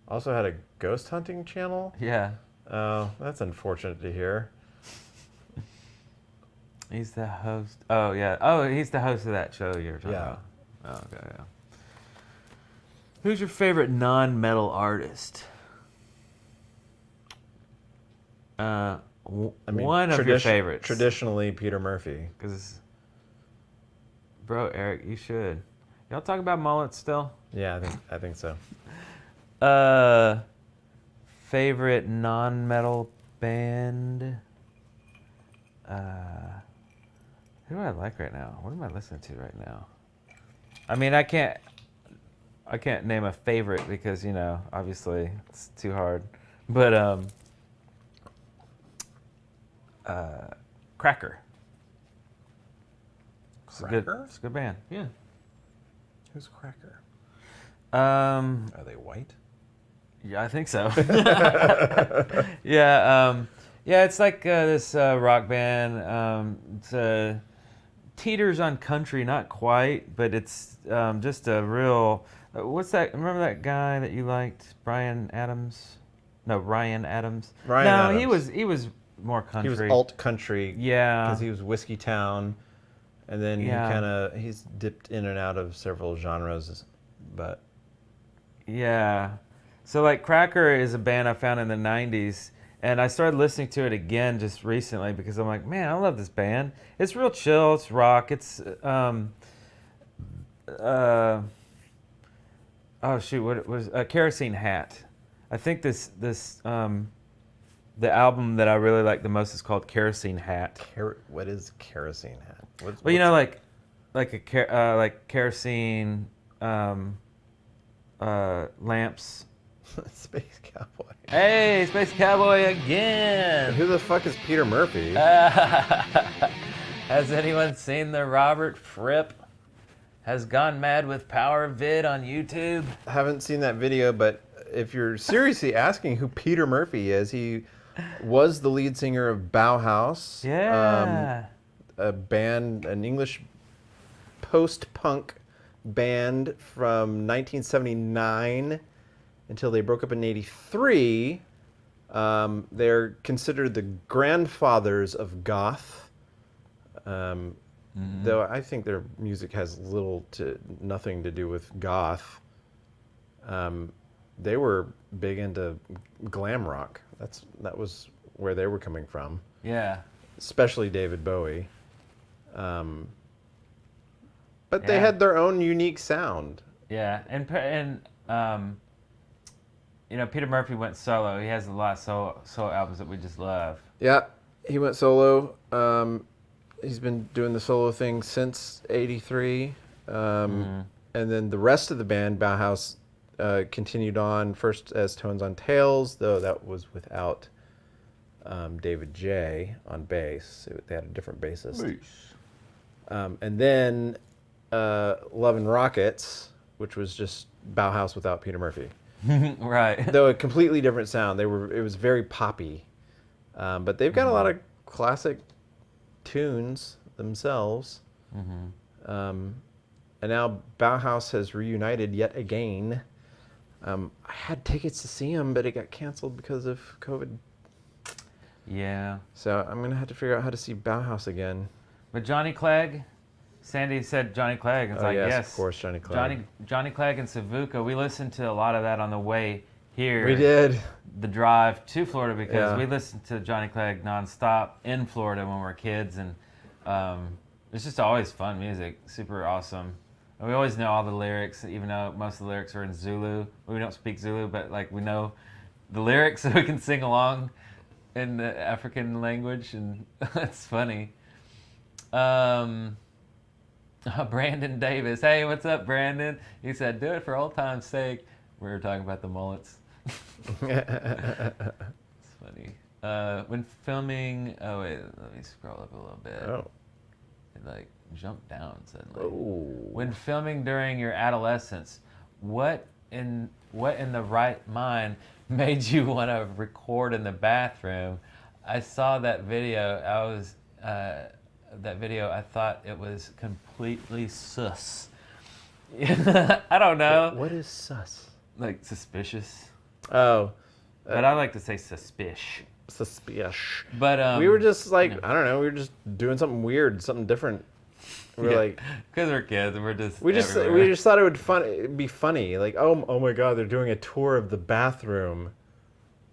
Speaker 2: Also had a ghost hunting channel?
Speaker 5: Yeah.
Speaker 2: Oh, that's unfortunate to hear.
Speaker 5: He's the host. Oh, yeah. Oh, he's the host of that show you're talking about. Oh, okay, yeah. Who's your favorite non-metal artist? One of your favorites.
Speaker 2: Traditionally, Peter Murphy.
Speaker 5: Bro, Eric, you should. Y'all talk about mullets still?
Speaker 2: Yeah, I think so.
Speaker 5: Favorite non-metal band? Who do I like right now? What am I listening to right now? I mean, I can't name a favorite because, you know, obviously it's too hard. But Cracker.
Speaker 2: Cracker?
Speaker 5: It's a good band. Yeah.
Speaker 2: Who's Cracker?
Speaker 5: Are
Speaker 2: they white?
Speaker 5: Yeah, I think so. Yeah, it's like this rock band. It's teeters on country, not quite, but it's just a real. What's that? Remember that guy that you liked, Ryan Adams?
Speaker 2: Ryan Adams.
Speaker 5: He was more country.
Speaker 2: He was alt country.
Speaker 5: Yeah,
Speaker 2: because he was Whiskey Town, and then he's dipped in and out of several genres, but
Speaker 5: Yeah. So like Cracker is a band I found in the 90s, and I started listening to it again just recently because I'm like, man, I love this band. It's real chill, it's rock, it's oh shoot, what was Kerosene Hat. I think the album that I really like the most is called Kerosene Hat.
Speaker 2: What is Kerosene Hat?
Speaker 5: Well, you know, like kerosene lamps.
Speaker 2: Space Cowboy.
Speaker 5: Hey, Space Cowboy again.
Speaker 2: Who the fuck is Peter Murphy?
Speaker 5: Has anyone seen the Robert Fripp Has Gone Mad with Power vid on YouTube?
Speaker 2: I haven't seen that video, but if you're seriously asking who Peter Murphy is, he was the lead singer of Bauhaus.
Speaker 5: Yeah.
Speaker 2: A band, an English post-punk band from 1979 until they broke up in 83. They're considered the grandfathers of goth. Though I think their music has little to nothing to do with goth. They were big into glam rock. That was where they were coming from.
Speaker 5: Yeah.
Speaker 2: Especially David Bowie. But they had their own unique sound.
Speaker 5: Yeah, and you know, Peter Murphy went solo. He has a lot of solo albums that we just love.
Speaker 2: Yeah, he went solo. He's been doing the solo thing since '83. And then the rest of the band, Bauhaus, continued on first as Tones on Tails, though that was without David J. on bass. They had a different bassist. And then Love and Rockets, which was just Bauhaus without Peter Murphy.
Speaker 5: Right.
Speaker 2: Though a completely different sound. It was very poppy. But they've got a lot of classic tunes themselves. And now Bauhaus has reunited yet again. I had tickets to see them, but it got canceled because of COVID.
Speaker 5: Yeah.
Speaker 2: So I'm going to have to figure out how to see Bauhaus again.
Speaker 5: But Johnny Clegg, Sandy said Johnny Clegg. It's like, yes,
Speaker 2: of course, Johnny Clegg.
Speaker 5: Johnny Clegg and Savuka. We listened to a lot of that on the way here.
Speaker 2: We did.
Speaker 5: The drive to Florida because
Speaker 2: Yeah.
Speaker 5: we listened to Johnny Clegg nonstop in Florida when we were kids, and it's just always fun music, super awesome. And we always know all the lyrics, even though most of the lyrics are in Zulu. We don't speak Zulu, but like we know the lyrics, so we can sing along in the African language, and it's funny. Brandon Davis. Hey, what's up, Brandon? He said, do it for old time's sake. We were talking about the mullets. It's funny. When filming, oh wait, let me scroll up a little bit.
Speaker 2: Oh.
Speaker 5: It like jumped down suddenly.
Speaker 2: Oh.
Speaker 5: When filming during your adolescence, what in the right mind made you want to record in the bathroom? I saw that video. I thought it was completely sus. I don't know.
Speaker 2: What is sus?
Speaker 5: Like suspicious.
Speaker 2: Oh.
Speaker 5: But I like to say suspicious.
Speaker 2: Suspicious.
Speaker 5: But
Speaker 2: we were just like, I don't know, we were just doing something weird, something different. We were like,
Speaker 5: because we're kids and we're just
Speaker 2: we just thought it'd be funny. Like, oh my God, they're doing a tour of the bathroom.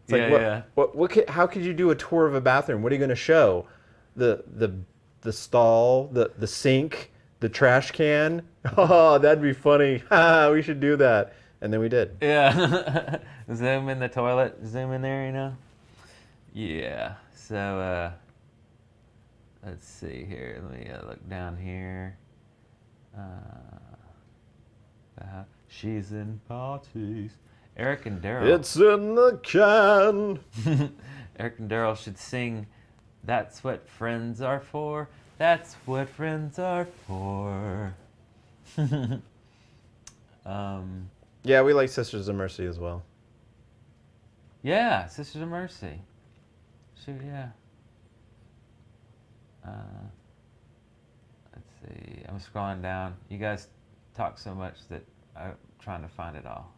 Speaker 2: It's like, how could you do a tour of a bathroom? What are you going to show? The stall, the sink, the trash can. Oh, that'd be funny. We should do that. And then we did.
Speaker 5: Yeah. Zoom in the toilet. Zoom in there, you know? Yeah. So, let's see here. Let me look down here. She's in parties. Eric and Darrell.
Speaker 2: It's in the can.
Speaker 5: Eric and Darrell should sing That's What Friends Are For. That's what friends are for.
Speaker 2: Yeah, we like Sisters of Mercy as well.
Speaker 5: Yeah, Sisters of Mercy. Shoot, yeah. Let's see. I'm scrolling down. You guys talk so much that I'm trying to find it all.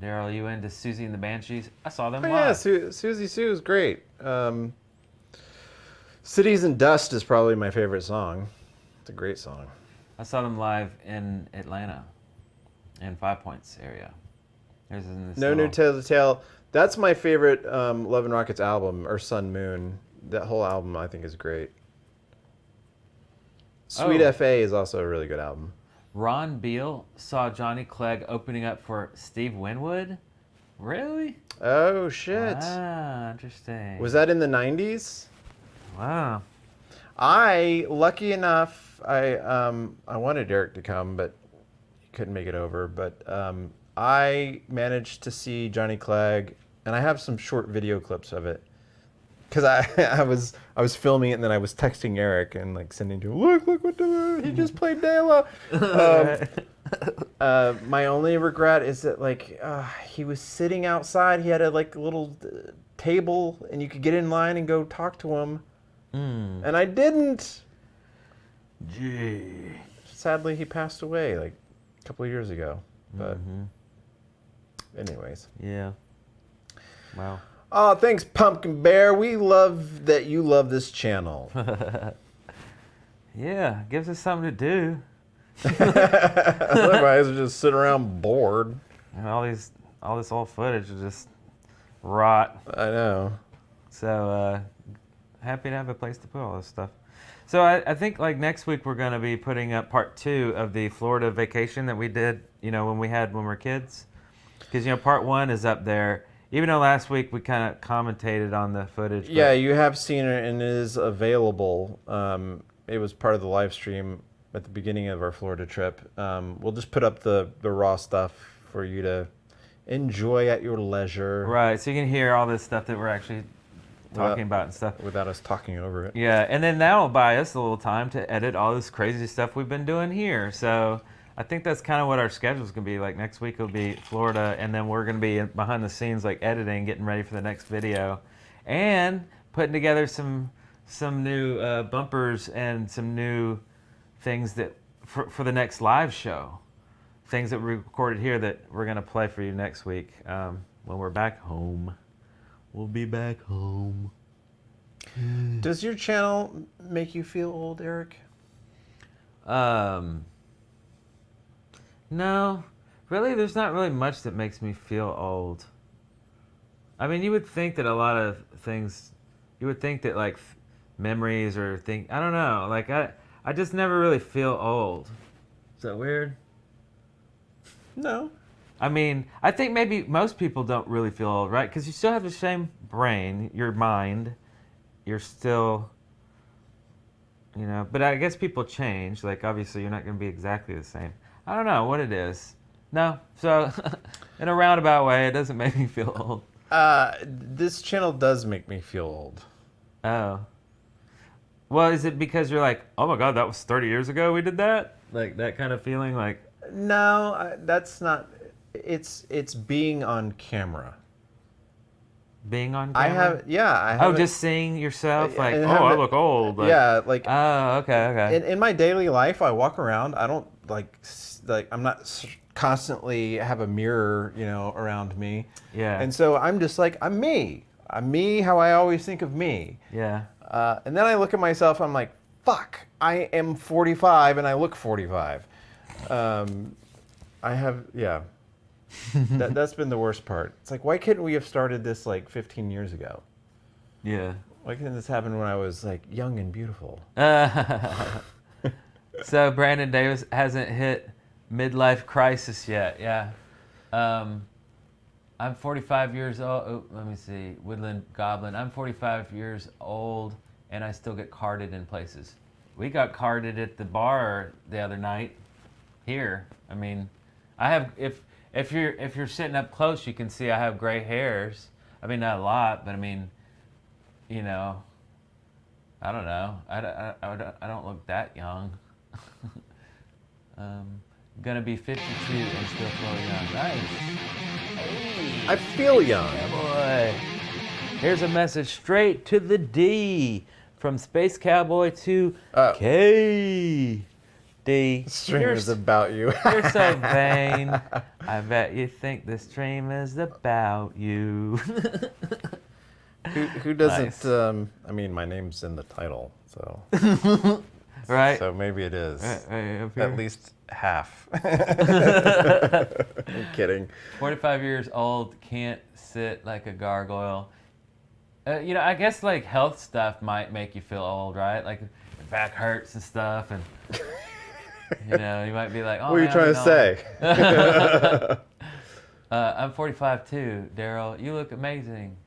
Speaker 5: Darrell, you into Susie and the Banshees? I saw them live.
Speaker 2: Yeah, Susie Sue is great. Cities and Dust is probably my favorite song. It's a great song.
Speaker 5: I saw them live in Atlanta, in 5 Points area. Here's this
Speaker 2: No New Tale to Tell. That's my favorite Love and Rockets album, or Sun Moon. That whole album I think is great. Sweet F.A. is also a really good album.
Speaker 5: Ron Beal saw Johnny Clegg opening up for Steve Winwood. Really?
Speaker 2: Oh, shit.
Speaker 5: Ah, interesting.
Speaker 2: Was that in the 90s?
Speaker 5: Wow.
Speaker 2: Lucky enough, I wanted Eric to come, but he couldn't make it over. But I managed to see Johnny Clegg, and I have some short video clips of it. Because I was filming it, and then I was texting Eric and like sending to him, look what he just played Dela. My only regret is that like he was sitting outside. He had a little table, and you could get in line and go talk to him. And I didn't.
Speaker 5: Gee.
Speaker 2: Sadly, he passed away like a couple of years ago. But anyways.
Speaker 5: Yeah. Wow.
Speaker 2: Oh, thanks, Pumpkin Bear. We love that you love this channel.
Speaker 5: Yeah, gives us something to do.
Speaker 2: Otherwise, we just sit around bored.
Speaker 5: And all this old footage is just rot.
Speaker 2: I know.
Speaker 5: So happy to have a place to put all this stuff. So I think like next week we're going to be putting up part 2 of the Florida vacation that we did, when we were kids. Because part 1 is up there. Even though last week we kind of commentated on the footage.
Speaker 2: Yeah, you have seen it and it is available. It was part of the live stream at the beginning of our Florida trip. We'll just put up the raw stuff for you to enjoy at your leisure.
Speaker 5: Right, so you can hear all this stuff that we're actually talking about and stuff.
Speaker 2: Without us talking over it.
Speaker 5: Yeah, and then that will buy us a little time to edit all this crazy stuff we've been doing here. So I think that's kind of what our schedule's going to be. Like next week will be Florida, and then we're going to be behind the scenes like editing, getting ready for the next video, and putting together some new bumpers and some new things that for the next live show. Things that we recorded here that we're going to play for you next week when we're back home. We'll be back home.
Speaker 2: Does your channel make you feel old, Eric?
Speaker 5: No, really, there's not really much that makes me feel old. I mean, you would think that a lot of things, you would think that like memories or I don't know, like I just never really feel old. Is that weird?
Speaker 2: No.
Speaker 5: I mean, I think maybe most people don't really feel old, right? Because you still have the same brain, your mind, you're still, but I guess people change. Like, obviously, you're not going to be exactly the same. I don't know what it is. No, so in a roundabout way, it doesn't make me feel old.
Speaker 2: This channel does make me feel old.
Speaker 5: Oh. Well, is it because you're like, oh my God, that was 30 years ago we did that? Like that kind of feeling? Like.
Speaker 2: No, that's not. It's being on camera.
Speaker 5: Being on camera?
Speaker 2: I have.
Speaker 5: Oh, just seeing yourself like, I look old. Like,
Speaker 2: yeah, like.
Speaker 5: Oh, okay.
Speaker 2: In my daily life, I walk around. I don't like I'm not constantly have a mirror, around me.
Speaker 5: Yeah.
Speaker 2: And so I'm just like, I'm me. I'm me how I always think of me.
Speaker 5: Yeah.
Speaker 2: And then I look at myself, I'm like, fuck, I am 45 and I look 45. That's been the worst part. It's like, why couldn't we have started this like 15 years ago?
Speaker 5: Yeah.
Speaker 2: Why couldn't this happen when I was like young and beautiful?
Speaker 5: So Brandon Davis hasn't hit midlife crisis yet. Yeah. I'm 45 years old. Oh, let me see. Woodland Goblin. I'm 45 years old and I still get carded in places. We got carded at the bar the other night here. I mean, I have if you're sitting up close, you can see I have gray hairs. I mean, not a lot, but I mean, I don't know. I don't look that young. Gonna be 52 and still feel young. Nice. Hey.
Speaker 2: I feel young.
Speaker 5: Yeah, boy. Here's a message straight to the D from Space Cowboy to K. D.
Speaker 2: Stream is about you.
Speaker 5: You're so vain. I bet you think the stream is about you.
Speaker 2: Who doesn't?
Speaker 5: Nice.
Speaker 2: I mean, my name's in the title, so.
Speaker 5: Right.
Speaker 2: So maybe it is.
Speaker 5: Right up here.
Speaker 2: At least half. I'm kidding.
Speaker 5: 45 years old, can't sit like a gargoyle. I guess like health stuff might make you feel old, right? Like your back hurts and stuff, and you might be like, "Oh,
Speaker 2: what are you trying to say?"
Speaker 5: I'm 45 too, Darrell. You look amazing.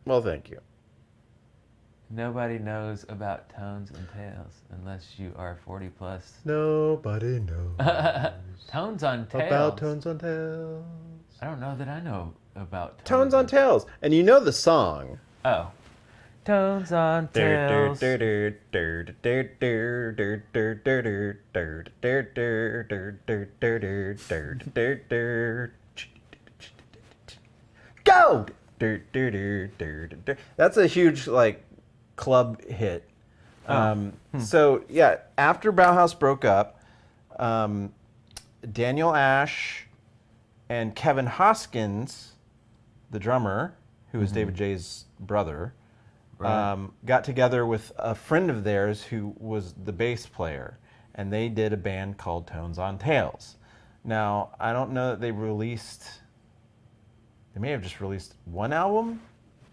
Speaker 2: Well, thank you.
Speaker 5: Nobody knows about tones and tails unless you are 40 plus.
Speaker 2: Nobody knows.
Speaker 5: Tones on tails.
Speaker 2: About tones on tails.
Speaker 5: I don't know that I know about
Speaker 2: tones on tails. And you know the song.
Speaker 5: Oh. Tones on tails.
Speaker 2: Go! That's a huge club hit. So yeah, after Bauhaus broke up, Daniel Ash and Kevin Hoskins, the drummer, who was David J's brother, got together with a friend of theirs who was the bass player, and they did a band called Tones on Tails. Now, I don't know that they may have just released one album,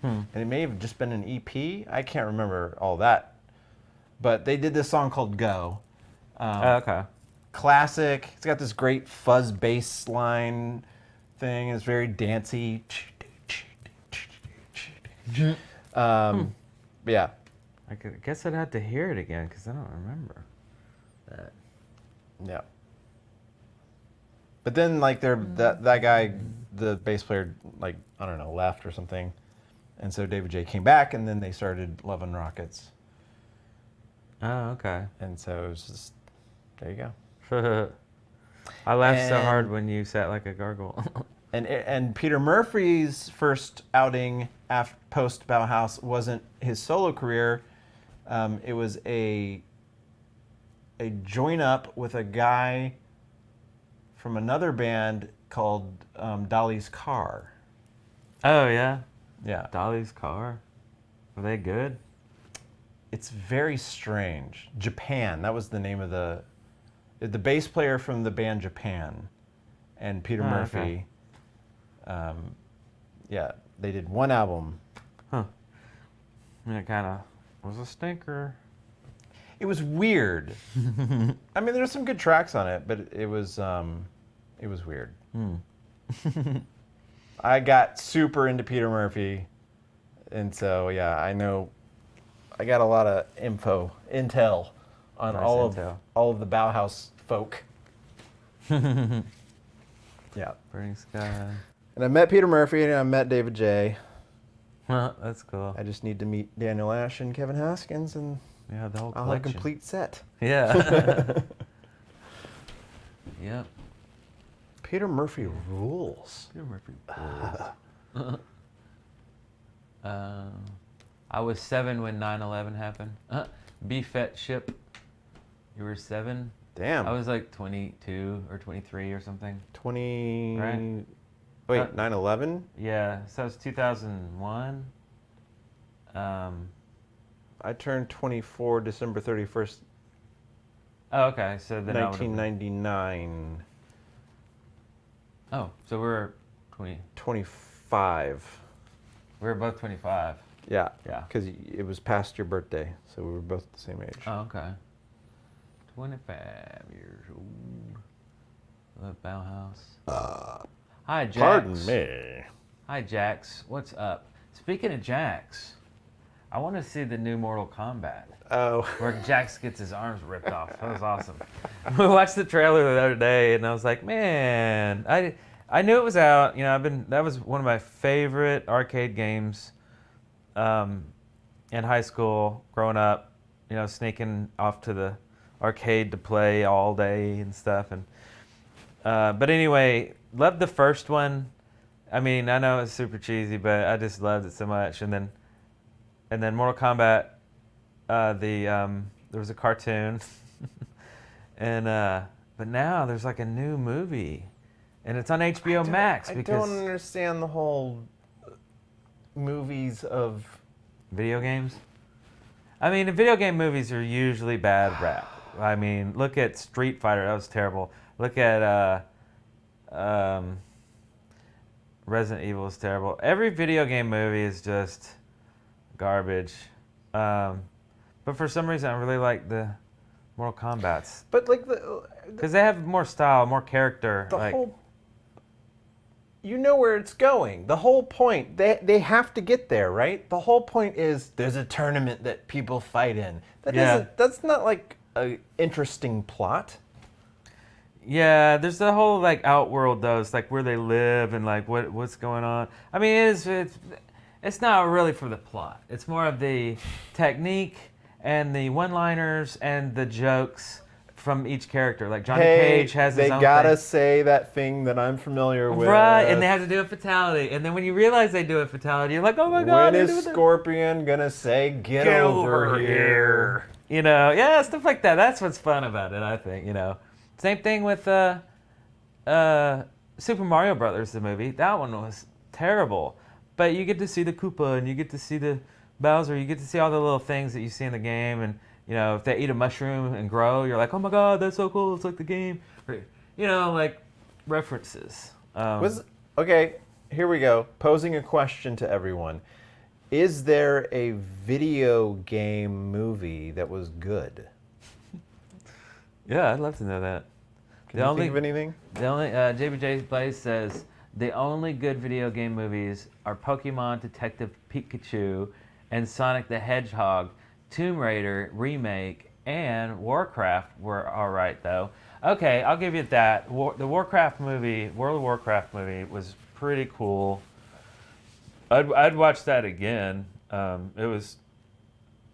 Speaker 2: and it may have just been an EP. I can't remember all that. But they did this song called Go.
Speaker 5: Okay.
Speaker 2: Classic. It's got this great fuzz bass line thing. It's very dancey. Yeah.
Speaker 5: I guess I'd have to hear it again because I don't remember that.
Speaker 2: Yeah. But then that guy, the bass player, I don't know, left or something. And so David J came back, and then they started Love and Rockets.
Speaker 5: Oh, okay.
Speaker 2: And so it was just, there you go.
Speaker 5: I laughed so hard when you sat like a gargoyle.
Speaker 2: and Peter Murphy's first outing post Bauhaus wasn't his solo career. It was a join up with a guy from another band called Dolly's Car.
Speaker 5: Oh yeah.
Speaker 2: Yeah.
Speaker 5: Dolly's Car. Were they good?
Speaker 2: It's very strange. Japan. That was the name of the bass player from the band Japan, and Peter Murphy.
Speaker 5: Okay.
Speaker 2: Yeah, they did one album.
Speaker 5: Huh. And it kind of was a stinker.
Speaker 2: It was weird. I mean, there's some good tracks on it, but it was weird. I got super into Peter Murphy, and so yeah, I know. I got a lot of intel on
Speaker 5: Nice
Speaker 2: all
Speaker 5: intel.
Speaker 2: of the Bauhaus folk. Yeah.
Speaker 5: Burning Sky.
Speaker 2: And I met Peter Murphy and I met David J.
Speaker 5: That's cool.
Speaker 2: I just need to meet Daniel Ash and Kevin Hoskins, and
Speaker 5: yeah, the whole
Speaker 2: I'll have a
Speaker 5: collection.
Speaker 2: complete set.
Speaker 5: Yeah. Yep.
Speaker 2: Peter Murphy rules.
Speaker 5: Peter Murphy rules. I was 7 when 9/11 happened. B-Fet ship. You were 7?
Speaker 2: Damn.
Speaker 5: I was like 22 or 23 or something.
Speaker 2: 20.
Speaker 5: Right?
Speaker 2: Wait, 9/11?
Speaker 5: Yeah, so it was 2001.
Speaker 2: I turned 24 December 31st.
Speaker 5: Oh, okay. So then
Speaker 2: 1999.
Speaker 5: Oh, so we're
Speaker 2: 25.
Speaker 5: We were both 25.
Speaker 2: Yeah.
Speaker 5: Yeah.
Speaker 2: Because it was past your birthday, so we were both the same age.
Speaker 5: Oh, okay. 25 years old. Love Bauhaus. Hi, Jax.
Speaker 2: Pardon me.
Speaker 5: Hi, Jax. What's up? Speaking of Jax, I want to see the new Mortal Kombat.
Speaker 2: Oh.
Speaker 5: Where Jax gets his arms ripped off. That was awesome. We watched the trailer the other day, and I was like, man, I knew it was out. You know, that was one of my favorite arcade games in high school, growing up. You know, sneaking off to the arcade to play all day and stuff. And but anyway, loved the first one. I mean, I know it's super cheesy, but I just loved it so much. And then Mortal Kombat, there was a cartoon, and but now there's like a new movie, and it's on HBO Max.
Speaker 2: I
Speaker 5: Because
Speaker 2: don't understand the whole movies of
Speaker 5: video games. I mean, the video game movies are usually bad rap. I mean, look at Street Fighter. That was terrible. Look at Resident Evil is terrible. Every video game movie is just garbage. But for some reason, I really like the Mortal Kombats.
Speaker 2: But like
Speaker 5: because they have more style, more character.
Speaker 2: The whole, you know where it's going. The whole point, they have to get there, right? The whole point is there's a tournament that people fight in. That's not like an interesting plot.
Speaker 5: Yeah, there's the whole like Outworld though. It's like where they live and like what's going on. I mean, it's not really for the plot. It's more of the technique and the one-liners and the jokes from each character. Like Johnny Cage has his own
Speaker 2: They gotta
Speaker 5: thing.
Speaker 2: say that thing that I'm familiar with.
Speaker 5: Right, and they have to do a fatality. And then when you realize they do a fatality, you're like, oh my God.
Speaker 2: When is Scorpion gonna say, get over here?
Speaker 5: You know, yeah, stuff like that. That's what's fun about it, I think, you know. Same thing with Super Mario Brothers, the movie. That one was terrible. But you get to see the Koopa and you get to see the Bowser. You get to see all the little things that you see in the game. And, you know, if they eat a mushroom and grow, you're like, oh my God, that's so cool. It's like the game. Or, you know, like references.
Speaker 2: Okay, here we go. Posing a question to everyone. Is there a video game movie that was good?
Speaker 5: Yeah, I'd love to know that.
Speaker 2: Can you think of anything?
Speaker 5: The only JBJ Blaze says the only good video game movies are Pokemon Detective Pikachu and Sonic the Hedgehog. Tomb Raider remake and Warcraft were all right though. Okay, I'll give you that. The Warcraft movie, World of Warcraft movie, was pretty cool. I'd watch that again. It was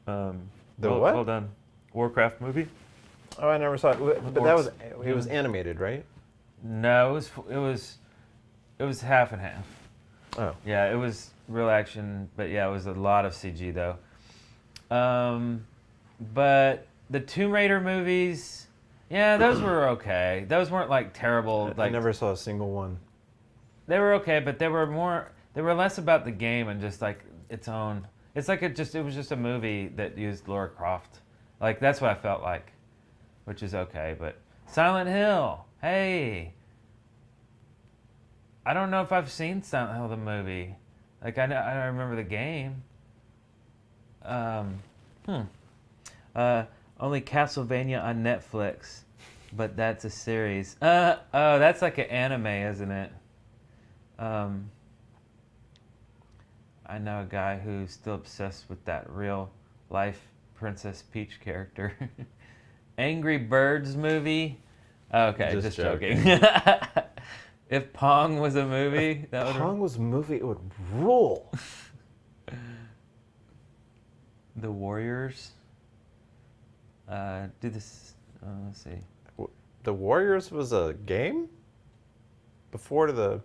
Speaker 5: well done. Warcraft movie.
Speaker 2: Oh, I never saw it. But it was animated, right?
Speaker 5: No, it was half and half.
Speaker 2: Oh.
Speaker 5: Yeah, it was real action, but yeah, it was a lot of CG though. But the Tomb Raider movies, yeah, those were okay. Those weren't like terrible.
Speaker 2: I never saw a single one.
Speaker 5: They were okay, but they were less about the game and just like its own. It's like it was just a movie that used Lara Croft. Like that's what I felt like, which is okay. But Silent Hill, hey, I don't know if I've seen Silent Hill the movie. Like I remember the game. Only Castlevania on Netflix, but that's a series. Oh, that's like an anime, isn't it? I know a guy who's still obsessed with that real life Princess Peach character. Angry Birds movie. Okay, just joking. If Pong was a movie, that would.
Speaker 2: Pong was a movie, it would rule.
Speaker 5: The Warriors. Do this. Let's see.
Speaker 2: The Warriors was a game? Before the.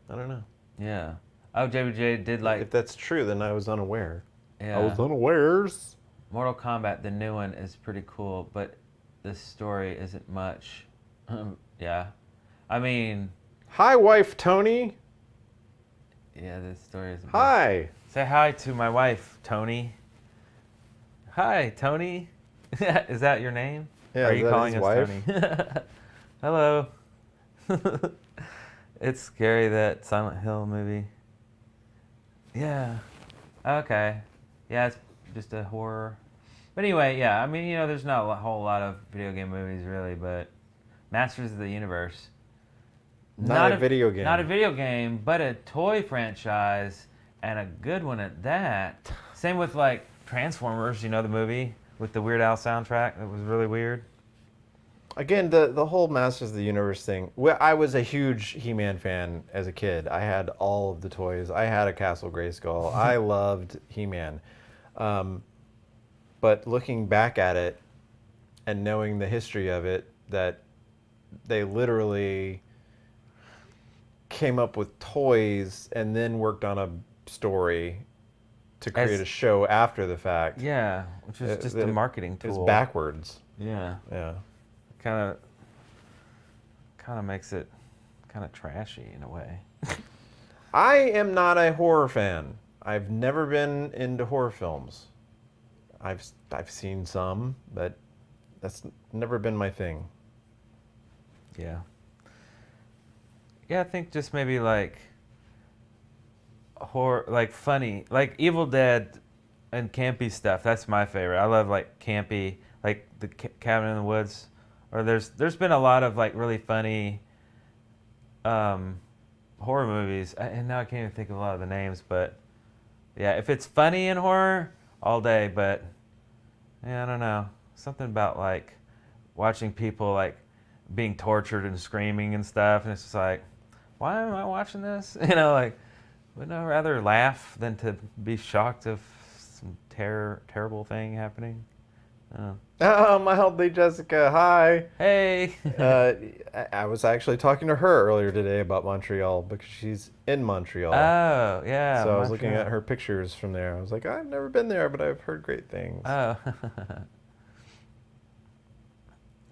Speaker 2: I don't know.
Speaker 5: Yeah. Oh, JBJ did like.
Speaker 2: If that's true, then I was unaware.
Speaker 5: Yeah.
Speaker 2: I was unawares.
Speaker 5: Mortal Kombat, the new one, is pretty cool, but the story isn't much. Yeah. I mean.
Speaker 2: Hi, wife Tony.
Speaker 5: Yeah, the story isn't.
Speaker 2: Hi.
Speaker 5: Say hi to my wife, Tony. Hi, Tony. Is that your name?
Speaker 2: Yeah.
Speaker 5: Are you calling us
Speaker 2: wife?
Speaker 5: Tony? Hello. It's scary, that Silent Hill movie. Yeah. Okay. Yeah, it's just a horror. But anyway, yeah. I mean, you know, there's not a whole lot of video game movies really, but Masters of the Universe.
Speaker 2: Not a video game.
Speaker 5: Not a video game, but a toy franchise, and a good one at that. Same with like Transformers, you know, the movie with the Weird Al soundtrack that was really weird.
Speaker 2: Again, the whole Masters of the Universe thing. I was a huge He-Man fan as a kid. I had all of the toys. I had a Castle Grayskull. I loved He-Man. But looking back at it and knowing the history of it, that they literally came up with toys and then worked on a story to create a show after the fact.
Speaker 5: Yeah, which is just a marketing tool.
Speaker 2: It's backwards.
Speaker 5: Yeah.
Speaker 2: Yeah.
Speaker 5: Kind of makes it kind of trashy in a way.
Speaker 2: I am not a horror fan. I've never been into horror films. I've seen some, but that's never been my thing.
Speaker 5: Yeah. Yeah, I think just maybe like horror, like funny, like Evil Dead and campy stuff. That's my favorite. I love like campy, like the Cabin in the Woods. Or there's been a lot of like really funny horror movies, and now I can't even think of a lot of the names. But yeah, if it's funny in horror, all day. But yeah, I don't know, something about like watching people like being tortured and screaming and stuff, and it's just like, why am I watching this? You know, like, wouldn't I rather laugh than to be shocked of some terrible thing happening?
Speaker 2: Oh, my lovely Jessica, hi.
Speaker 5: Hey.
Speaker 2: I was actually talking to her earlier today about Montreal because she's in Montreal.
Speaker 5: Oh, yeah.
Speaker 2: So I was looking at her pictures from there. I was like, I've never been there, but I've heard great things.
Speaker 5: Oh.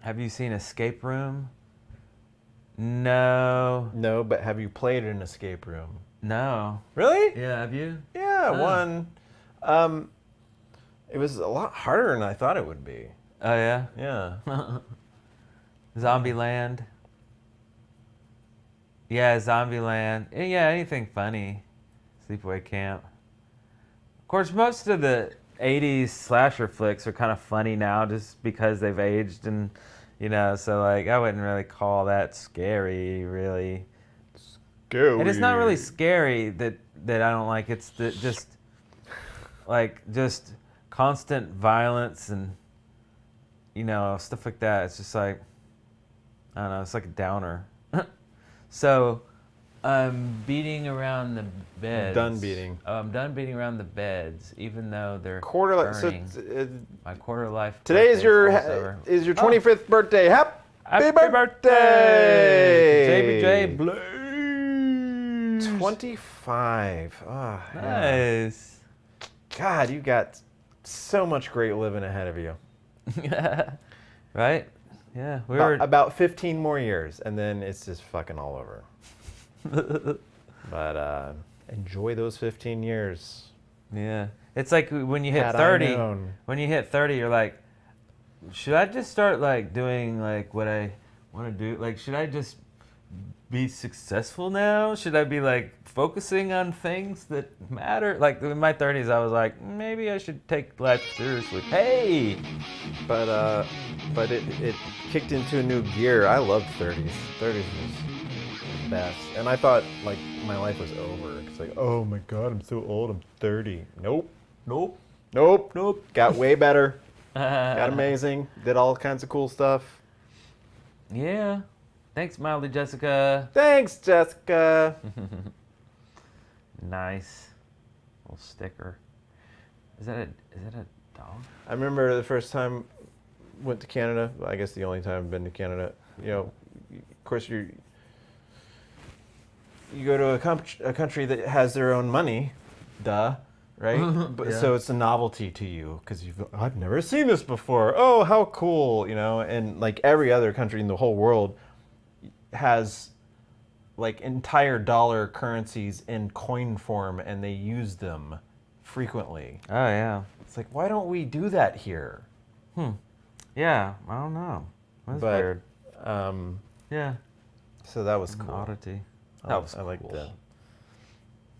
Speaker 5: Have you seen Escape Room? No.
Speaker 2: No, but have you played an escape room?
Speaker 5: No.
Speaker 2: Really?
Speaker 5: Yeah, have you?
Speaker 2: Yeah, one. It was a lot harder than I thought it would be.
Speaker 5: Oh, yeah?
Speaker 2: Yeah.
Speaker 5: Zombieland. Yeah, Zombieland. Yeah, anything funny. Sleepaway Camp. Of course, most of the 80s slasher flicks are kind of funny now just because they've aged and, you know, so like I wouldn't really call that scary, really.
Speaker 2: Scary.
Speaker 5: And it's not really scary that I don't like. It's just constant violence and, you know, stuff like that. It's just like, I don't know, it's like a downer. So, I'm beating around the beds.
Speaker 2: Done beating.
Speaker 5: Oh, I'm done beating around the beds, even though they're
Speaker 2: Quarter-life.
Speaker 5: burning. My quarter life.
Speaker 2: Today is your 25th birthday. Happy birthday!
Speaker 5: JBJ Blues.
Speaker 2: 25. Oh,
Speaker 5: Nice.
Speaker 2: God, you got so much great living ahead of you.
Speaker 5: Right? Yeah. We
Speaker 2: about,
Speaker 5: were
Speaker 2: about 15 more years, and then it's just fucking all over. But enjoy those 15 years.
Speaker 5: Yeah. It's like when you hit
Speaker 2: Had I
Speaker 5: 30.
Speaker 2: known.
Speaker 5: When you hit 30, you're like, should I just start like doing like what I want to do? Like, should I just be successful now? Should I be like focusing on things that matter? Like in my 30s, I was like, maybe I should take life seriously. Hey!
Speaker 2: But it kicked into a new gear. I loved 30s. 30s was the best. And I thought like my life was over. It's like, oh my God, I'm so old. I'm 30. Nope. Got way better. Got amazing. Did all kinds of cool stuff.
Speaker 5: Yeah. Thanks, mildly Jessica.
Speaker 2: Thanks, Jessica.
Speaker 5: Nice. Little sticker. Is that a dog?
Speaker 2: I remember the first time went to Canada. I guess the only time I've been to Canada. You know, of course you go to a country that has their own money, duh, right? But,
Speaker 5: Yeah.
Speaker 2: So it's a novelty to you because I've never seen this before. Oh, how cool, you know? And like every other country in the whole world has like entire dollar currencies in coin form, and they use them frequently.
Speaker 5: Oh yeah.
Speaker 2: It's like, why don't we do that here?
Speaker 5: Yeah, I don't know. That's
Speaker 2: But,
Speaker 5: weird. Yeah.
Speaker 2: So that was
Speaker 5: An
Speaker 2: cool.
Speaker 5: oddity.
Speaker 2: I
Speaker 5: That was
Speaker 2: like
Speaker 5: cool.
Speaker 2: that.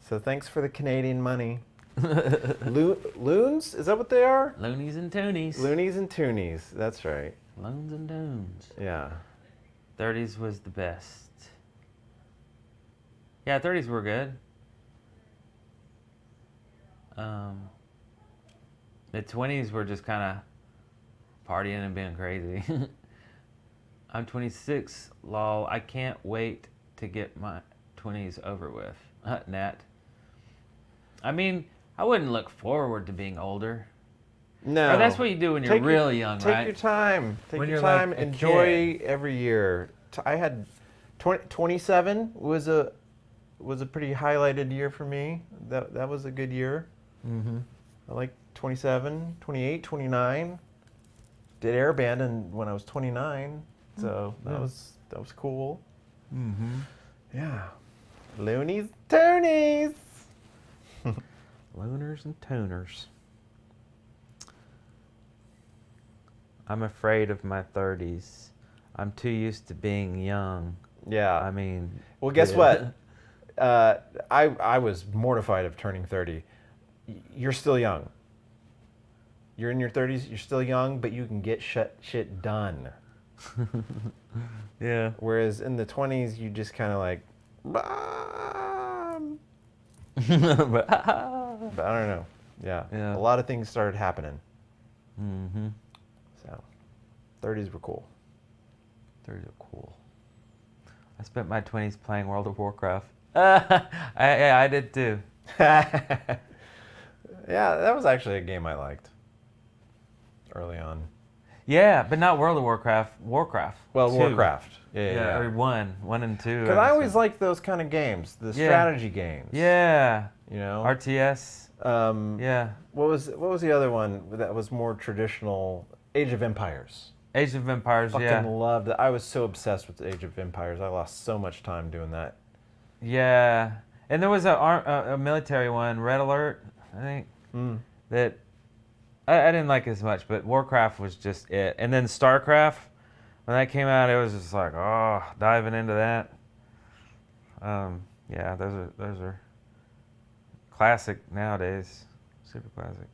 Speaker 2: So thanks for the Canadian money. Loons? Is that what they are?
Speaker 5: Loonies and Toonies.
Speaker 2: Loonies and Toonies. That's right.
Speaker 5: Loons and Toons.
Speaker 2: Yeah.
Speaker 5: 30s was the best. Yeah, 30s were good. The 20s were just kind of partying and being crazy. I'm 26, lol. I can't wait to get my 20s over with. Nat. I mean, I wouldn't look forward to being older.
Speaker 2: No.
Speaker 5: Or that's what you do when you're really young, right?
Speaker 2: Take your time. Take
Speaker 5: When
Speaker 2: your
Speaker 5: you're like
Speaker 2: time.
Speaker 5: a
Speaker 2: Enjoy every year. I had 27 was a pretty highlighted year for me. That was a good year.
Speaker 5: Mm-hmm.
Speaker 2: I like 27, 28, 29. Did air band when I was 29, so that was cool.
Speaker 5: Mm-hmm.
Speaker 2: Yeah. Loonies, Toonies.
Speaker 5: Lunars and tuners. I'm afraid of my 30s. I'm too used to being young.
Speaker 2: Yeah.
Speaker 5: I mean...
Speaker 2: Well, guess what? I was mortified of turning 30. You're still young. You're in your 30s, you're still young, but you can get shit done.
Speaker 5: Yeah.
Speaker 2: Whereas in the 20s, you just kind of like... but I don't know. Yeah. A lot of things started happening.
Speaker 5: Mm-hmm.
Speaker 2: So, 30s were cool.
Speaker 5: 30s are cool. I spent my 20s playing World of Warcraft. I did too.
Speaker 2: Yeah, that was actually a game I liked early on.
Speaker 5: Yeah, but not World of Warcraft. Warcraft.
Speaker 2: Well,
Speaker 5: 2.
Speaker 2: Warcraft. Yeah.
Speaker 5: Or 1 and 2.
Speaker 2: Because I always liked those kind of games, the strategy games.
Speaker 5: Yeah.
Speaker 2: You know,
Speaker 5: RTS. Yeah.
Speaker 2: What was the other one that was more traditional? Age of Empires.
Speaker 5: Age of Empires.
Speaker 2: Fucking loved it. I was so obsessed with Age of Empires. I lost so much time doing that.
Speaker 5: Yeah, and there was a military one, Red Alert, I think, that I didn't like as much, but Warcraft was just it. And then StarCraft, when that came out, it was just like, oh, diving into that. Yeah, those are classic nowadays, super classic.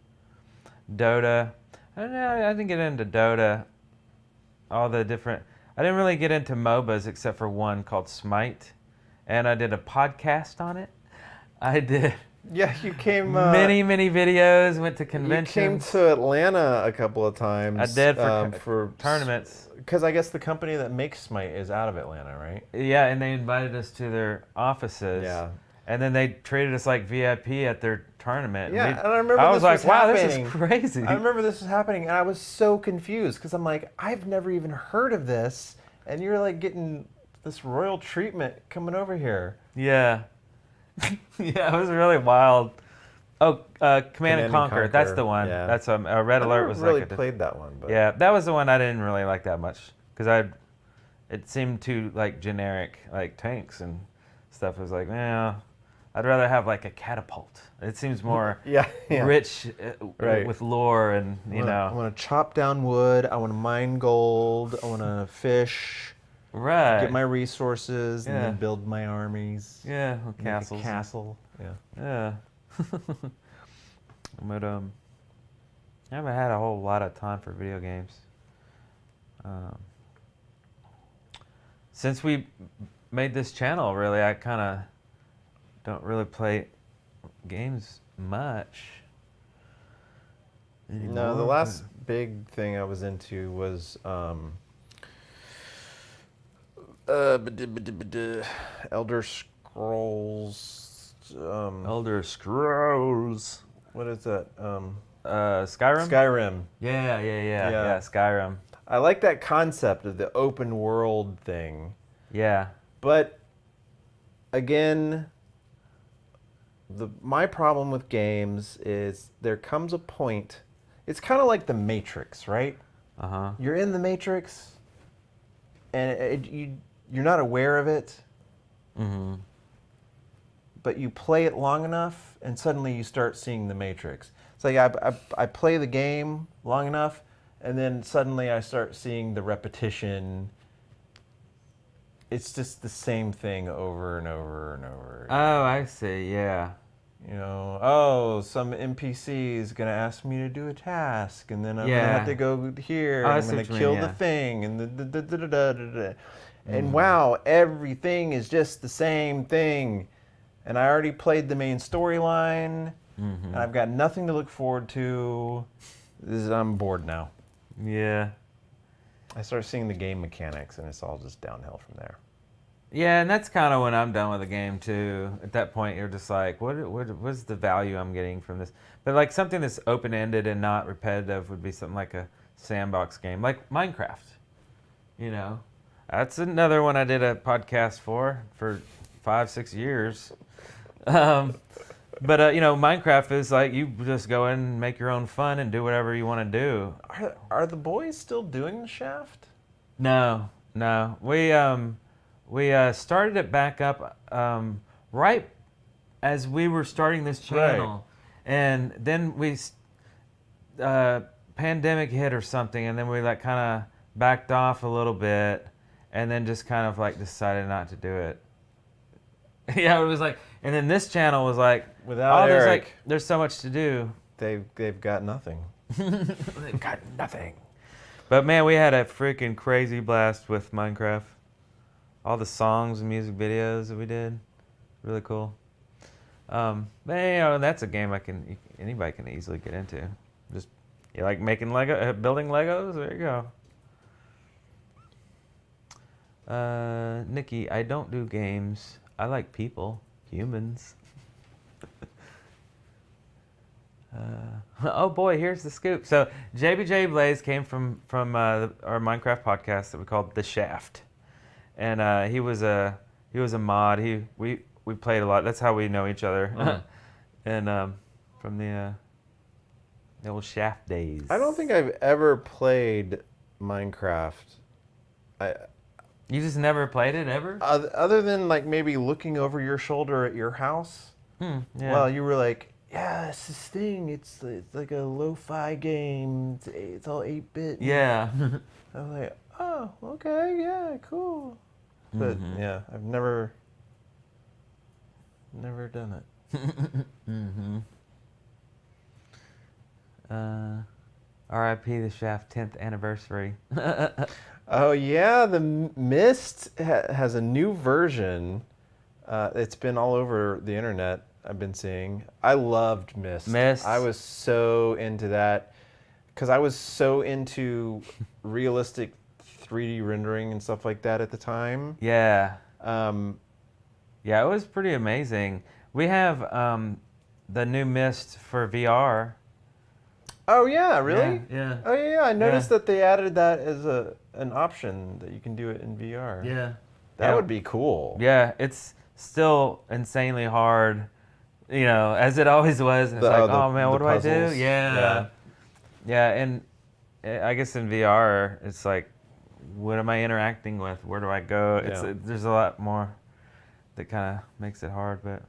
Speaker 5: Dota, I don't know, I didn't get into Dota. All the different, I didn't really get into MOBAs except for one called Smite. And I did a podcast on it. I did.
Speaker 2: Yeah, you came...
Speaker 5: many videos, went to conventions.
Speaker 2: You came to Atlanta a couple of times.
Speaker 5: I did for tournaments.
Speaker 2: Because I guess the company that makes Smite is out of Atlanta, right?
Speaker 5: Yeah, and they invited us to their offices.
Speaker 2: Yeah.
Speaker 5: And then they treated us like VIP at their tournament.
Speaker 2: Yeah, and I remember
Speaker 5: I was like, wow,
Speaker 2: happening.
Speaker 5: This is crazy.
Speaker 2: I remember this was happening, and I was so confused, because I'm like, I've never even heard of this, and you're like getting... this royal treatment coming over here.
Speaker 5: Yeah. Yeah, it was really wild. Oh, Command and Conquer. That's the one.
Speaker 2: Yeah.
Speaker 5: That's Red Alert was
Speaker 2: really
Speaker 5: like a...
Speaker 2: played that one. But.
Speaker 5: Yeah, that was the one I didn't really like that much. Because it seemed too, like, generic, like tanks and stuff. It was like, I'd rather have, like, a catapult. It seems more rich with lore and, you know.
Speaker 2: I want to chop down wood. I want to mine gold. I want to fish.
Speaker 5: Right.
Speaker 2: Get my resources and then build my armies.
Speaker 5: Yeah, castles.
Speaker 2: Make a castle.
Speaker 5: Yeah. But I haven't had a whole lot of time for video games. Since we made this channel, really, I kind of don't really play games much anymore.
Speaker 2: No, the last big thing I was into was Elder Scrolls.
Speaker 5: Elder Scrolls.
Speaker 2: What is that?
Speaker 5: Skyrim?
Speaker 2: Skyrim.
Speaker 5: Yeah, Skyrim.
Speaker 2: I like that concept of the open world thing.
Speaker 5: Yeah.
Speaker 2: But again, my problem with games is there comes a point, it's kind of like the Matrix, right?
Speaker 5: Uh-huh.
Speaker 2: You're in the Matrix and you're not aware of it.
Speaker 5: Mm-hmm.
Speaker 2: But you play it long enough, and suddenly you start seeing the Matrix. It's like I play the game long enough, and then suddenly I start seeing the repetition. It's just the same thing over and over and over.
Speaker 5: Oh, I see. Yeah.
Speaker 2: You know, some NPC is gonna ask me to do a task, and then I'm gonna have to go here, and I'm gonna kill the thing, and and wow, everything is just the same thing. And I already played the main storyline, and I've got nothing to look forward to. I'm bored now.
Speaker 5: Yeah.
Speaker 2: I start seeing the game mechanics, and it's all just downhill from there.
Speaker 5: Yeah, and that's kind of when I'm done with the game, too. At that point, you're just like, what's the value I'm getting from this? But like something that's open-ended and not repetitive would be something like a sandbox game, like Minecraft. You know, that's another one I did a podcast for 5-6 years. But you know, Minecraft is like you just go in and make your own fun and do whatever you want to do.
Speaker 2: Are the boys still doing the Shaft?
Speaker 5: No. We started it back up right as we were starting this channel, And then pandemic hit or something, and then we like kind of backed off a little bit, and then just kind of like decided not to do it. Yeah, it was like, and then this channel was like,
Speaker 2: without Eric,
Speaker 5: there's so much to do.
Speaker 2: They've got nothing.
Speaker 5: They've got nothing. But man, we had a freaking crazy blast with Minecraft. All the songs and music videos that we did, really cool. But you know, that's a game anybody can easily get into. Just you like making building Legos? There you go. Nikki, I don't do games. I like people, humans. Oh boy, here's the scoop. So JBJ Blaze came from our Minecraft podcast that we called The Shaft, and he was a mod. We played a lot. That's how we know each other, and from the old Shaft days.
Speaker 2: I don't think I've ever played Minecraft.
Speaker 5: You just never played it ever?
Speaker 2: Other than like maybe looking over your shoulder at your house.
Speaker 5: Yeah.
Speaker 2: Well, you were like, yeah, it's this thing. It's like a lo-fi game. It's all 8-bit.
Speaker 5: Yeah.
Speaker 2: I was like, oh, okay, yeah, cool. But yeah, I've never done it.
Speaker 5: R.I.P. The Shaft 10th anniversary.
Speaker 2: Oh yeah, the Myst has a new version. It's been all over the internet. I've been seeing. I loved Myst. I was so into that because I was so into realistic 3D rendering and stuff like that at the time.
Speaker 5: Yeah. Yeah, it was pretty amazing. We have the new Myst for VR.
Speaker 2: Oh yeah, really?
Speaker 5: Yeah.
Speaker 2: Oh yeah, I noticed that they added that as an option that you can do it in VR.
Speaker 5: Yeah.
Speaker 2: That would be cool.
Speaker 5: Yeah, it's still insanely hard, you know, as it always was. And it's like, oh man, what do I do? Yeah. Yeah, and I guess in VR, it's like, what am I interacting with? Where do I go?
Speaker 2: Yeah.
Speaker 5: There's a lot more that kind of makes it hard, but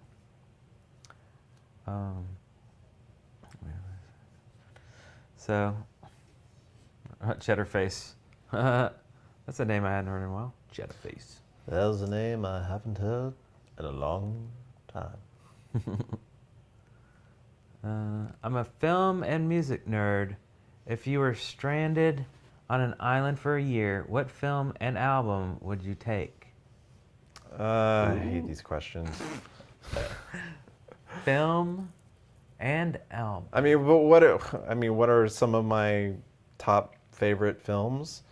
Speaker 5: so Cheddar Face. That's a name I hadn't heard in a while. Cheddar Face.
Speaker 2: That was a name I haven't heard in a long time.
Speaker 5: I'm a film and music nerd. If you were stranded on an island for a year, what film and album would you take?
Speaker 2: I hate these questions.
Speaker 5: Film and album.
Speaker 2: I mean, but what are some of my top favorite films?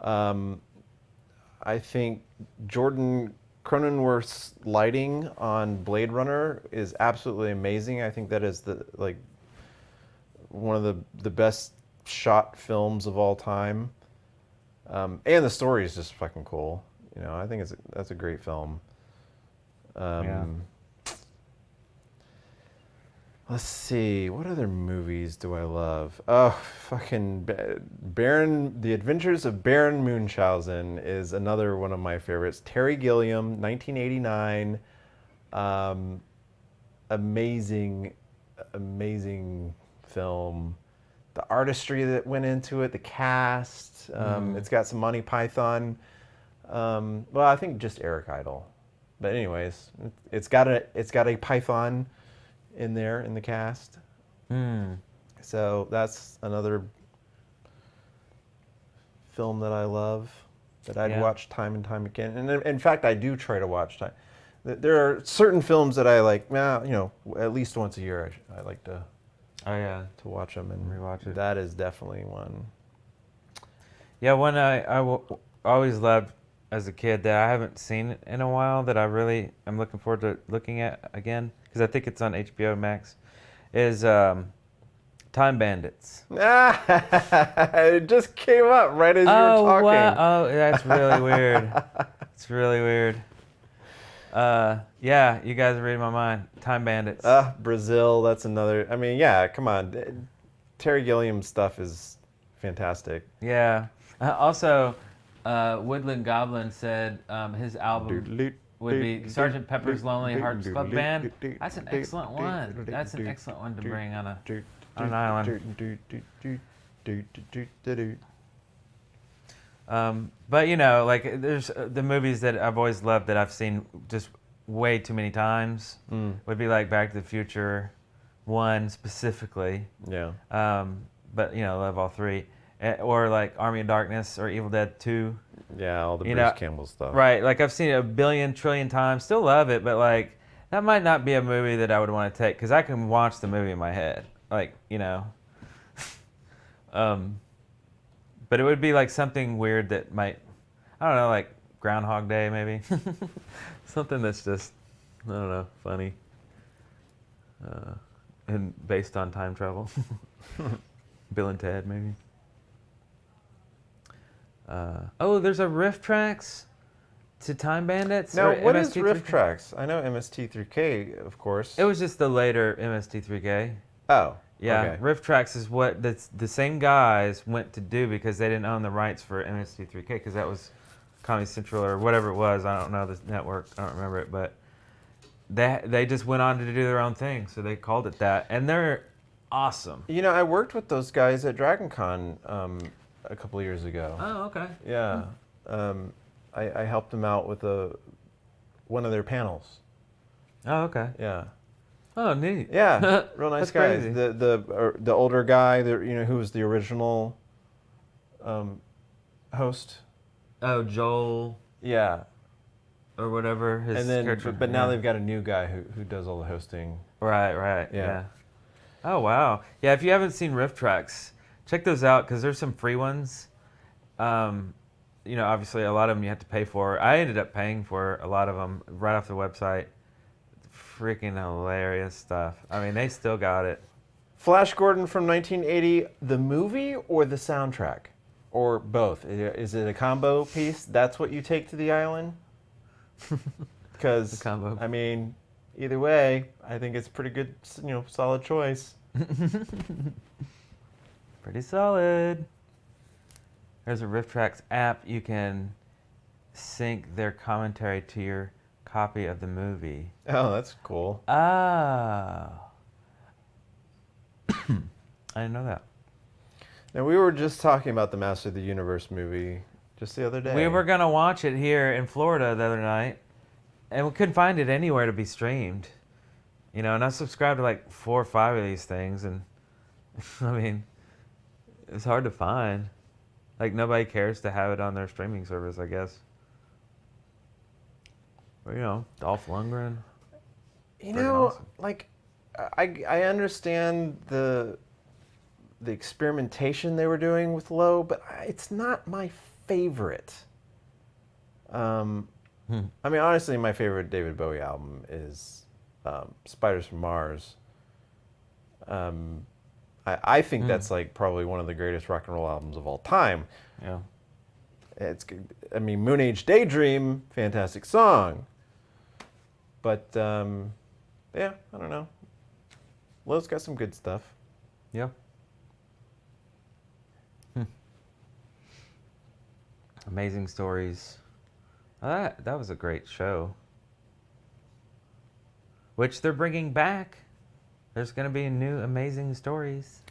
Speaker 2: I think Jordan Cronenworth's lighting on Blade Runner is absolutely amazing. I think that is one of the best shot films of all time. And the story is just fucking cool. You know, I think that's a great film. Let's see, what other movies do I love? Oh, fucking The Adventures of Baron Munchausen is another one of my favorites. Terry Gilliam, 1989. Amazing film. The artistry that went into it, the cast. It's got some Monty Python. Well, I think just Eric Idle. But anyways, it's got a Python in there in the cast. So that's another film that I love, that I'd watch time and time again. And in fact, I do try to watch time. There are certain films that I like, you know, at least once a year I like to to watch them and
Speaker 5: rewatch it.
Speaker 2: That is definitely one.
Speaker 5: Yeah, one I always loved as a kid that I haven't seen in a while that I really am looking forward to looking at again, because I think it's on HBO Max, is Time Bandits.
Speaker 2: It just came up right as you were talking.
Speaker 5: Wow. Oh, that's really weird. It's really weird. Yeah, you guys are reading my mind. Time Bandits.
Speaker 2: Brazil, that's another. I mean, yeah, come on. Terry Gilliam's stuff is fantastic.
Speaker 5: Yeah. Also, Woodland Goblin said his album would be Sergeant Pepper's Lonely Hearts Club Band. That's an excellent one. That's an excellent one to bring on an island. But you know, like there's the movies that I've always loved that I've seen just way too many times would be like Back to the Future 1 specifically.
Speaker 2: Yeah.
Speaker 5: But you know, I love all three. Or like Army of Darkness or Evil Dead 2.
Speaker 2: Yeah, all the Bruce Campbell stuff.
Speaker 5: Right, like I've seen it a billion, trillion times, still love it, but like that might not be a movie that I would want to take because I can watch the movie in my head. Like, you know. But it would be like something weird that might, I don't know, like Groundhog Day maybe. Something that's just, I don't know, funny. And based on time travel. Bill and Ted maybe. Oh, there's a Riff Tracks to Time Bandits?
Speaker 2: Now, what is
Speaker 5: MST3K?
Speaker 2: Riff Tracks? I know MST3K, of course.
Speaker 5: It was just the later MST3K.
Speaker 2: Oh,
Speaker 5: yeah.
Speaker 2: okay.
Speaker 5: Riff Tracks is what the same guys went to do because they didn't own the rights for MST3K because that was Comedy Central or whatever it was. I don't know the network. I don't remember it, but they just went on to do their own thing, so they called it that, and they're awesome.
Speaker 2: You know, I worked with those guys at DragonCon a couple of years ago.
Speaker 5: Oh, okay.
Speaker 2: Yeah. I helped them out with one of their panels.
Speaker 5: Oh, okay.
Speaker 2: Yeah.
Speaker 5: Oh, neat.
Speaker 2: Yeah, real nice
Speaker 5: That's
Speaker 2: guys.
Speaker 5: crazy.
Speaker 2: The older guy, who was the original host.
Speaker 5: Oh, Joel.
Speaker 2: Yeah.
Speaker 5: Or whatever his
Speaker 2: and then,
Speaker 5: character.
Speaker 2: but now they've got a new guy who does all the hosting.
Speaker 5: Right.
Speaker 2: Yeah.
Speaker 5: Yeah. Oh wow. Yeah, if you haven't seen Riff Tracks, check those out because there's some free ones. You know, obviously a lot of them you have to pay for. I ended up paying for a lot of them right off the website. Freaking hilarious stuff. I mean, they still got it.
Speaker 2: Flash Gordon from 1980, the movie or the soundtrack? Or both? Is it a combo piece? That's what you take to the island? Because, I mean, either way, I think it's pretty good, solid choice.
Speaker 5: Pretty solid. There's a Riff Tracks app. You can sync their commentary to your copy of the movie.
Speaker 2: Oh, that's cool.
Speaker 5: Ah. I didn't know that.
Speaker 2: Now, we were just talking about the Master of the Universe movie just the other day.
Speaker 5: We were going to watch it here in Florida the other night, and we couldn't find it anywhere to be streamed. You know, and I subscribed to like 4 or 5 of these things, and I mean, it's hard to find. Like, nobody cares to have it on their streaming service, I guess. But, you know, Dolph Lundgren.
Speaker 2: You know, awesome. Like, I understand the experimentation they were doing with Low, but it's not my favorite. I mean, honestly, my favorite David Bowie album is Spiders from Mars. I think that's like probably one of the greatest rock and roll albums of all time.
Speaker 5: Yeah.
Speaker 2: I mean, Moon Age Daydream, fantastic song. But, yeah, I don't know. Low's got some good stuff.
Speaker 5: Yeah. Amazing Stories. That was a great show. Which they're bringing back. There's going to be new Amazing Stories.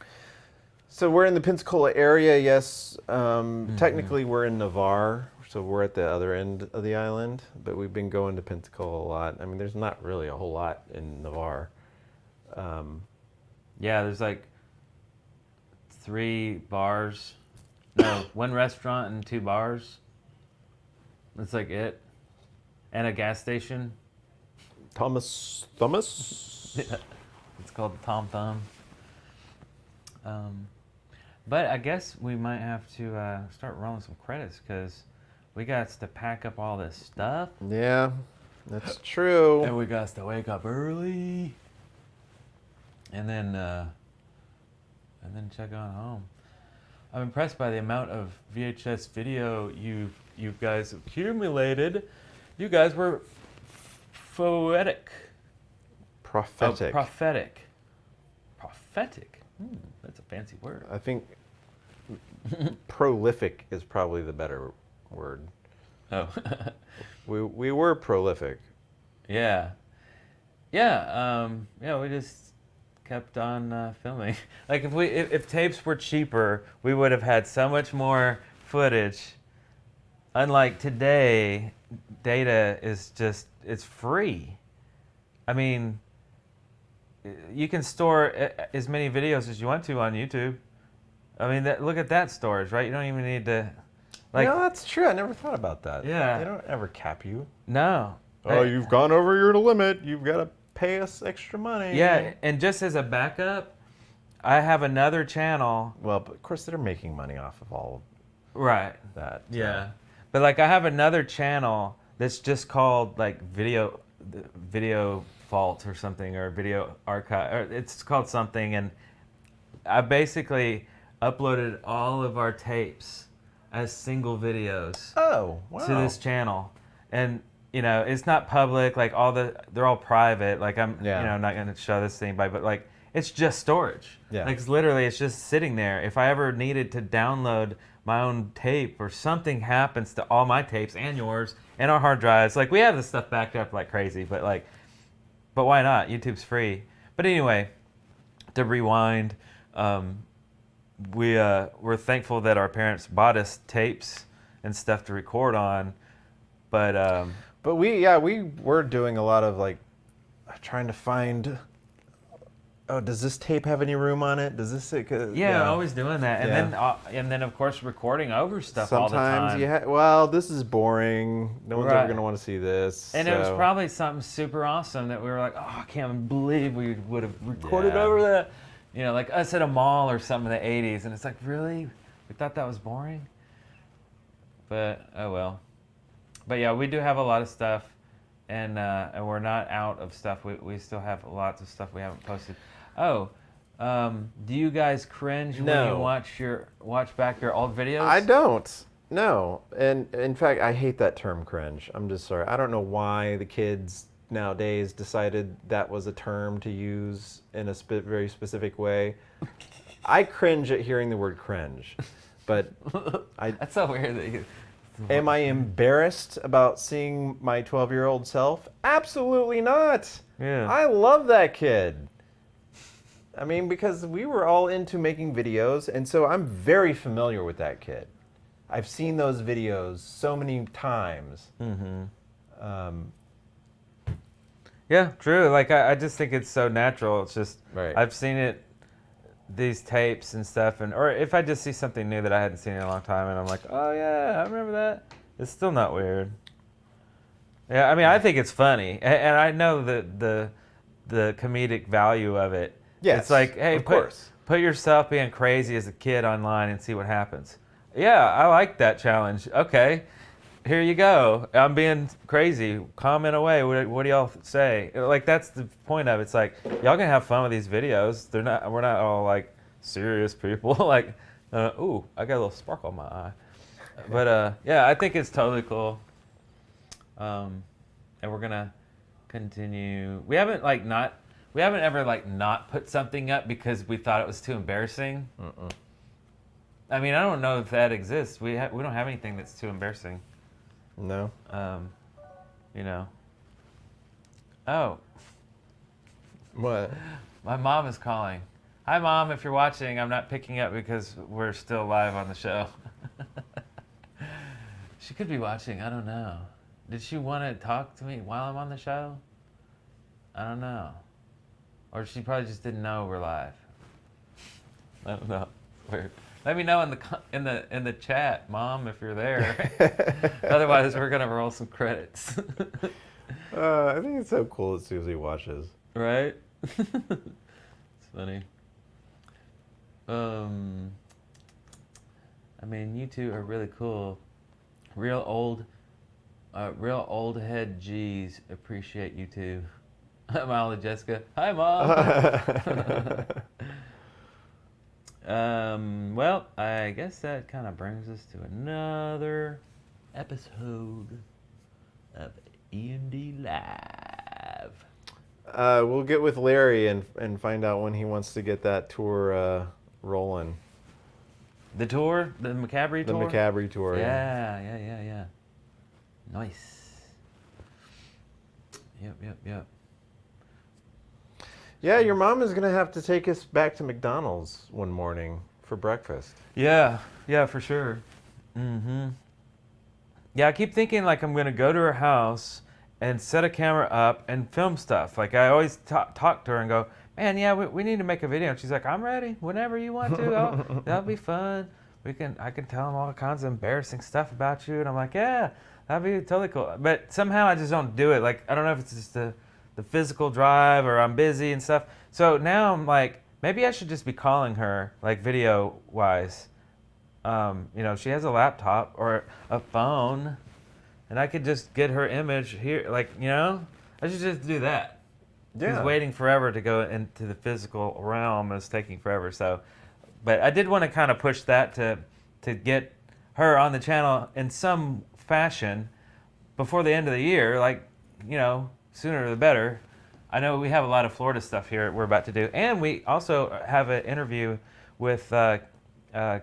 Speaker 2: So we're in the Pensacola area, yes. Technically, we're in Navarre, so we're at the other end of the island. But we've been going to Pensacola a lot. I mean, there's not really a whole lot in Navarre.
Speaker 5: Yeah, there's like 3 bars. No, 1 restaurant and 2 bars. That's like it. And a gas station.
Speaker 2: Thomas?
Speaker 5: Yeah. It's called Tom Thumb. But I guess we might have to start rolling some credits because we got to pack up all this stuff.
Speaker 2: Yeah, that's true.
Speaker 5: And we got to wake up early. And then check on home. I'm impressed by the amount of VHS video you guys accumulated. You guys were poetic.
Speaker 2: Prophetic.
Speaker 5: Prophetic. Prophetic. That's a fancy word.
Speaker 2: I think prolific is probably the better word.
Speaker 5: Oh.
Speaker 2: we were prolific.
Speaker 5: Yeah. Yeah. We just kept on filming. Like if tapes were cheaper, we would have had so much more footage. Unlike today, data is just, it's free. I mean, you can store as many videos as you want to on YouTube. I mean, look at that storage, right? You don't even need to, like.
Speaker 2: No, that's true. I never thought about that.
Speaker 5: Yeah.
Speaker 2: They don't ever cap you.
Speaker 5: No.
Speaker 2: Oh, you've gone over your limit. You've got to pay us extra money.
Speaker 5: Yeah, and just as a backup, I have another channel.
Speaker 2: Well, but of course they're making money off of all
Speaker 5: right.
Speaker 2: that.
Speaker 5: Yeah. But like I have another channel that's just called like video fault or something, or video archive, or it's called something, and I basically uploaded all of our tapes as single videos to this channel. And you know, it's not public, like they're all private, like I'm not going to show this to anybody, but like it's just storage.
Speaker 2: Yeah.
Speaker 5: Like it's just sitting there. If I ever needed to download my own tape or something happens to all my tapes and yours and our hard drives, like we have this stuff backed up like crazy, but why not? YouTube's free. But anyway, to rewind, we're thankful that our parents bought us tapes and stuff to record on, but
Speaker 2: we were doing a lot of like trying to find. Oh, does this tape have any room on it? Does this?
Speaker 5: Always doing that, and then of course recording over stuff all the time.
Speaker 2: Sometimes this is boring. No one's ever gonna want to see this.
Speaker 5: And it was probably something super awesome that we were like, oh, I can't believe we would have recorded over that. You know, like us at a mall or something in the '80s, and it's like, really? We thought that was boring? But oh well. But yeah, we do have a lot of stuff, and we're not out of stuff. We still have lots of stuff we haven't posted. Oh, do you guys cringe when you watch back your old videos?
Speaker 2: I don't. No, and in fact, I hate that term cringe. I'm just sorry. I don't know why the kids nowadays decided that was a term to use in a very specific way. I cringe at hearing the word cringe, but
Speaker 5: That's so weird that you.
Speaker 2: Am I embarrassed about seeing my 12-year-old self? Absolutely not.
Speaker 5: Yeah.
Speaker 2: I love that kid. I mean, because we were all into making videos, and so I'm very familiar with that kid. I've seen those videos so many times.
Speaker 5: Mm-hmm. Yeah, true. Like, I just think it's so natural. It's just, I've seen it, these tapes and stuff, or if I just see something new that I hadn't seen in a long time, and I'm like, oh yeah, I remember that. It's still not weird. Yeah, I mean, I think it's funny, and I know the comedic value of it.
Speaker 2: Yes,
Speaker 5: it's like, hey, put yourself being crazy as a kid online and see what happens. Yeah, I like that challenge. Okay, here you go. I'm being crazy. Comment away. What do y'all say? Like, that's the point of it. It's like, y'all can have fun with these videos. We're not all like serious people. Like, ooh, I got a little sparkle in my eye. But yeah, I think it's totally cool. And we're gonna continue. We haven't ever like not put something up because we thought it was too embarrassing. I mean, I don't know if that exists. We don't have anything that's too embarrassing.
Speaker 2: No.
Speaker 5: You know. Oh.
Speaker 2: What?
Speaker 5: My mom is calling. Hi, Mom. If you're watching, I'm not picking up because we're still live on the show. She could be watching. I don't know. Did she want to talk to me while I'm on the show? I don't know. Or she probably just didn't know we're live. I don't know. Weird. Let me know in the chat, Mom, if you're there. Otherwise, we're gonna roll some credits.
Speaker 2: I think it's so cool that Susie watches.
Speaker 5: Right? It's funny. I mean, you two are really cool. Real old head G's appreciate you two. Hi, Molly, Jessica. Hi, Mom. Well, I guess that kind of brings us to another episode of EMD Live.
Speaker 2: We'll get with Larry and find out when he wants to get that tour rolling.
Speaker 5: The tour? The Macabre tour?
Speaker 2: The Macabre tour,
Speaker 5: yeah. Nice. Yep.
Speaker 2: Yeah, your mom is gonna have to take us back to McDonald's one morning for breakfast.
Speaker 5: Yeah, for sure. Mm-hmm. Yeah, I keep thinking like I'm gonna go to her house and set a camera up and film stuff. Like I always talk to her and go, man, yeah, we need to make a video. And she's like, I'm ready whenever you want to. That'll be fun. I can tell them all kinds of embarrassing stuff about you. And I'm like, yeah, that'd be totally cool. But somehow I just don't do it. Like, I don't know if it's just the physical drive or I'm busy and stuff. So now I'm like, maybe I should just be calling her, like video wise. She has a laptop or a phone and I could just get her image here. Like, I should just do that.
Speaker 2: Yeah.
Speaker 5: She's waiting forever to go into the physical realm. It's taking forever. So, but I did want to kind of push that to get her on the channel in some fashion before the end of the year. Like, sooner the better. I know we have a lot of Florida stuff here we're about to do. And we also have an interview with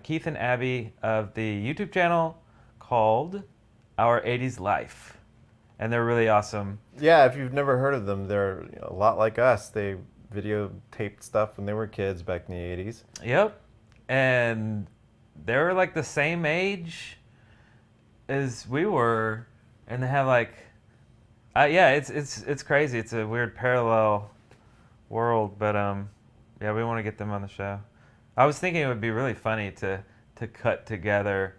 Speaker 5: Keith and Abby of the YouTube channel called Our 80s Life. And they're really awesome.
Speaker 2: Yeah, if you've never heard of them, they're a lot like us. They videotaped stuff when they were kids back in the 80s.
Speaker 5: Yep. And they're like the same age as we were. And they have like, it's crazy. It's a weird parallel world. But we want to get them on the show. I was thinking it would be really funny to cut together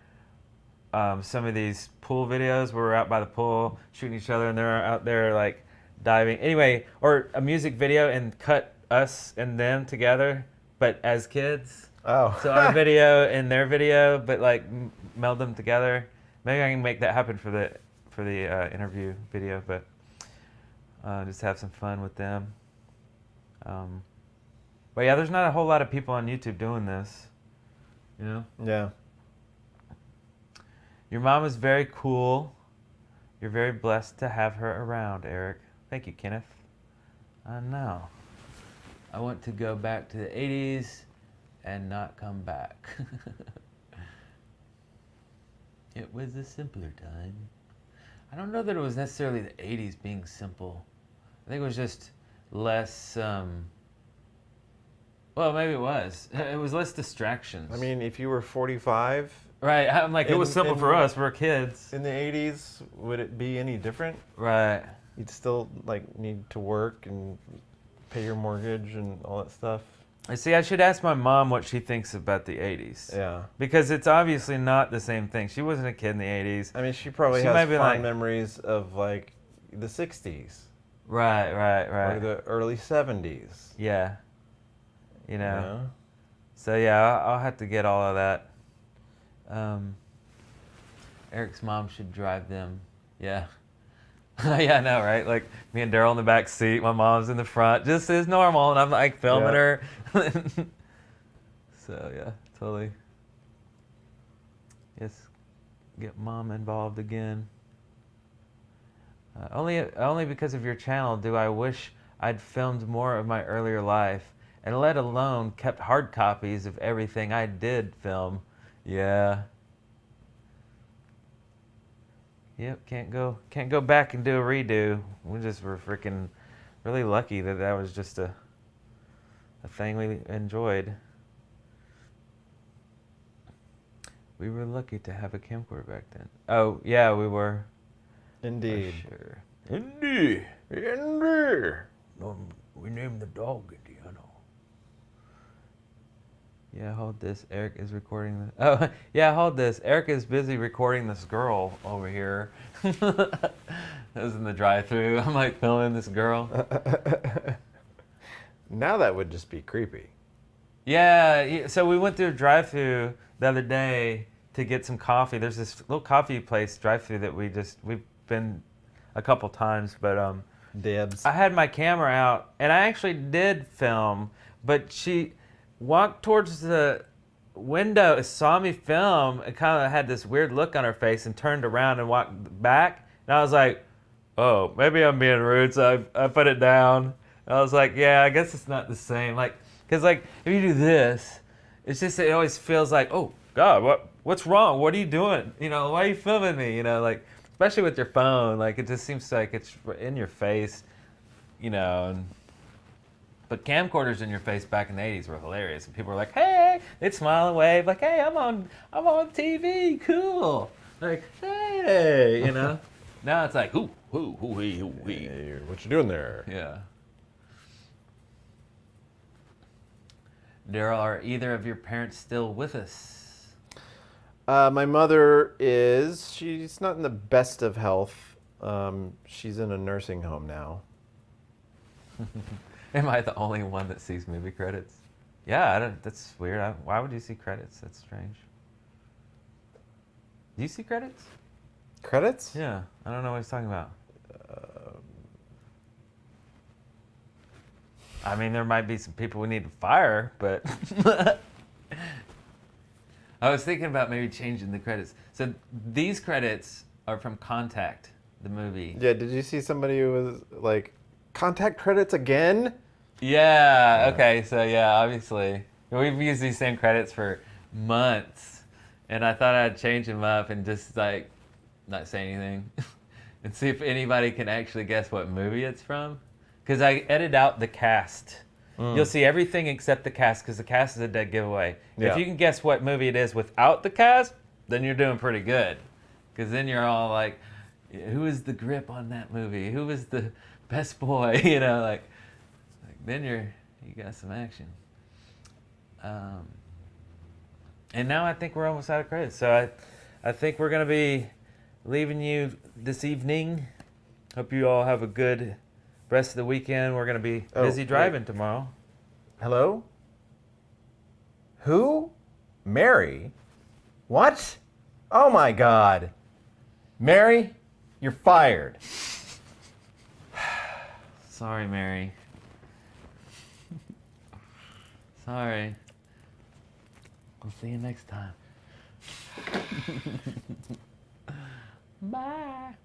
Speaker 5: some of these pool videos where we're out by the pool shooting each other and they're out there like diving. Anyway, or a music video and cut us and them together, but as kids.
Speaker 2: Oh.
Speaker 5: So our video and their video, but like meld them together. Maybe I can make that happen for the interview video, but just have some fun with them. But yeah, there's not a whole lot of people on YouTube doing this,
Speaker 2: Yeah.
Speaker 5: Your mom is very cool. You're very blessed to have her around, Eric. Thank you, Kenneth. I know. I want to go back to the 80s and not come back. It was a simpler time. I don't know that it was necessarily the 80s being simple. I think it was just less, well, maybe it was. It was less distractions.
Speaker 2: I mean, if you were 45...
Speaker 5: Right, I'm like, it was simple for us, we're kids.
Speaker 2: In the 80s, would it be any different?
Speaker 5: Right.
Speaker 2: You'd still, need to work and pay your mortgage and all that stuff.
Speaker 5: See, I should ask my mom what she thinks about the 80s.
Speaker 2: Yeah.
Speaker 5: Because it's obviously not the same thing. She wasn't a kid in the 80s.
Speaker 2: I mean, she probably has fond memories of, the 60s.
Speaker 5: Right.
Speaker 2: Or the early 70s.
Speaker 5: Yeah. So, yeah, I'll have to get all of that. Eric's mom should drive them. Yeah. Yeah, I know, right? Like me and Darrell in the back seat, my mom's in the front, just as normal, and I'm like filming her. So yeah, totally. Yes, get mom involved again. Only because of your channel do I wish I'd filmed more of my earlier life, and let alone kept hard copies of everything I did film. Yeah. Yep, can't go back and do a redo. We just were freaking really lucky that was just a thing we enjoyed. We were lucky to have a camcorder back then. Oh, yeah, we were.
Speaker 2: Indeed.
Speaker 5: For sure.
Speaker 2: Indeed.
Speaker 5: We named the dog Indiana. Yeah, hold this. Eric is recording this. Oh, yeah, hold this. Eric is busy recording this girl over here. That was in the drive-thru. I'm like filming this girl.
Speaker 2: Now that would just be creepy.
Speaker 5: Yeah, so we went through a drive-thru the other day to get some coffee. There's this little coffee place drive-thru that we've been a couple times, but
Speaker 2: Dibs.
Speaker 5: I had my camera out and I actually did film, but she walked towards the window, saw me film, and kind of had this weird look on her face and turned around and walked back. And I was like, oh, maybe I'm being rude, so I put it down. And I was like, yeah, I guess it's not the same. Because if you do this, it's just, it always feels like, oh, God, what's wrong? What are you doing? Why are you filming me? especially with your phone. Like it just seems like it's in your face, you know. But camcorders in your face back in the 80s were hilarious, and people were like, "Hey!" They'd smile and wave, like, "Hey, I'm on TV, cool!" Like, "Hey," you know. Now it's like, "Who, he,
Speaker 2: Hey, what you doing there?"
Speaker 5: Yeah. Darrell, are either of your parents still with us?
Speaker 2: My mother is. She's not in the best of health. She's in a nursing home now.
Speaker 5: Am I the only one that sees movie credits? Yeah, that's weird. Why would you see credits? That's strange. Do you see credits?
Speaker 2: Credits?
Speaker 5: Yeah, I don't know what he's talking about. I mean, there might be some people we need to fire, but I was thinking about maybe changing the credits. So these credits are from Contact, the movie.
Speaker 2: Yeah, did you see somebody who was like, Contact credits again?
Speaker 5: Yeah, okay, so yeah, obviously. We've used these same credits for months, and I thought I'd change them up and just like not say anything and see if anybody can actually guess what movie it's from. Because I edited out the cast. You'll see everything except the cast, because the cast is a dead giveaway.
Speaker 2: Yeah.
Speaker 5: If you can guess what movie it is without the cast, then you're doing pretty good. Because then you're all like, who is the grip on that movie? Who is the best boy? You know, like then you got some action. And now I think we're almost out of credits. So I think we're going to be leaving you this evening. Hope you all have a good rest of the weekend. We're going to be busy driving tomorrow.
Speaker 2: Hello? Who? Mary? What? Oh my God. Mary, you're fired.
Speaker 5: Sorry, Mary. Sorry. We'll see you next time. Bye.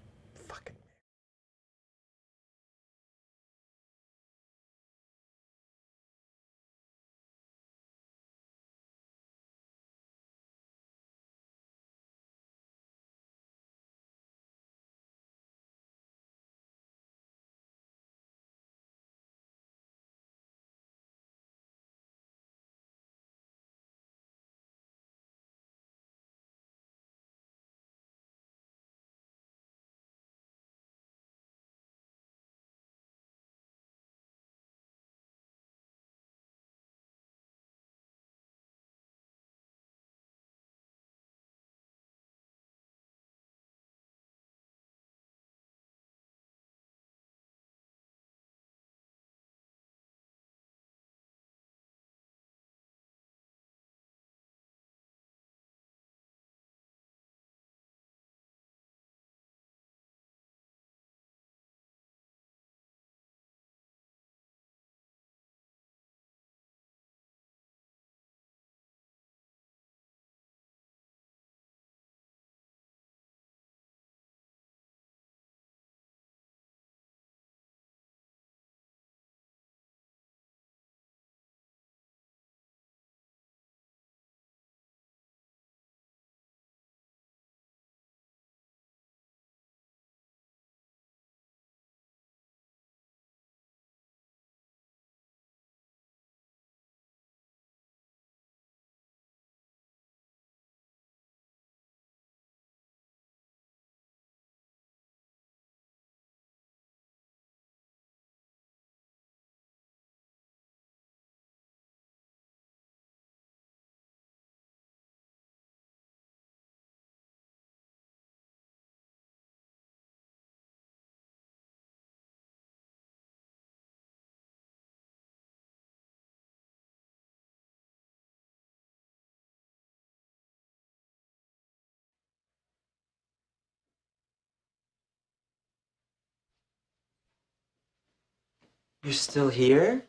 Speaker 7: You're still here?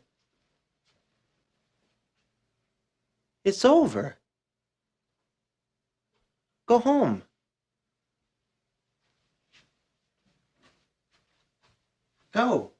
Speaker 7: It's over. Go home. Go.